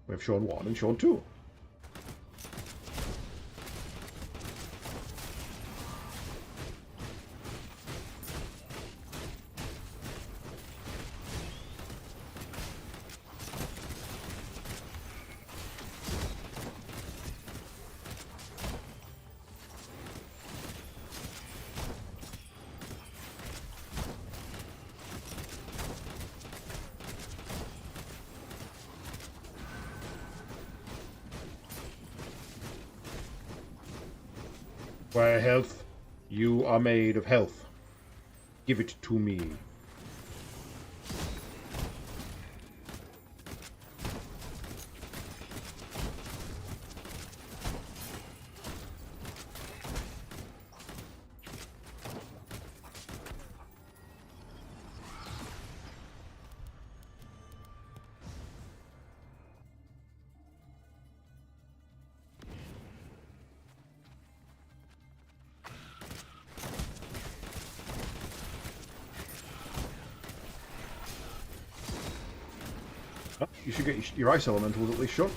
We have Sean 1 and Sean 2. Fire health. You are made of health. Give it to me. Oh, you should get your ice elementals at least, Sean.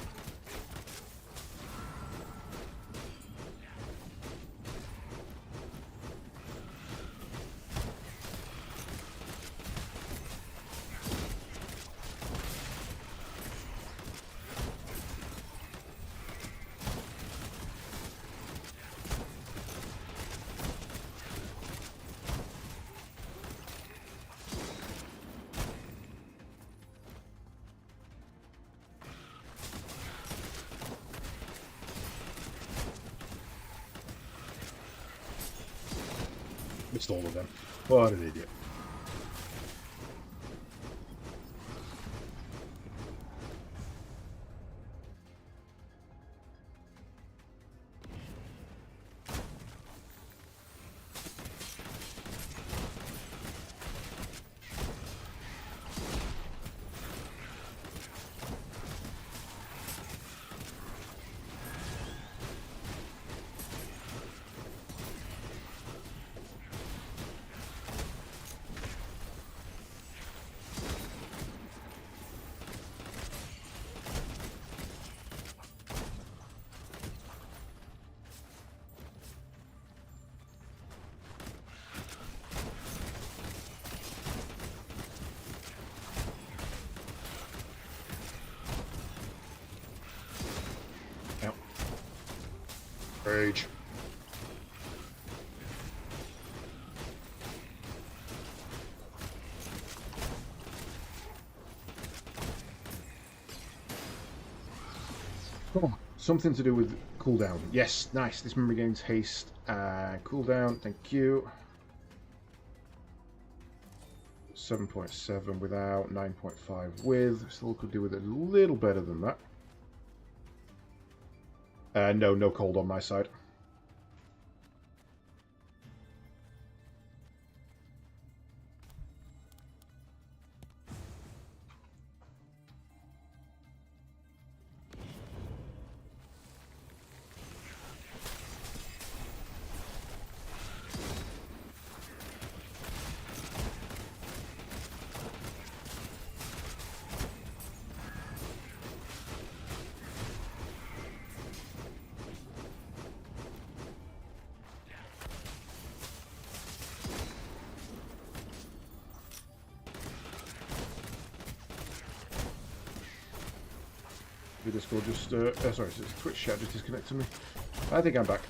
Missed all of them. What an idiot. Rage. Oh, something to do with cooldown. Yes, nice. This memory gains haste. Cooldown, thank you. 7.7 without, 9.5 with. Still could do with it a little better than that. No cold on my side. Discord just, sorry, Twitch chat just disconnected me. I think I'm back.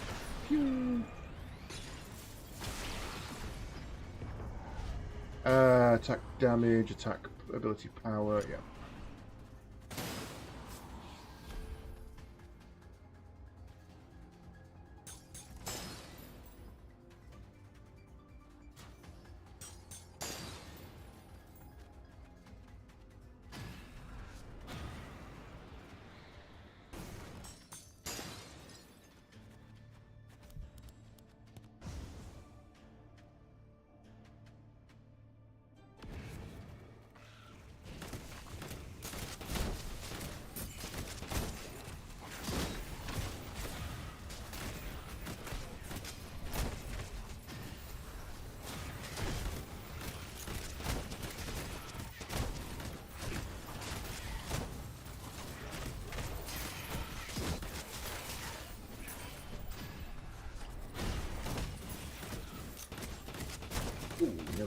Attack damage, attack ability power, yeah.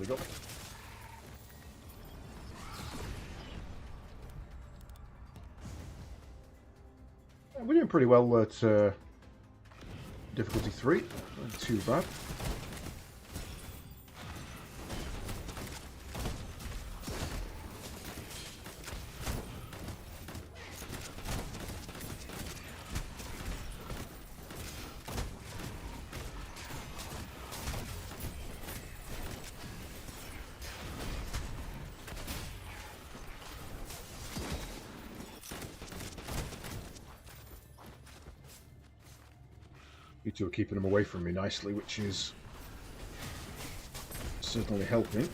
we go. We're doing pretty well at difficulty 3. Not too bad. You two are keeping them away from me nicely, which is certainly helping.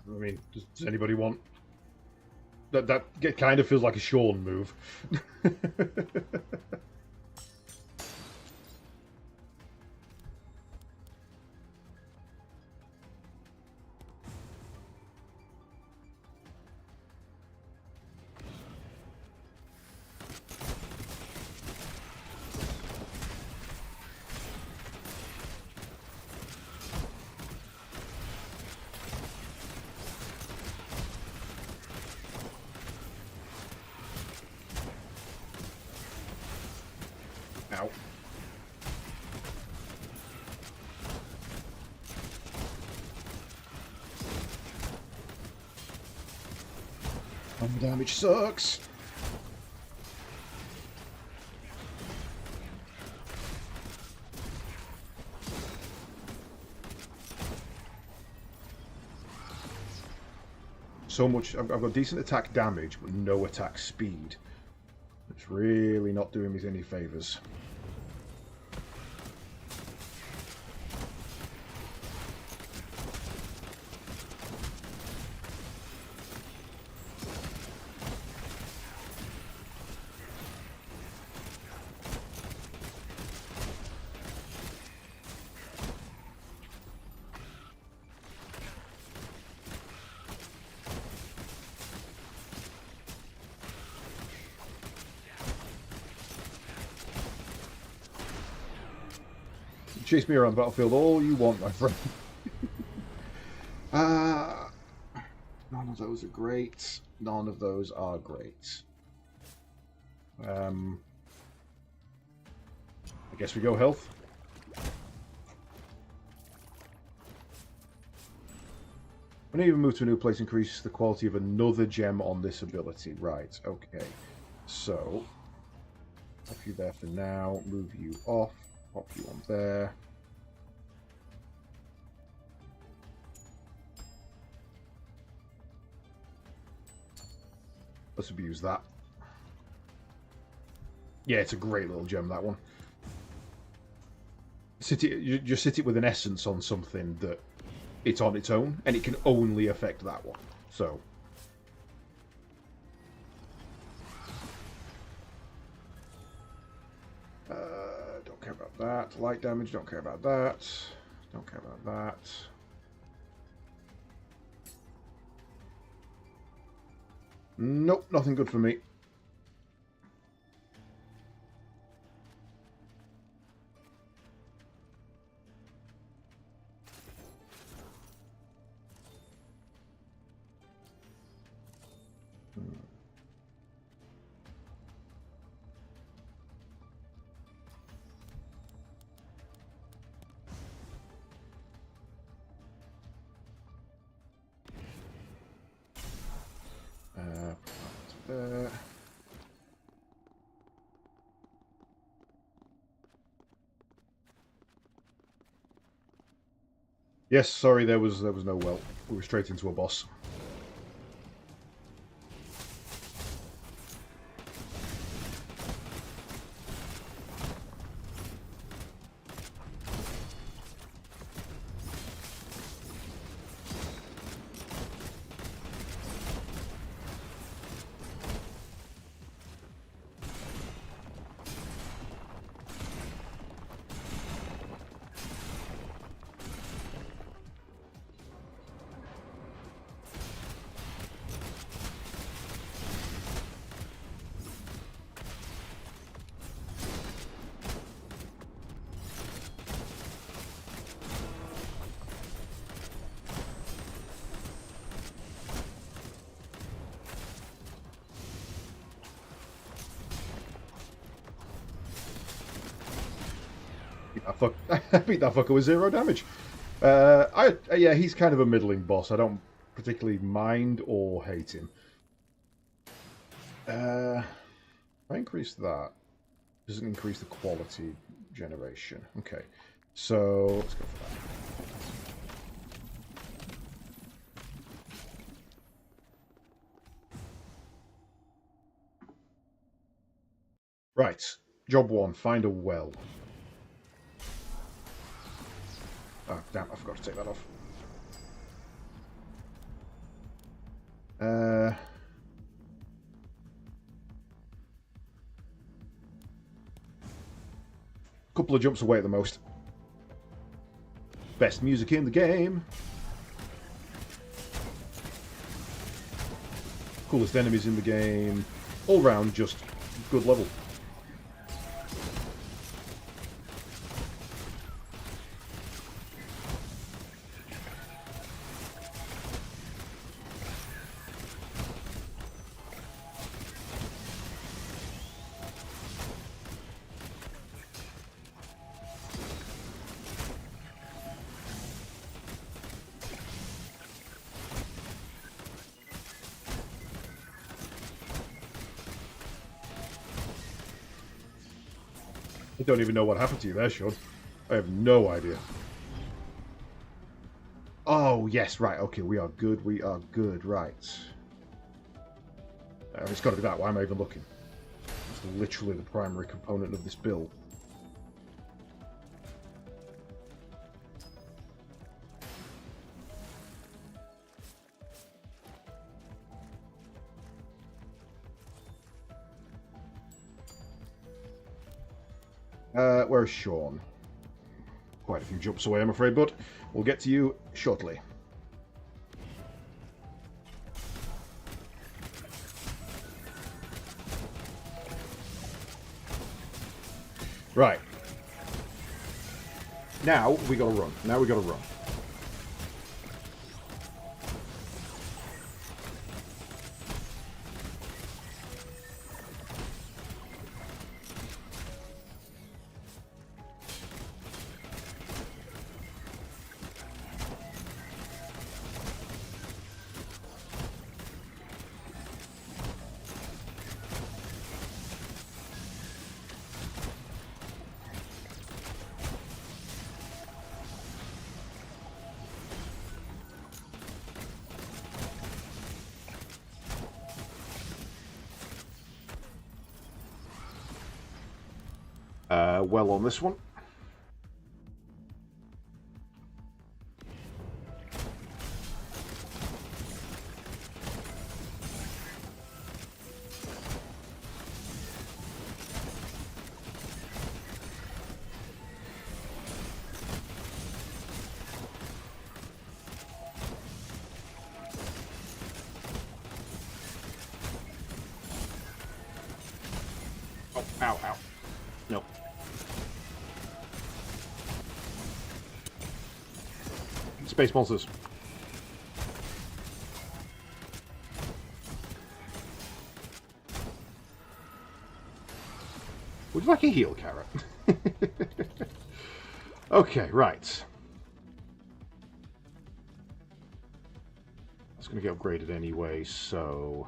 I mean, does anybody want... That kind of feels like a Sean move. Ow. Armor damage sucks. So much. I've got decent attack damage, but no attack speed. It's really not doing me any favours. Chase me around the battlefield all you want, my friend. None of those are great. None of those are great. I guess we go health. When you move to a new place, increase the quality of another gem on this ability. Right, okay. So, pop you there for now. Move you off. Pop you on there. Let's abuse that. Yeah, it's a great little gem, that one. You just sit it with an essence on something that it's on its own, and it can only affect that one. So... don't care about that. Light damage, don't care about that. Don't care about that. Nope, nothing good for me. Yes, sorry, there was no well. We were straight into a boss. that fuck. I beat that fucker with 0 damage. Yeah, he's kind of a middling boss. I don't particularly mind or hate him. I increase that. Doesn't increase the quality generation. Okay, so let's go for that. Right, job 1, find a well. Oh, damn, I forgot to take that off. Couple of jumps away at the most. Best music in the game. Coolest enemies in the game. All round, just good level. I don't even know what happened to you there, Sean. I have no idea. Oh, yes, right, okay, we are good, right. It's got to be that, why am I even looking? It's literally the primary component of this build. Where's Sean? Quite a few jumps away, I'm afraid, but we'll get to you shortly. Right. Now we gotta run. Now we gotta run. Well on this one. Oh, ow, ow. No. Space monsters. Would you like a heal, Carrot? Okay, right. It's going to get upgraded anyway, so...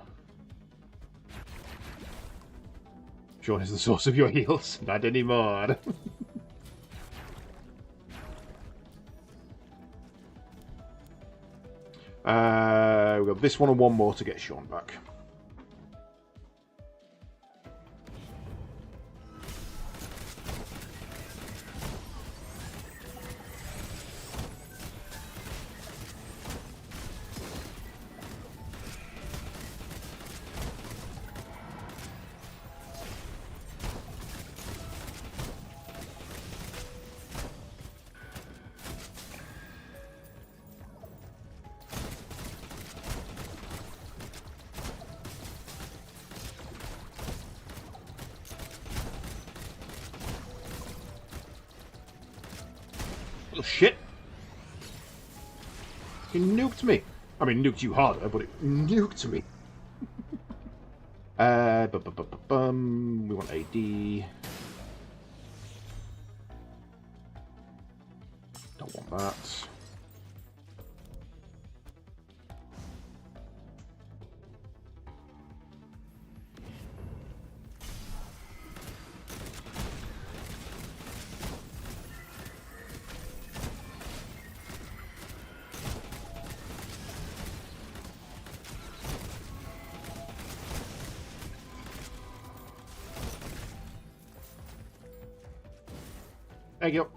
Sean is the source of your heals. Not anymore. We've got this one and one more to get Sean back. Oh, shit. He nuked me. I mean, nuked you harder, but it nuked me. We want AD. Don't want that. There you go.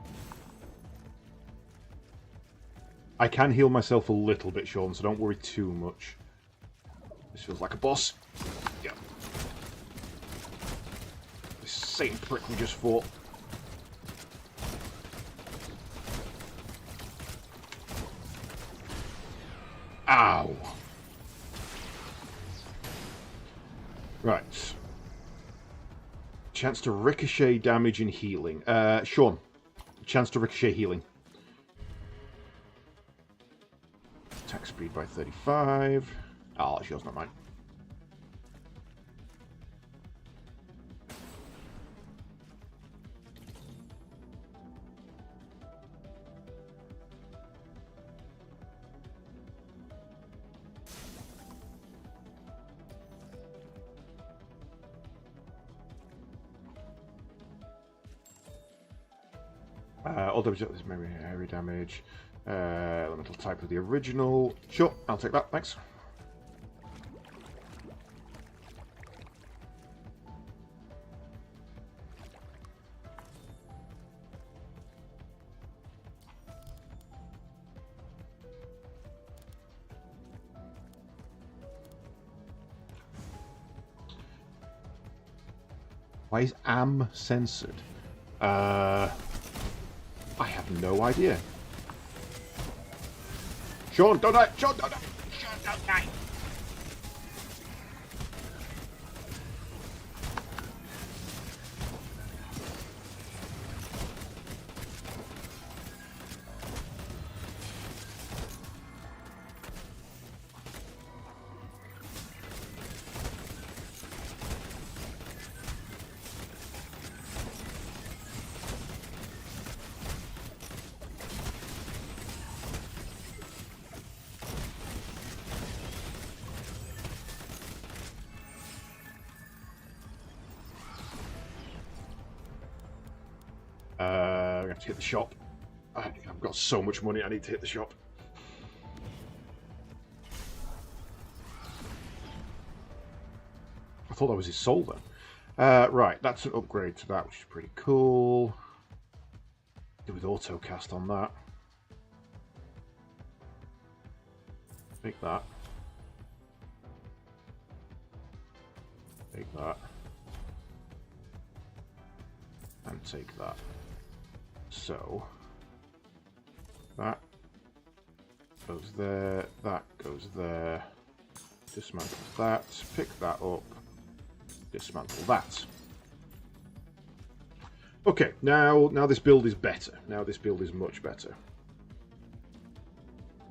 I can heal myself a little bit, Sean, so don't worry too much. This feels like a boss. Yeah. This same prick we just fought. Ow. Right. Chance to ricochet damage and healing. Sean. Chance to ricochet healing. Attack speed by 35. Oh, that's yours, not mine. All damage is maybe area damage. Elemental type of the original. Sure, I'll take that, thanks. Why is AM censored? I have no idea. Sean, don't die! Sean, don't die! Sean, don't die! I have to hit the shop. I've got so much money, I need to hit the shop. I thought that was his soul then. Right, that's an upgrade to that, which is pretty cool. Do with auto cast on that. Take that. Take that. And take that. So that goes there, that goes there, dismantle that, pick that up, dismantle that. Okay, now this build is better. Now this build is much better.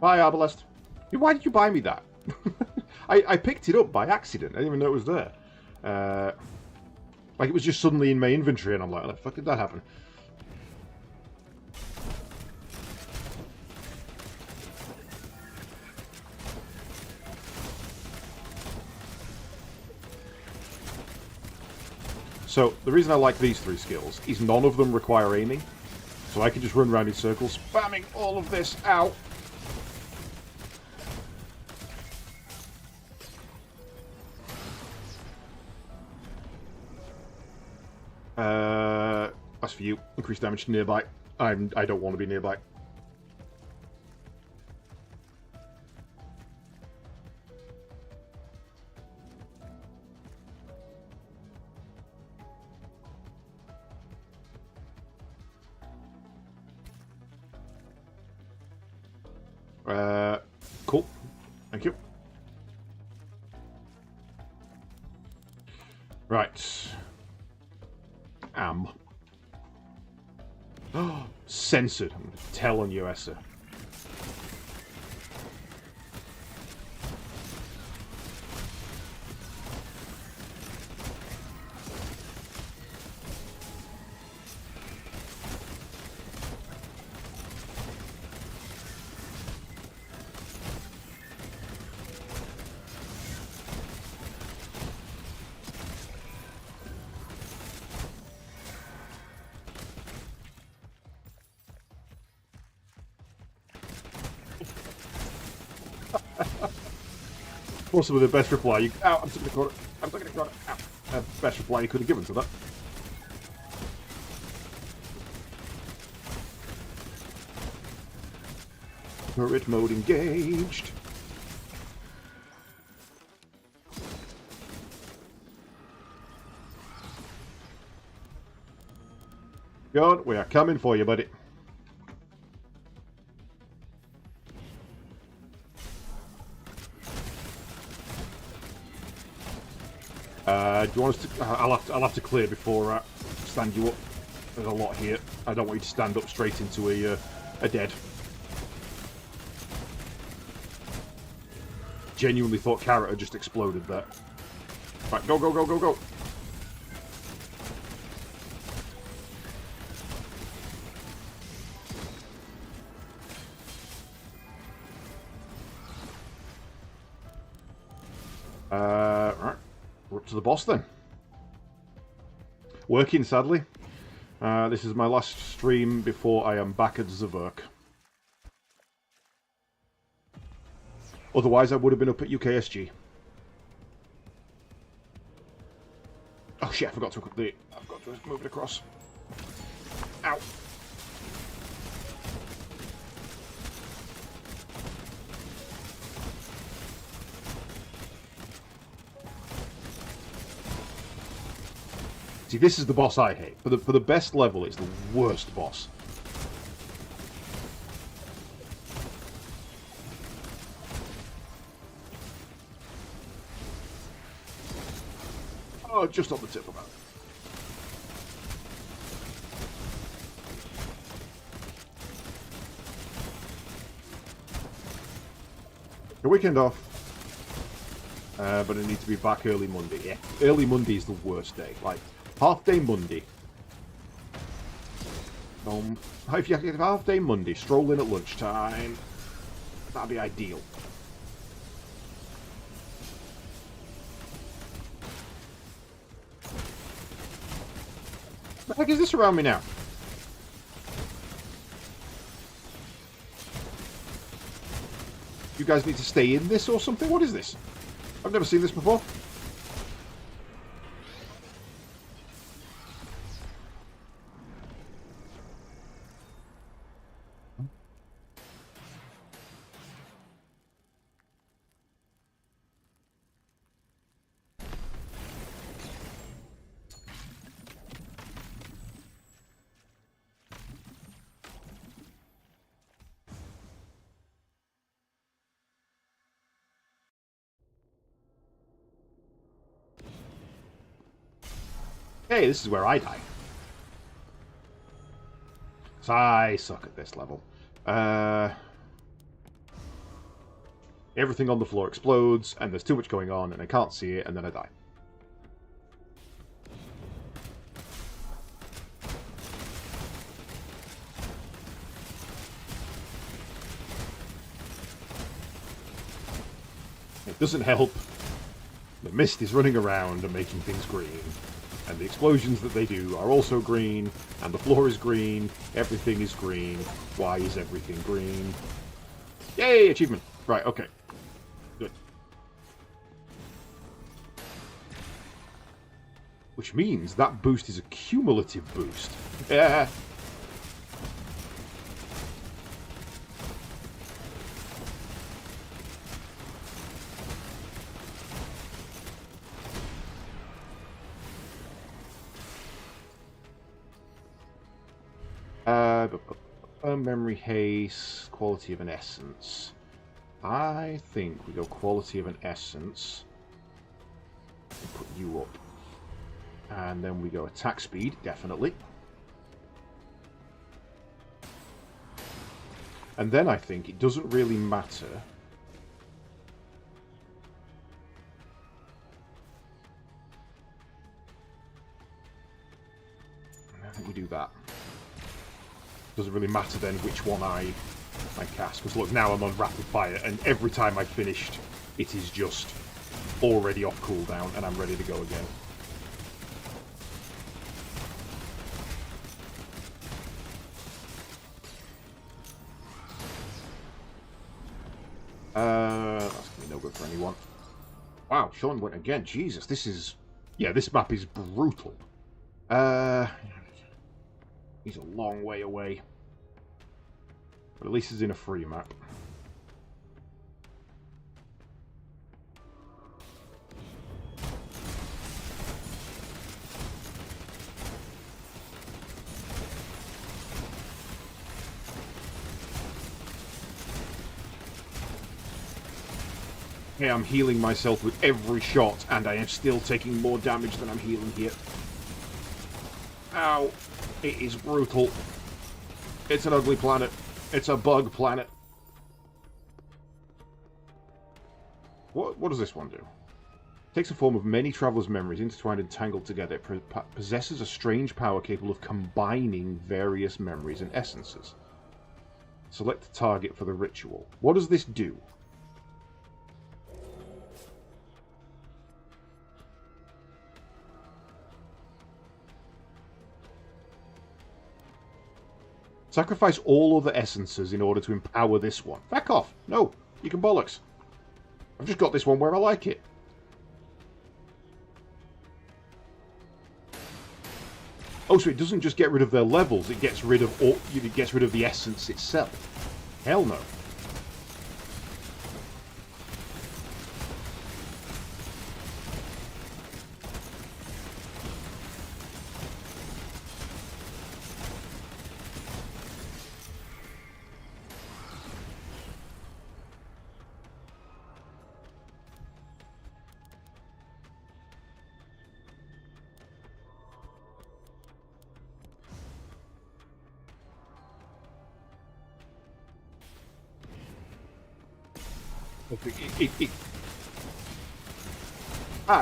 Bye, Arbalest. Why did you buy me that? I picked it up by accident. I didn't even know it was there. Like it was just suddenly in my inventory, and I'm like, how the fuck did that happen? So, the reason I like these three skills is none of them require aiming. So I can just run around in circles, spamming all of this out. That's for you. Increase damage to nearby. I don't want to be nearby. Cool. Thank you. Right. Oh, censored. I'm going to tell on you, Essa. possibly the best reply you... Ow, I'm stuck in the corner. I'm stuck in the corner. Ow. Best reply you could have given to that. Turret mode engaged. Good, we are coming for you, buddy. Do you want us to... I'll have to clear before I stand you up. There's a lot here. I don't want you to stand up straight into a dead. Genuinely thought Carrot had just exploded there. Right, go, go, go, go, go. Right. We're up to the boss then. Working, sadly. This is my last stream before I am back at Zerverk. Otherwise, I would have been up at UKSG. Oh shit, I forgot to quickly... I've got to move it across. Ow. See, this is the boss I hate. For the best level, it's the worst boss. Oh, just on the tip of that. The weekend off. But I need to be back early Monday. Yeah, early Monday is the worst day. Like, half-day Monday. If you get a half-day Monday, stroll in at lunchtime. That'd be ideal. What the heck is this around me now? You guys need to stay in this or something? What is this? I've never seen this before. Hey, this is where I die. So I suck at this level. Everything on the floor explodes, and there's too much going on, and I can't see it, and then I die. It doesn't help. The mist is running around and making things green. And the explosions that they do are also green, and the floor is green, everything is green. Why is everything green? Yay, achievement! Right, okay. Good. Which means that boost is a cumulative boost. Yeah. Memory haste, quality of an essence. I think we go quality of an essence. Put you up. And then we go attack speed, definitely. And then I think it doesn't really matter. I think we do that. Doesn't really matter then which one I cast, because look, now I'm on rapid fire, and every time I've finished, it is just already off cooldown, and I'm ready to go again. That's gonna be no good for anyone. Wow, Sean went again. Jesus, this is... Yeah, this map is brutal. He's a long way away. But at least he's in a free map. I am healing myself with every shot, and I am still taking more damage than I'm healing here. Ow. It is brutal. It's an ugly planet. It's a bug planet. What does this one do? It takes the form of many travelers' memories intertwined and tangled together. It possesses a strange power capable of combining various memories and essences. Select a target for the ritual. What does this do? Sacrifice all other essences in order to empower this one. Back off. No, you can bollocks. I've just got this one where I like it. Oh, so it doesn't just get rid of their levels, it gets rid of all, it gets rid of the essence itself. Hell no.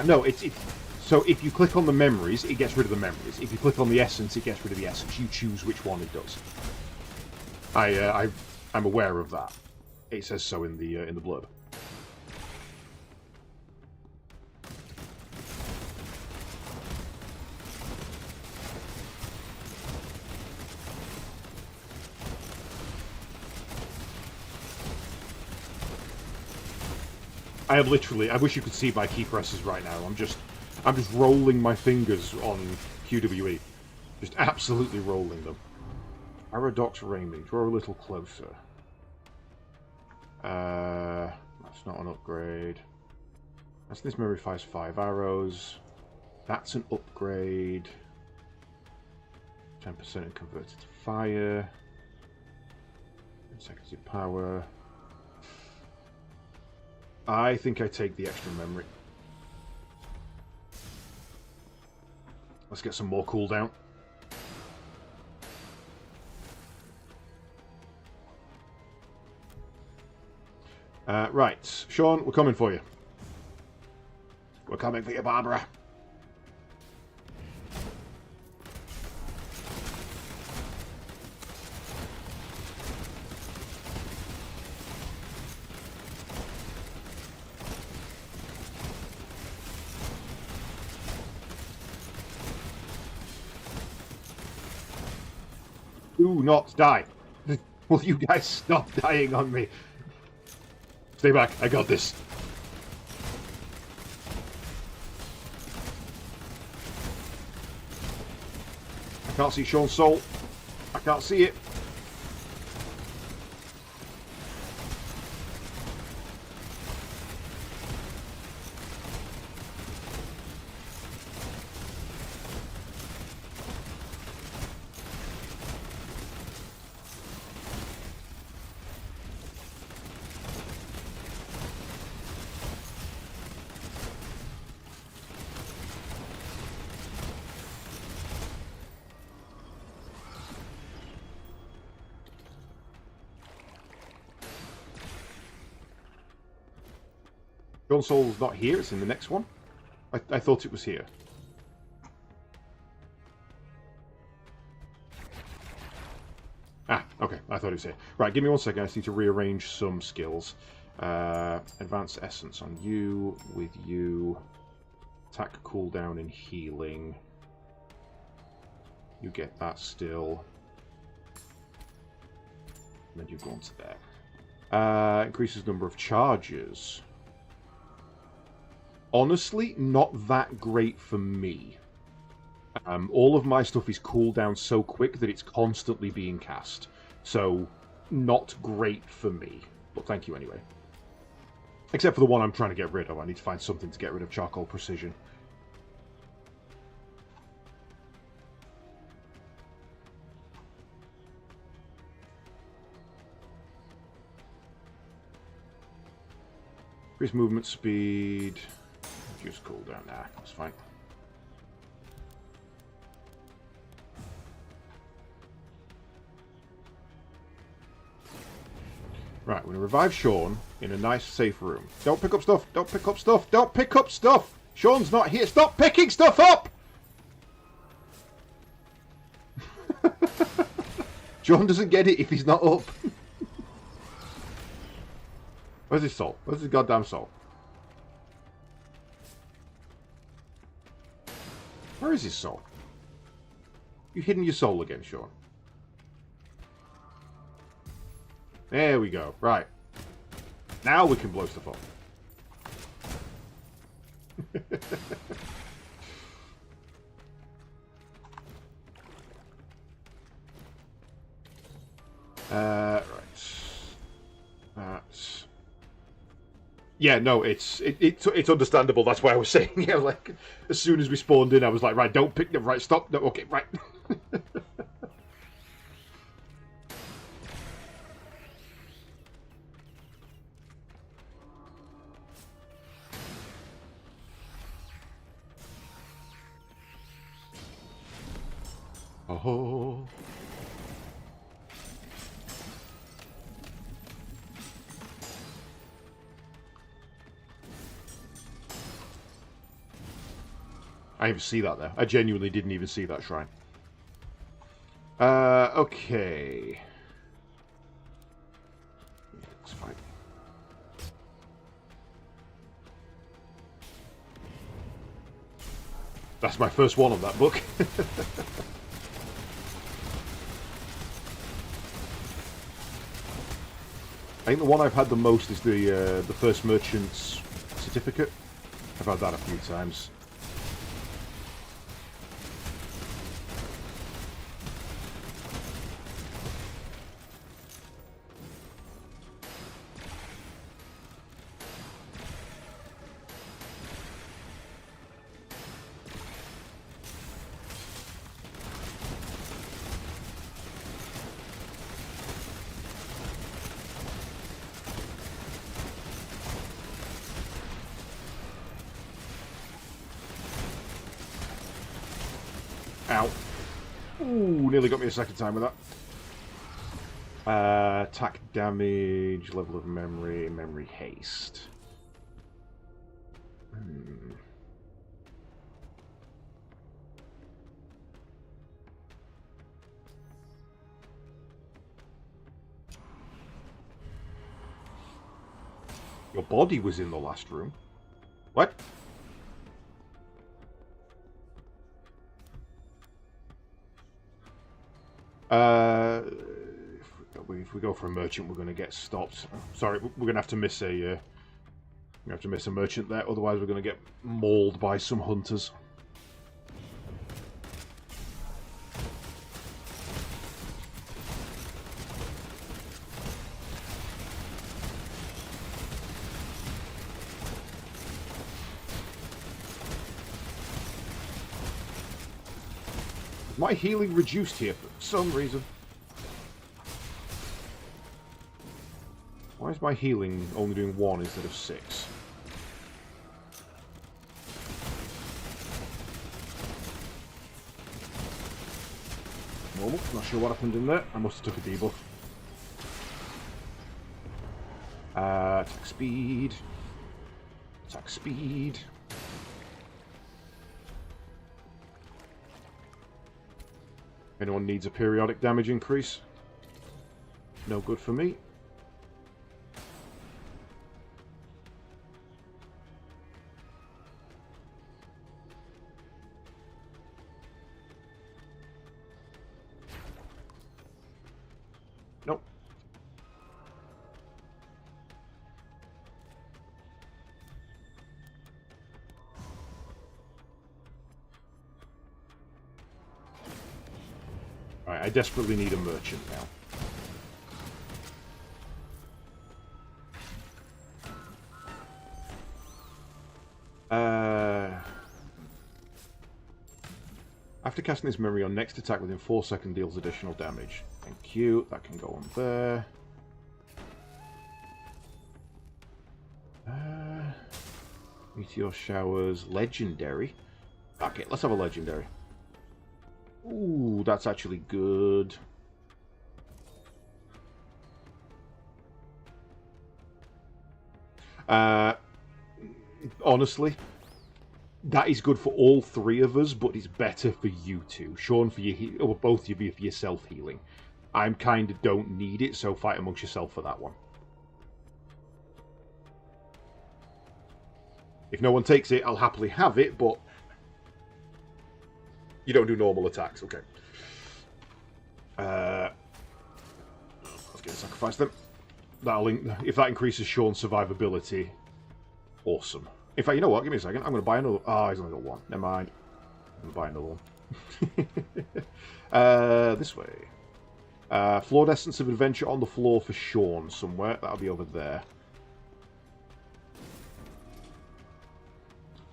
No, so if you click on the memories, it gets rid of the memories. If you click on the essence, it gets rid of the essence. You choose which one it does. I'm aware of that. It says so in the blurb. I am literally... I wish you could see my key presses right now. I'm just rolling my fingers on QWE. Just absolutely rolling them. Paradox Raiming. Draw a little closer. That's not an upgrade. That's this memory fires 5 arrows. That's an upgrade. 10% and converted to fire. 10 seconds of power. I think I take the extra memory. Let's get some more cooldown. Right, Sean, we're coming for you. We're coming for you, Barbara. Do not die. Will you guys stop dying on me? Stay back. I got this. I can't see Sean's soul. I can't see it. Sean's soul's not here. It's in the next one. I thought it was here. Ah, okay. I thought it was here. Right, give me 1 second. I just need to rearrange some skills. Advanced Essence on you, with you. Attack, cooldown, and healing. You get that still. And then you go on to there. Increases number of charges. honestly not that great for me. All of my stuff is cooled down so quick that it's constantly being cast. So, not great for me. But thank you anyway. Except for the one I'm trying to get rid of. I need to find something to get rid of Charcoal Precision. Increase movement speed. Reduce cooldown. Nah, that's fine. Right, we're going to revive Sean in a nice, safe room. Don't pick up stuff! Don't pick up stuff! Don't pick up stuff! Sean's not here! Stop picking stuff up! Sean doesn't get it if he's not up. Where's his soul? Where's his goddamn soul? Where is his soul? You hidden your soul again, Sean. There we go. Right. Now we can blow stuff up. Right. That's... Yeah, no, it's understandable. That's why I was saying, yeah, like, as soon as we spawned in, I was like, right, don't pick them, right, stop, no, okay, right. Oh. I didn't even see that there. I genuinely didn't even see that shrine. Okay. That's fine. That's my first one on that book. I think the one I've had the most is the first merchant's certificate. I've had that a few times. Ow. Ooh, nearly got me a second time with that. Attack damage, level of memory, memory haste. Your body was in the last room. What? If we go for a merchant, we're going to get stopped. Sorry, we're going to have to miss a. We have to miss a merchant there, otherwise we're going to get mauled by some hunters. My healing reduced here for some reason. Why is my healing only doing 1 instead of 6? Normal. Not sure what happened in there. I must have took a debuff. Attack speed. Attack speed. Anyone needs a periodic damage increase? No good for me. Nope. I desperately need a merchant now. After casting this memory on next attack within 4 seconds deals additional damage. Thank you. That can go on there. Meteor showers. Legendary. Okay, let's have a legendary. Ooh, that's actually good. Honestly, that is good for all 3 of us, but it's better for you two. Sean, for your or both of you for your self-healing. I kind of don't need it, so fight amongst yourself for that one. If no one takes it, I'll happily have it, but you don't do normal attacks. Okay. Let's get to sacrifice them. If that increases Sean's survivability, awesome. In fact, you know what? Give me a second. I'm going to buy another. Oh, he's only got one. Never mind. I'm going to buy another one. This way. Flawed Essence of Adventure on the floor for Sean somewhere. That'll be over there.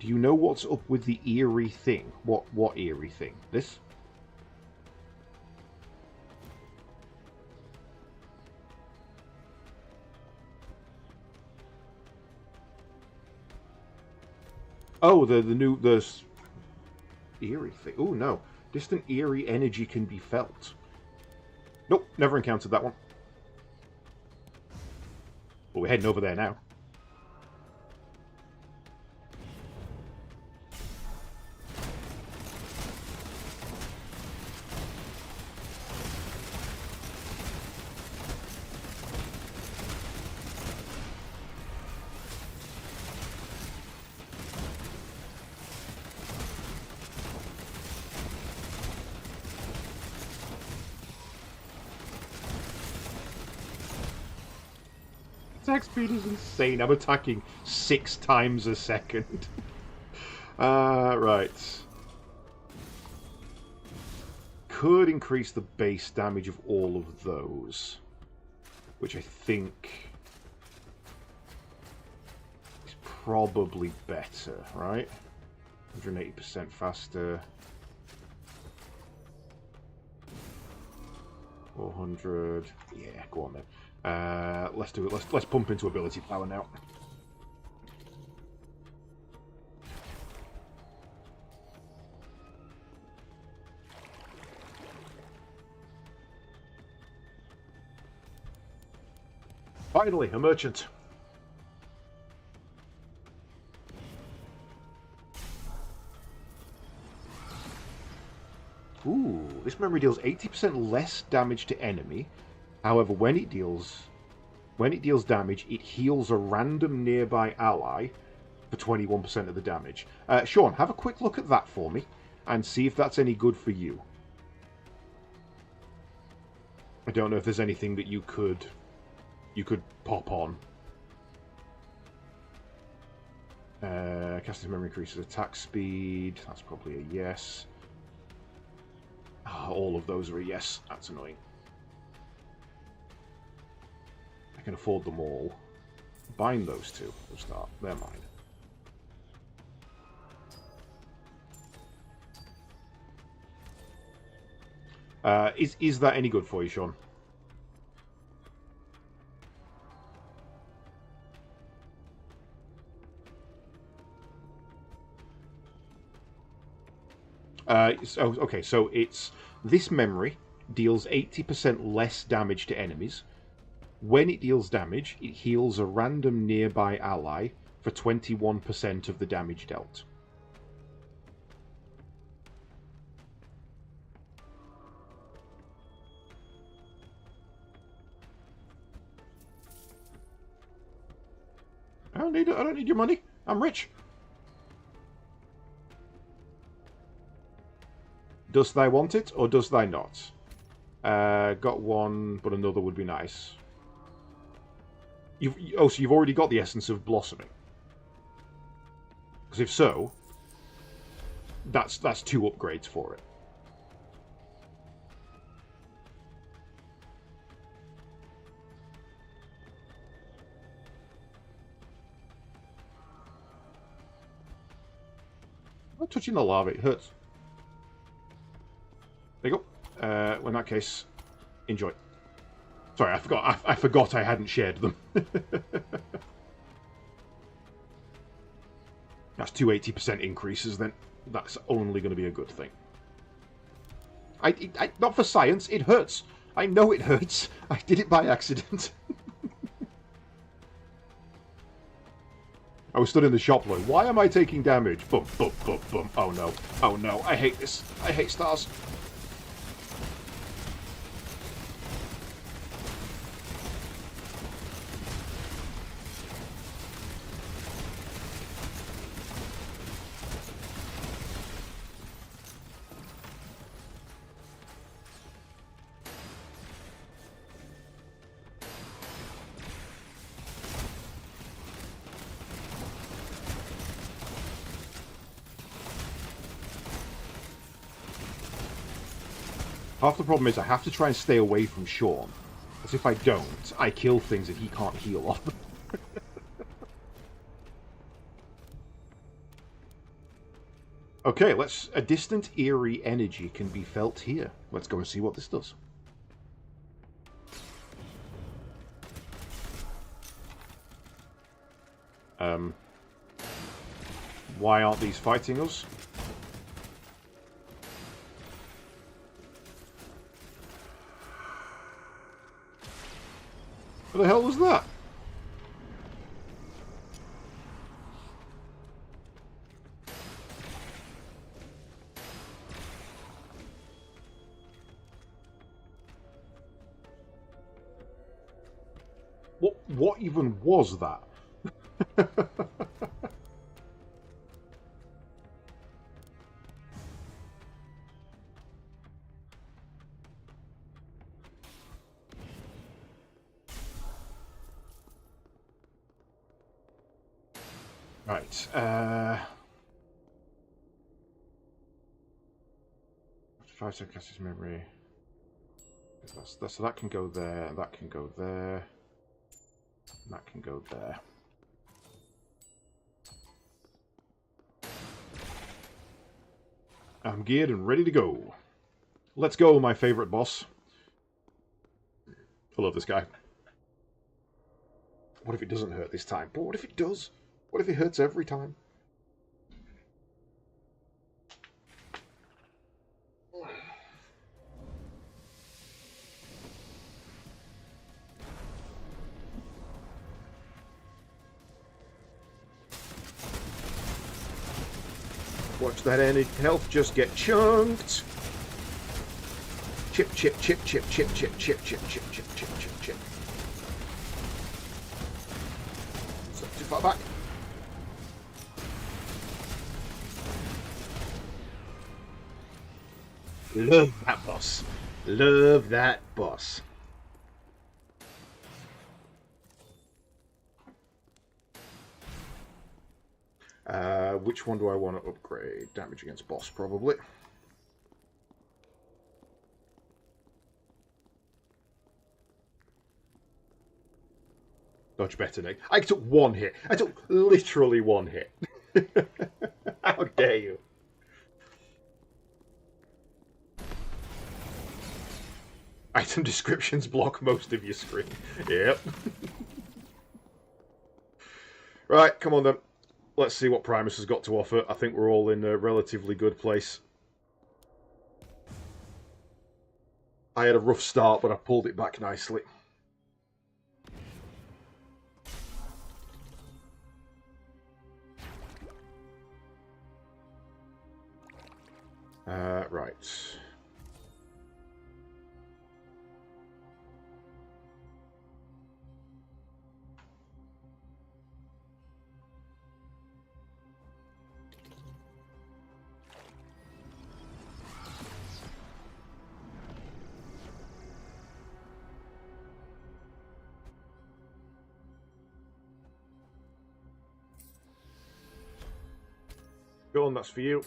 Do you know what's up with the eerie thing? What eerie thing? This? Oh, the eerie thing. Oh no, distant eerie energy can be felt. Nope, never encountered that one. But we're heading over there now. Attack speed is insane. I'm attacking 6 times a second. Right. Could increase the base damage of all of those. Which I think is probably better, right? 180% faster. 400. Yeah, go on then. Let's do it. Let's pump into ability power now. Finally, a merchant. Ooh, this memory deals 80% less damage to enemy. However, when it deals damage, it heals a random nearby ally for 21% of the damage. Sean, have a quick look at that for me and see if that's any good for you. I don't know if there's anything that you could pop on. Casting memory increases attack speed. That's probably a yes. All of those are a yes. That's annoying. I can afford them all. Bind those two. We'll start. They're mine. Is that any good for you, Sean? Okay, so it's this memory deals 80% less damage to enemies. When it deals damage, it heals a random nearby ally for 21% of the damage dealt. I don't need your money. I'm rich. Dost thou want it, or dost thou not? Got one, but another would be nice. So you've already got the Essence of Blossoming. Because if so, that's 2 upgrades for it. Not touching the lava, it hurts. There you go. Well, in that case, enjoy. Sorry, I forgot I hadn't shared them. That's 280% increases then. That's only going to be a good thing. Not for science, it hurts. I know it hurts. I did it by accident. I was stood in the shop like, why am I taking damage? Boom, boom, boom, boom. Oh no. Oh no. I hate this. I hate stars. Half the problem is I have to try and stay away from Sean. As if I don't, I kill things that he can't heal off. Okay, a distant eerie energy can be felt here. Let's go and see what this does. Why aren't these fighting us? What the hell was that? What even was that? Right, after 5 seconds, his memory. So that can go there, that can go there, and that can go there. I'm geared and ready to go. Let's go, my favorite boss. I love this guy. What if it doesn't hurt this time? But what if it does? What if it hurts every time? Watch that health just get chunked. Chip, chip, chip, chip, chip, chip, chip, chip, chip, chip, chip, chip, chip. So, too far back. Love that boss. Love that boss. Which one do I want to upgrade? Damage against boss, probably. Dodge better, Nick. I took one hit. I took literally one hit. How dare you? Item descriptions block most of your screen. Yep. Right, come on then. Let's see what Primus has got to offer. I think we're all in a relatively good place. I had a rough start, but I pulled it back nicely. Right. Go on, that's for you.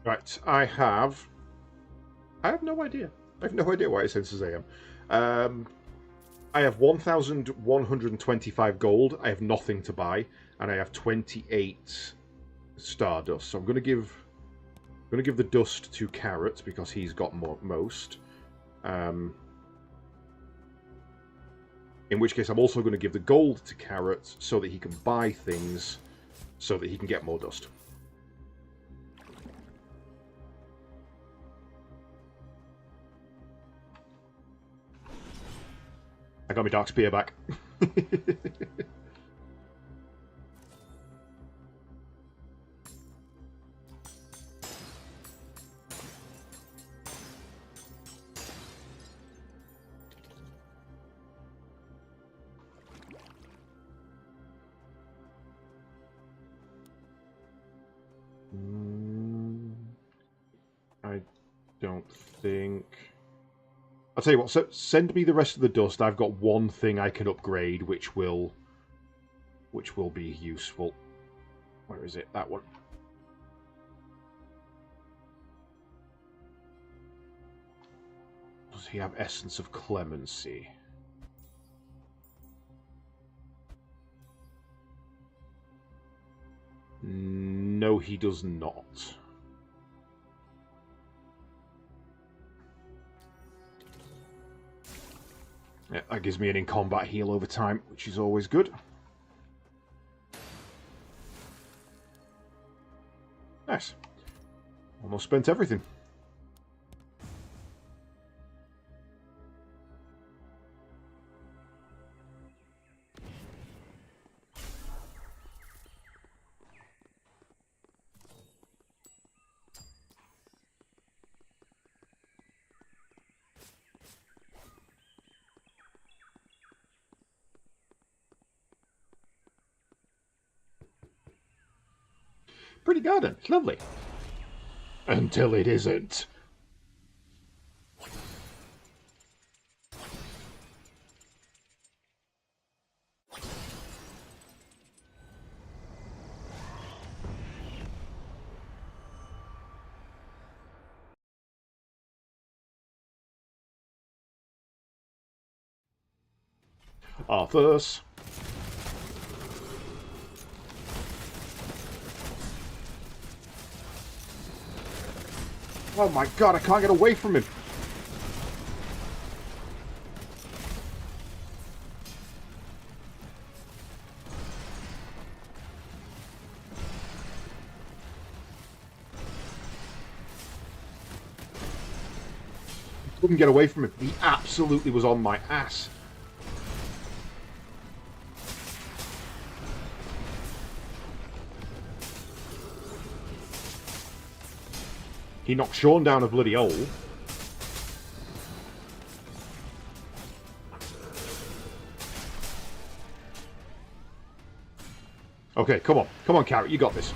Right, I have no idea. I have no idea why it senses AM. I have 1,125 gold. I have nothing to buy, and I have 28 stardust. So I'm going to give the dust to Carrot because he's got most. In which case, I'm also going to give the gold to Carrot so that he can buy things, so that he can get more dust. I got my Dark Spear back. I don't think... I'll tell you what, so send me the rest of the dust. I've got one thing I can upgrade, which will be useful. Where is it? That one. Does he have Essence of Clemency? No, he does not. Yeah, that gives me an in-combat heal over time, which is always good. Nice. Almost spent everything. Pretty garden. It's lovely. Until it isn't. Arthur's. Oh my god, I can't get away from him. I couldn't get away from him. He absolutely was on my ass. He knocked Sean down a bloody hole. Okay, come on. Come on, Carrot. You got this.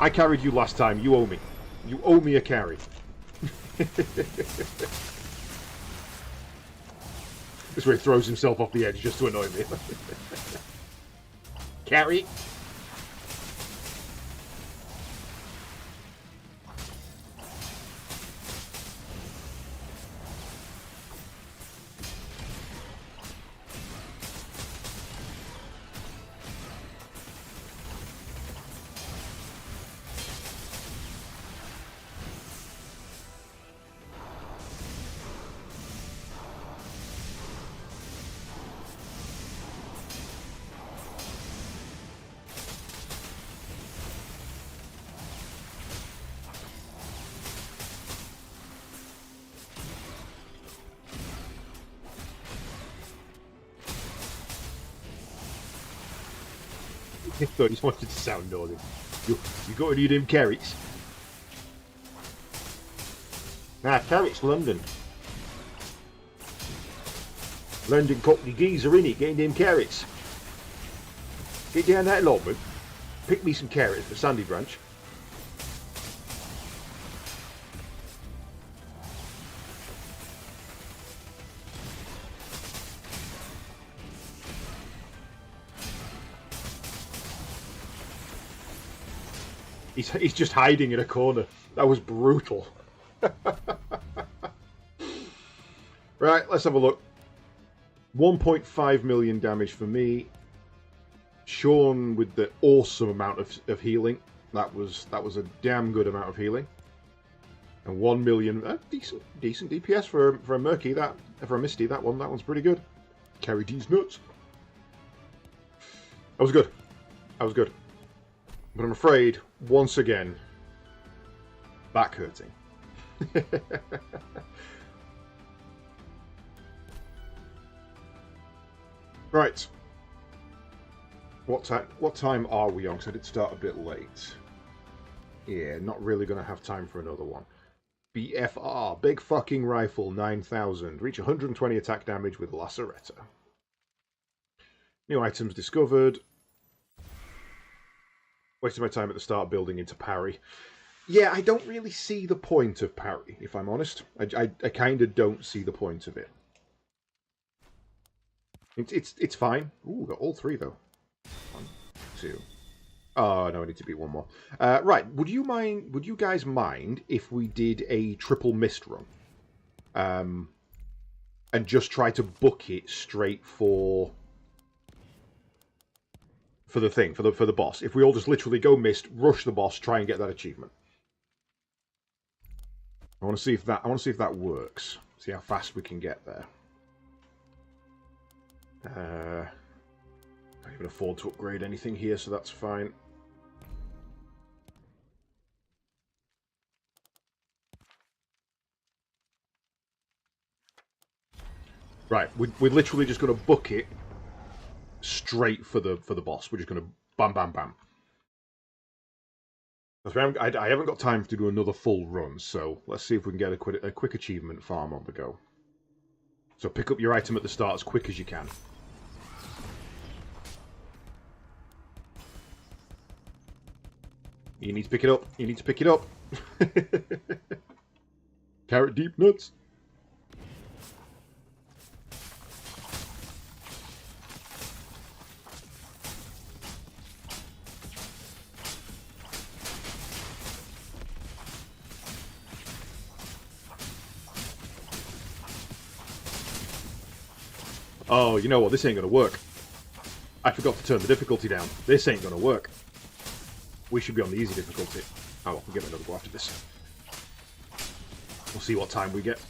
I carried you last time. You owe me. You owe me a carry. This way he throws himself off the edge just to annoy me. Carry. I thought he wanted to sound northern. You got any of them carrots? Nah, carrots London. London Cockney geezer innit, getting them carrots. Get down that allotment, pick me some carrots for Sunday brunch. He's just hiding in a corner. That was brutal. Right, let's have a look. 1.5 million damage for me. Sean with the awesome amount of healing. That was a damn good amount of healing. And 1 million, decent DPS for a Murky. For a Misty, that one's pretty good. Carry these nuts. That was good. But I'm afraid, once again, back hurting. Right. What time are we on? Because I did start a bit late. Yeah, not really going to have time for another one. BFR, Big Fucking Rifle, 9000. Reach 120 attack damage with Laceretta. New items discovered. Wasted my time at the start building into parry. Yeah, I don't really see the point of parry, if I'm honest. I kind of don't see the point of it. It's fine. Ooh, got all three, though. 1, 2... Oh, no, I need to beat one more. Right, would you guys mind if we did a triple mist run? And just try to book it straight for the thing, for the boss. If we all just literally go mist, rush the boss, try and get that achievement. I want to see if that works. See how fast we can get there. Can't even afford to upgrade anything here, so that's fine. Right, we're literally just going to book it straight for the boss. We're just going to bam, bam, bam. I haven't got time to do another full run, so let's see if we can get a quick achievement farm on the go. So pick up your item at the start as quick as you can. You need to pick it up. Carrot deep nuts. Oh, you know what? This ain't gonna work. I forgot to turn the difficulty down. This ain't gonna work. We should be on the easy difficulty. Oh, well, we'll get another go after this. We'll see what time we get.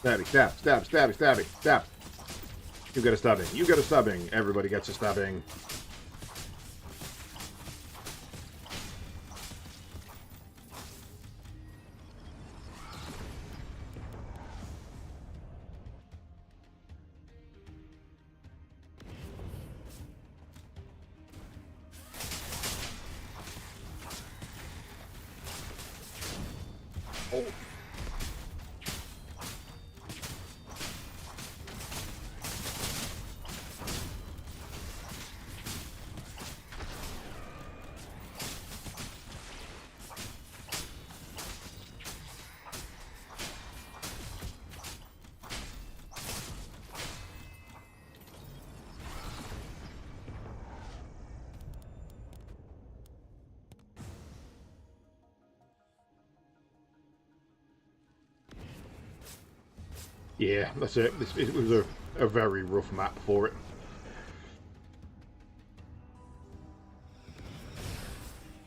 Stabby, stab, stab, stabby, stabby, stab. You get a stabbing. You get a stabbing. Everybody gets a stabbing. Oh. Yeah, that's it. It was a very rough map for it.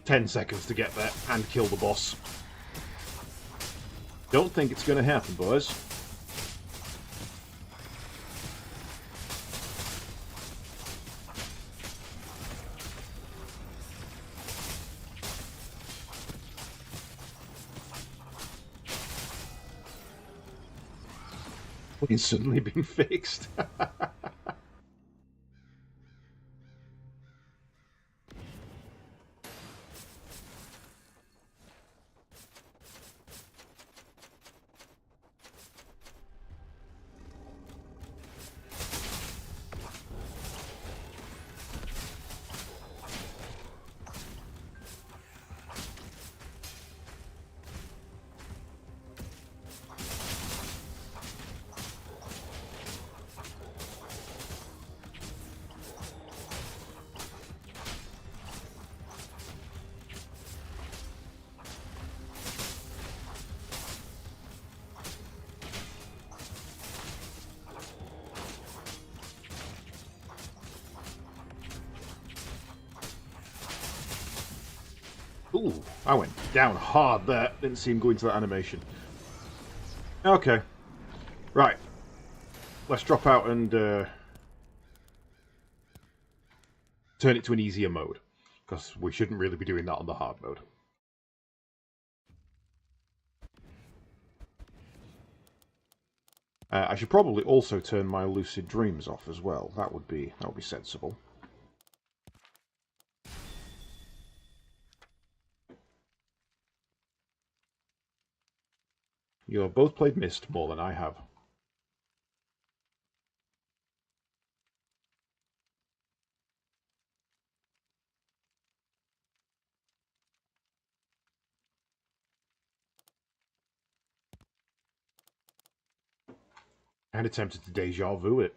"10 seconds to get there and kill the boss. Don't think it's going to happen, boys. Instantly been fixed. Ooh, I went down hard there. Didn't see him go into that animation. Okay. Right. Let's drop out and turn it to an easier mode. Because we shouldn't really be doing that on the hard mode. I should probably also turn my lucid dreams off as well. That would be sensible. You have both played Myst more than I have. And attempted to deja vu it.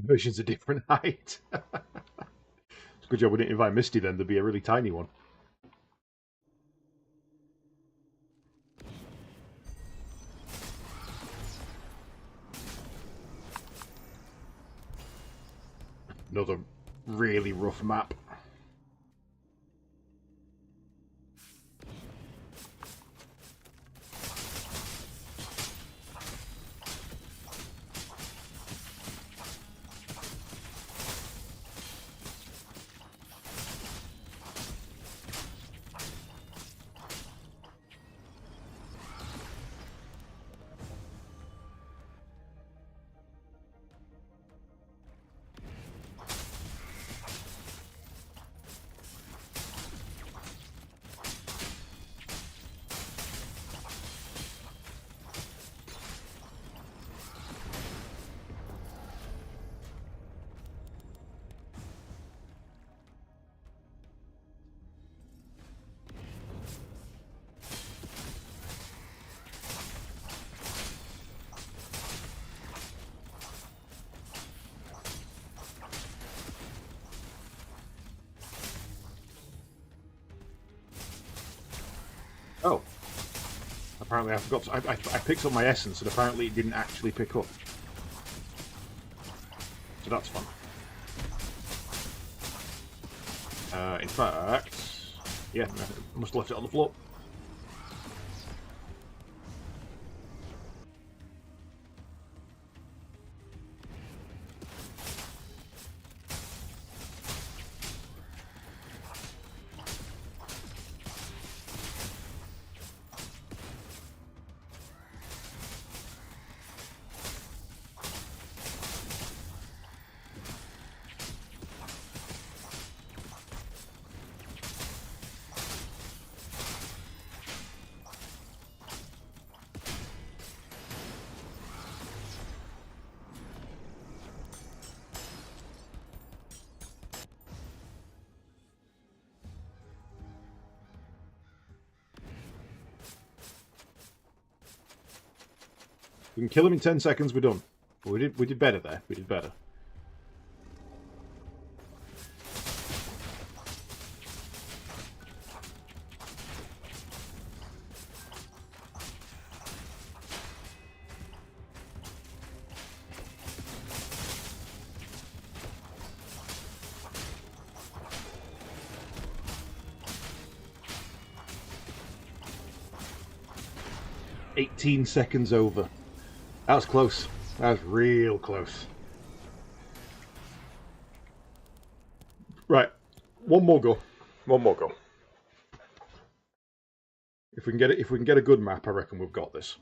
Versions a different height. It's a good job we didn't invite Misty then. There'd be a really tiny one. Another really rough map. Oh. Apparently I forgot to, I picked up my essence and apparently it didn't actually pick up. So that's fun. In fact... Yeah, I must have left it on the floor. We can kill him in 10 seconds, we're done. But we did better there. We did better. "18 seconds over." That was close. That was real close. Right. One more go. One more go. If we can get a good map, I reckon we've got this.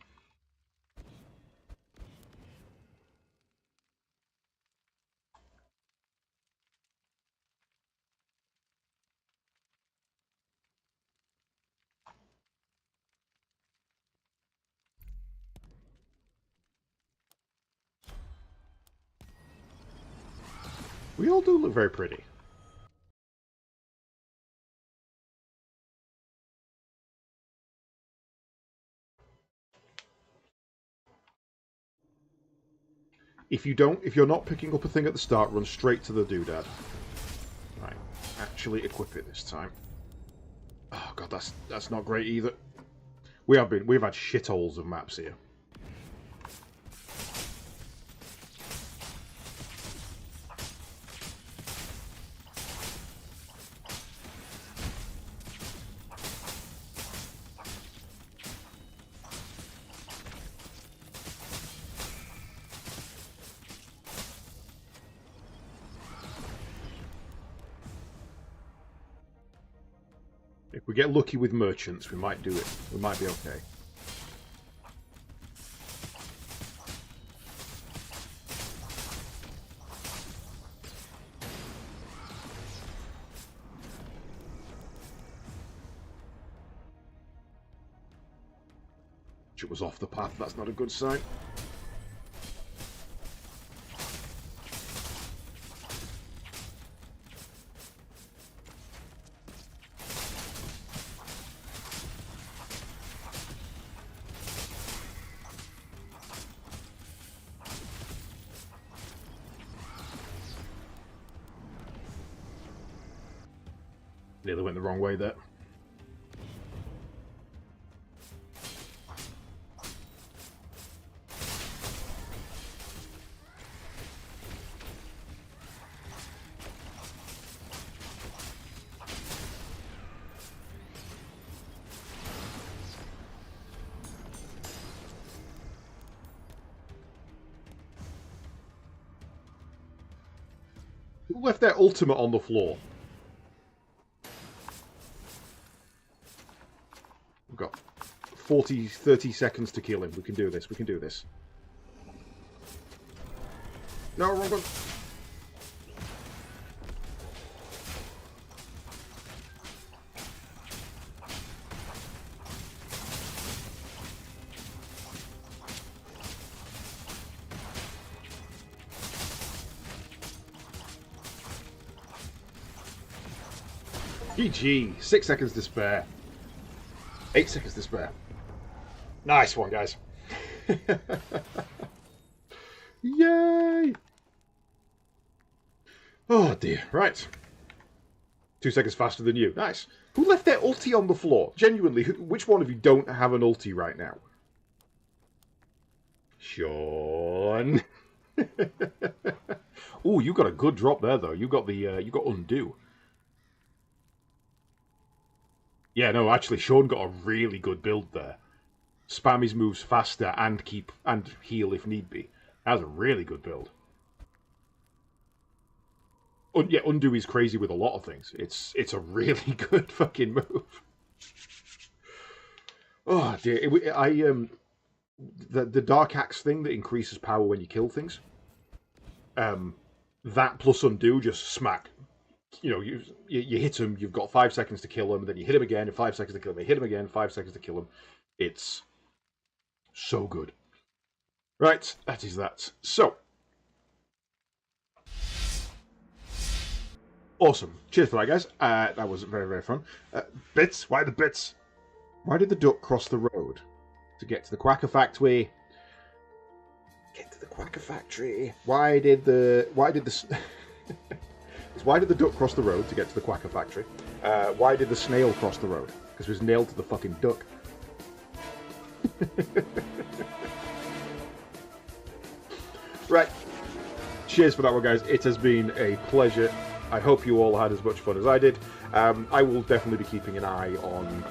We all do look very pretty. If you're not picking up a thing at the start, run straight to the doodad. Right, actually equip it this time. Oh god, that's not great either. We've had shitholes of maps here. If we get lucky with merchants, we might do it. We might be okay. It was off the path. That's not a good sign. Nearly went the wrong way there. Who left their ultimate on the floor? We've got 30 seconds to kill him. We can do this. We can do this. No, wrong one. GG. 6 seconds to spare. 8 seconds to spare. Nice one, guys. Yay! Oh dear. Right. 2 seconds faster than you. Nice. Who left their ulti on the floor? Genuinely, which one of you don't have an ulti right now? Sean. Oh, you got a good drop there, though. You got undo. Yeah, no, actually, Sean got a really good build there. Spam his moves faster and heal if need be. That's a really good build. Yeah, undo is crazy with a lot of things. It's a really good fucking move. Oh dear, the dark axe thing that increases power when you kill things. That plus undo just smack. You know, you hit him, you've got 5 seconds to kill him, then you hit him again in 5 seconds to kill him, you hit him again, 5 seconds to kill him. It's so good. Right, that is that. So. Awesome. Cheers for that, guys. That was very, very fun. Bits? Why the bits? Why did the duck cross the road? To get to the Quacker Factory. Get to the Quacker Factory. Why did the duck cross the road to get to the Quacker Factory? Why did the snail cross the road? Because it was nailed to the fucking duck. Right. Cheers for that one, guys. It has been a pleasure. I hope you all had as much fun as I did. I will definitely be keeping an eye on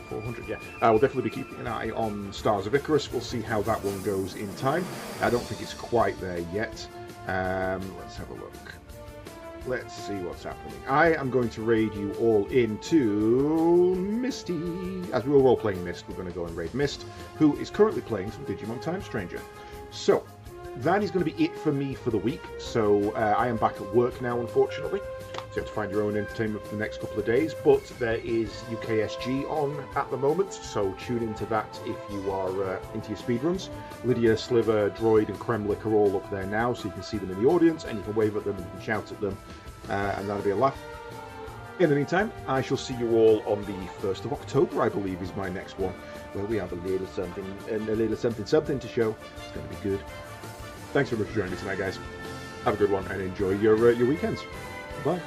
400. Yeah, I will definitely be keeping an eye on Stars of Icarus. We'll see how that one goes in time. I don't think it's quite there yet. Let's have a look. Let's see what's happening. I am going to raid you all into Misty. As we were all playing Mist, we're going to go and raid Mist, who is currently playing some Digimon Time Stranger. So, that is going to be it for me for the week. So, I am back at work now, unfortunately. So you have to find your own entertainment for the next couple of days. But there is UKSG on at the moment, so tune into that if you are into your speedruns. Lydia, Sliver, Droid, and Kremlik are all up there now, so you can see them in the audience, and you can wave at them and you can shout at them, and that'll be a laugh. In the meantime, I shall see you all on the 1st of October, I believe, is my next one, where we have a little something to show. It's going to be good. thanks so much for joining me tonight, guys. Have a good one and enjoy your weekends. Bye.